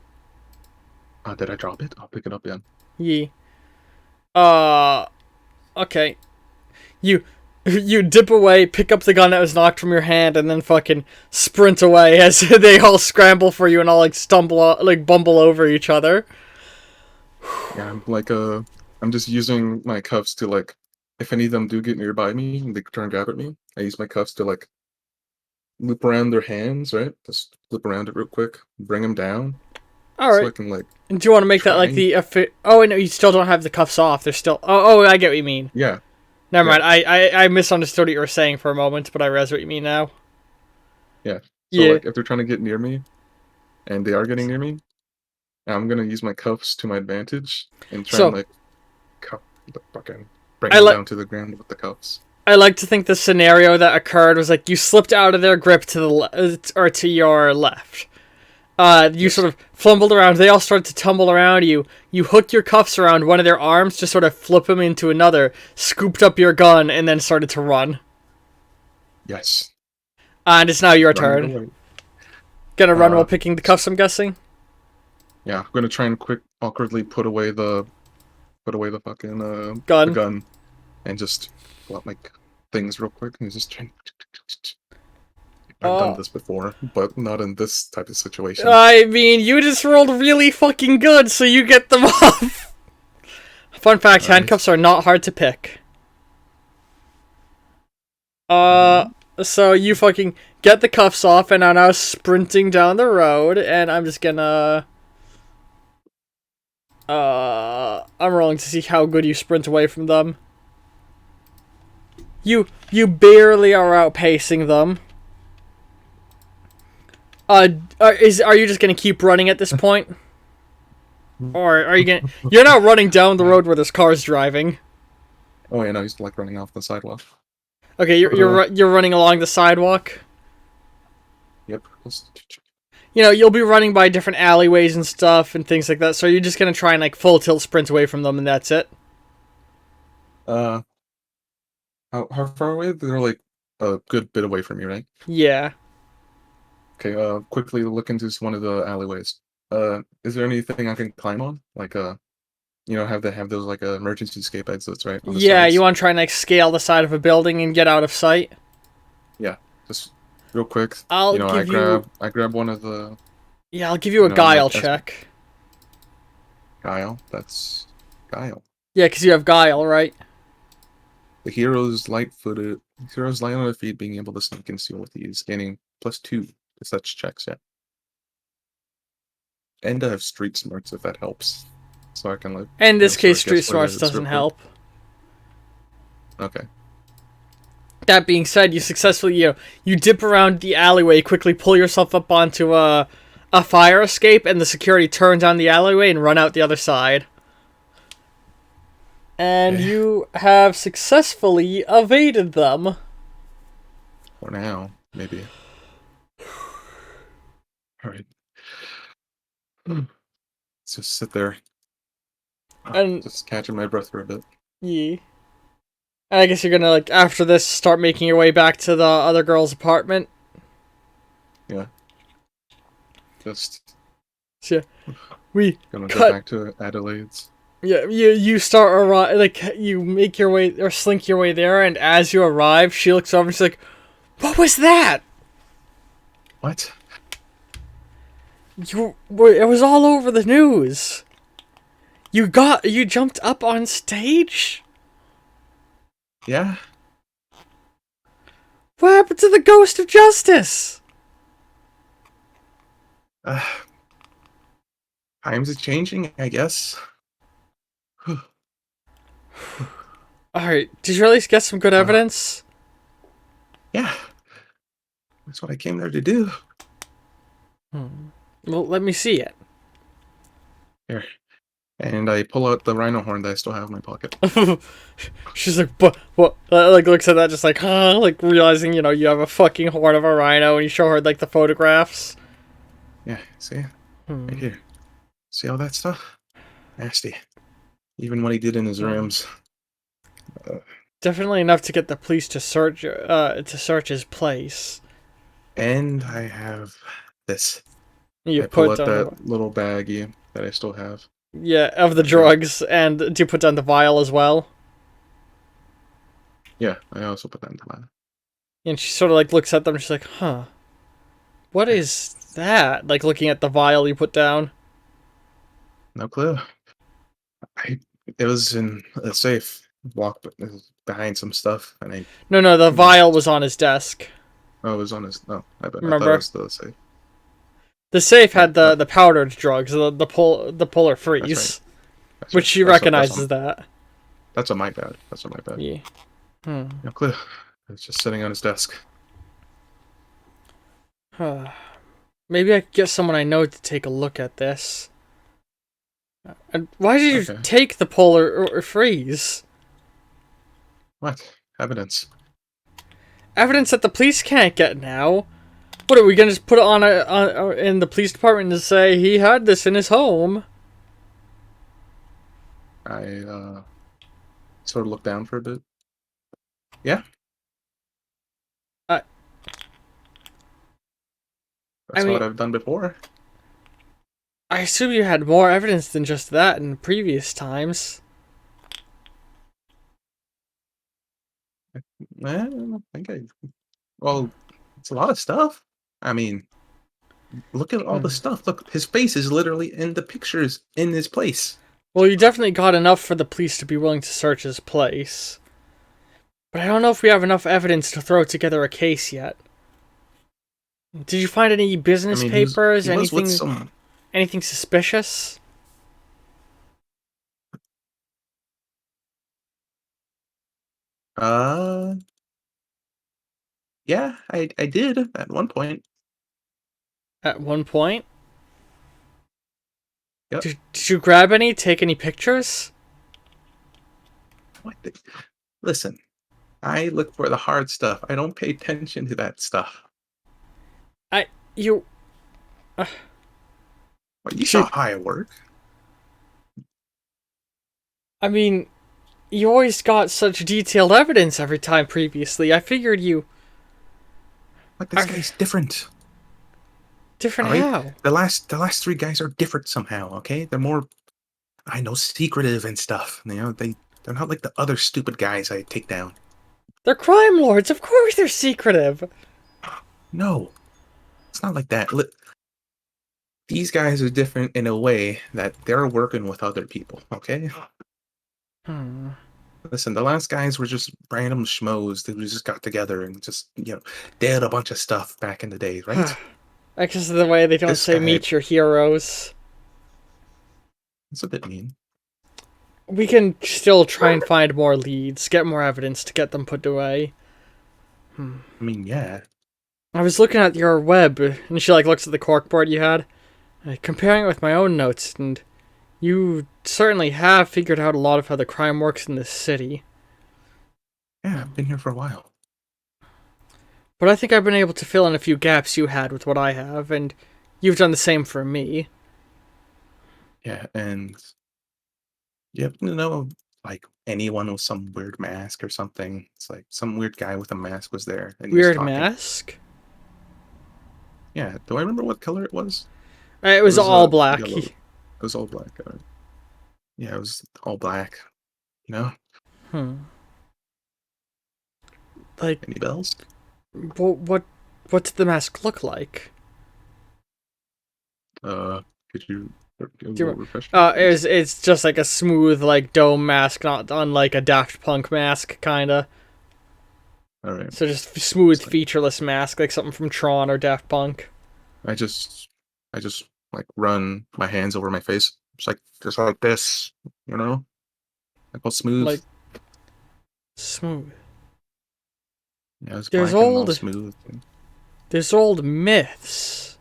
Did I drop it? I'll pick it up again. Yee. Okay. You dip away, pick up the gun that was knocked from your hand, and then fucking sprint away as they all scramble for you and all like bumble over each other. Yeah, I'm like I'm just using my cuffs to like, if any of them do get nearby me and they turn and grab at me, I use my cuffs to like loop around their hands, right? Just loop around it real quick, bring them down, All so right. I can like. Do you want to make that like try. the? Oh, wait, no, you still don't have the cuffs off. They're still. Oh, I get what you mean. Yeah, Never yeah, mind. I misunderstood what you were saying for a moment, but I realize what you mean now. yeah. So Yeah. like, if they're trying to get near me, and they are getting near me, I'm gonna use my cuffs to my advantage and try and So like cuff the fucking bring I them like. down to the ground with the cuffs. I like to think the scenario that occurred was like you slipped out of their grip to the or to your left. You Yes. sort of fumbled around. They all started to tumble around you. You hooked your cuffs around one of their arms to sort of flip them into another, scooped up your gun, and then started to run. Yes. And it's now your Running turn. away. Gonna run while picking the cuffs, I'm guessing? Yeah, I'm gonna try and awkwardly put away the fucking Gun. the gun, and just pull out my things real quick and just try. I've done this before, but not in this type of situation. I mean, you just rolled really fucking good, so you get them off. Fun fact, handcuffs are not hard to pick. So you fucking get the cuffs off and are now sprinting down the road, and I'm just gonna... I'm rolling to see how good you sprint away from them. You barely are outpacing them. Are you just gonna keep running at this point? Or are you gonna... You're not running down the road where there's cars driving. Oh yeah, no, he's like running off the sidewalk. Okay, you're running along the sidewalk. Yep. You know, you'll be running by different alleyways and stuff and things like that, so you're just gonna try and like full tilt sprint away from them and that's it? How far away? They're like a good bit away from me, right? Yeah. Okay, quickly look into one of the alleyways. Is there anything I can climb on? Like, have those like emergency escape exits, right? On the Yeah, sides? you want to try and like scale the side of a building and get out of sight? Yeah, just real quick. I'll give you... I grab one of the Yeah, I'll give you a like, guile as- check. guile. That's guile. Yeah, because you have guile, right? The hero's light on their feet, being able to sneak and steal with ease, gaining +2 to such checks. Yeah, and I have street smarts if that helps, so I can like. In this sort case, of Street guess where it Smarts is doesn't real help. quick. Okay. That being said, you successfully, you dip around the alleyway, quickly pull yourself up onto a fire escape, and the security turn down the alleyway and run out the other side. And you have successfully evaded them. For now, maybe. All right. Let's just sit there. And just catching my breath for a bit. yeah. And I guess you're gonna, like, after this, start making your way back to the other girl's apartment. Yeah. Just So, we gonna cut. go back to Adelaide's. Yeah, you start you make your way, or slink your way there, and as you arrive, she looks over and she's like, "What was that? What? It was all over the news. You jumped up on stage? Yeah. What happened to the Ghost of Justice?" Times are changing, I guess. Alright, did you at least get some good evidence? Yeah. That's what I came there to do. Well, let me see it. Here. And I pull out the rhino horn that I still have in my pocket. She's like, "But what?" Like, looks at that, just like, huh? Like, realizing, you have a fucking horn of a rhino, and you show her, like, the photographs. Yeah, see? Right here. See all that stuff? Nasty. Even what he did in his rooms. Definitely enough to get the police to search his place. And I have this. You I pull put out down that little baggie that I still have. of the drugs, and do you put down the vial as well? Yeah, I also put that into mine. And she sort of like looks at them, and she's like, "Huh, what is that?" Like looking at the vial you put down. No clue. It was in a safe. Walked behind some stuff, and I. No, the vial was on his desk. Oh, it was on his. No, I bet. I thought it Remember? was the safe. The safe Yeah, had no, the powdered drugs, the polar that's right. freeze, That's which right. she That's recognizes that. that's on my bad. That's on my bad. Yeah. Hmm. Yeah, clear. It's just sitting on his desk. Maybe I could get someone I know to take a look at this. And why did you Okay. take the polar freeze? What? Evidence. Evidence that the police can't get now. What are we gonna just put it on in the police department to say he had this in his home? I sort of looked down for a bit. Yeah, I that's mean, what I've done before. I assume you had more evidence than just that in previous times. I don't think I. Well, it's a lot of stuff. I mean, look at all the stuff. Look, his face is literally in the pictures in his place. Well, you definitely got enough for the police to be willing to search his place. But I don't know if we have enough evidence to throw together a case yet. Did you find any I business mean, papers? he was with Anything? some. Anything suspicious? Uh, yeah, I did at one point. At one point? Yep. Did you grab any? Take any pictures? What the- Listen, I look for the hard stuff. I don't pay attention to that stuff. You... Well, you Shoot. saw how I work. I mean, you always got such detailed evidence every time previously. I figured you... Like this guy's different. Different All right? how? The last three guys are different somehow. Okay, they're more, I know, secretive and stuff. You know, they're not like the other stupid guys I take down. They're crime lords. Of course they're secretive. No, it's not like that. These guys are different in a way that they're working with other people. Okay. Listen, the last guys were just random schmoes who just got together and just, did a bunch of stuff back in the day, right? I guess the way they don't This say guy- meet your heroes. It's a bit mean. We can still try and find more leads, get more evidence to get them put away. I mean, yeah. I was looking at your web, and she looks at the corkboard you had, comparing it with my own notes, and you certainly have figured out a lot of how the crime works in this city. Yeah, I've been here for a while. But I think I've been able to fill in a few gaps you had with what I have, and you've done the same for me. Yeah, and you happen to know, like, anyone with some weird mask or something? It's like some weird guy with a mask was there. And he was Weird talking. mask? Yeah, do I remember what color it was? It was all black. Yellow. It was all black. Yeah, it was all black. You know? Like, Any bells? what did the mask look like? Could you refresh? It's just like a smooth, dome mask, not unlike a Daft Punk mask, kinda. All right. So just smooth, featureless mask, like something from Tron or Daft Punk. I just run my hands over my face, just like this, like all smooth. Like, smooth. Yeah, it's There's black and all old- smooth. There's old myths.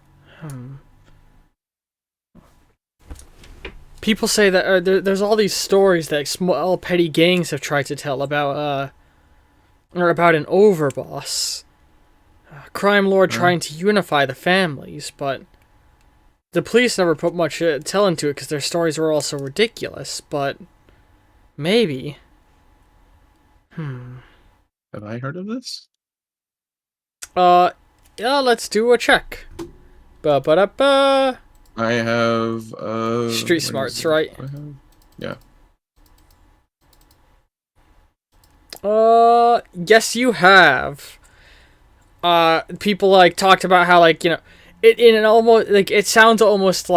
People say that there's all these stories that small petty gangs have tried to tell about about an overboss, a crime lord trying to unify the families, but the police never put much tell into it because their stories were all so ridiculous. But maybe. Have I heard of this? Yeah, let's do a check. Ba-ba-da-ba. I have Street what smarts, is it? right? I have- Yeah. Yes, you have. People talked about how it in an almost it sounds almost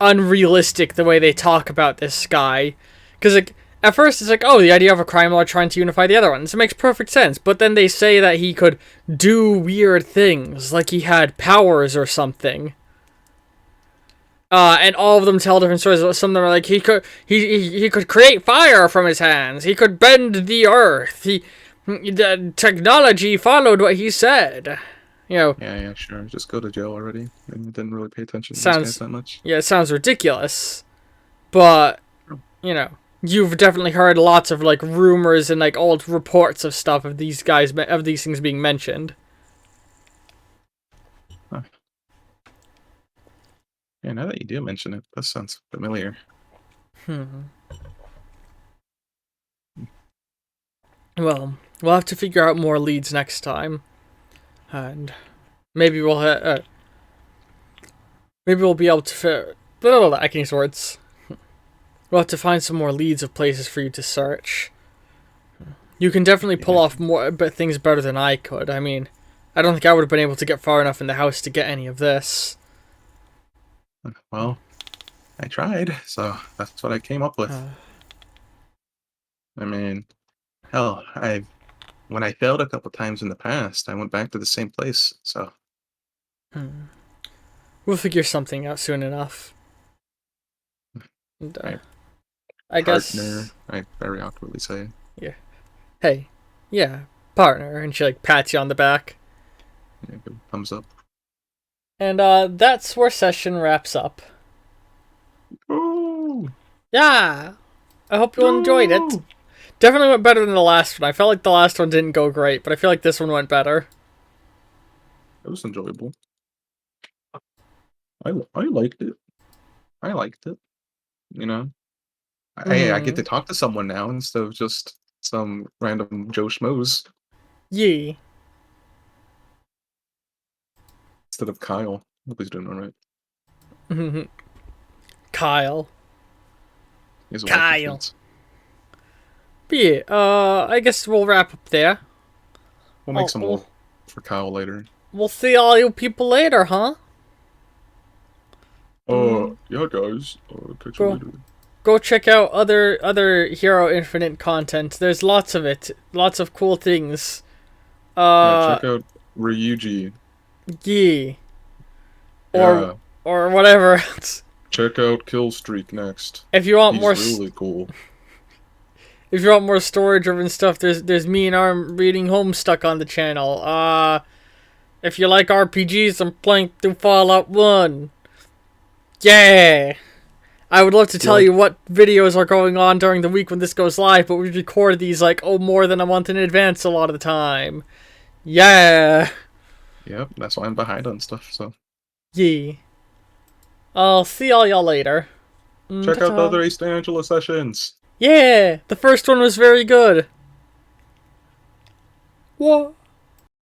unrealistic the way they talk about this guy, because at first it's like, oh, the idea of a crime lord trying to unify the other ones. It makes perfect sense. But then they say that he could do weird things, like he had powers or something. And all of them tell different stories. Some of them are like he could create fire from his hands. He could bend the earth. The technology followed what he said. You know. Yeah, sure. Just go to jail already. I didn't really pay attention to these Sounds guys that much. Yeah, it sounds ridiculous, but you know, you've definitely heard lots of like rumors and like old reports of stuff of these things being mentioned. Huh. Yeah, now that you do mention it, that sounds familiar. Well, we'll have to figure out more leads next time, and maybe we'll be able to I can use words. We'll have to find some more leads of places for you to search. You can definitely pull off more things better than I could. I mean, I don't think I would have been able to get far enough in the house to get any of this. Well, I tried, so that's what I came up with. I mean, hell, when I failed a couple times in the past, I went back to the same place, so... We'll figure something out soon enough. And, I partner, guess... I very awkwardly say. Yeah. Hey. Yeah, partner. And she, like, pats you on the back. Yeah, good thumbs up. And, that's where session wraps up. Oh! Yeah! I hope you enjoyed it. Definitely went better than the last one. I felt like the last one didn't go great, but I feel like this one went better. It was enjoyable. I liked it. I liked it. You know? I get to talk to someone now instead of just some random Joe Schmoes. Yeah. Instead of Kyle. Hope he's doing alright. Kyle. He's Kyle. But yeah, I guess we'll wrap up there. We'll make some more for Kyle later. We'll see all you people later, huh? Yeah, guys. Catch you later. Go check out other Hero Infinite content. There's lots of it. Lots of cool things. Yeah, check out Ryuji. Yeah. Or whatever else. Check out Killstreak next. If you want He's really cool. If you want more story-driven stuff, there's me and Arm reading Homestuck on the channel. If you like RPGs, I'm playing through Fallout 1. Yeah! I would love to tell you what videos are going on during the week when this goes live, but we record these like, more than a month in advance a lot of the time. Yeah! Yep, that's why I'm behind on stuff, so. Yeah. I'll see all y'all later. Check out the other East Angela sessions. Yeah! The first one was very good. What?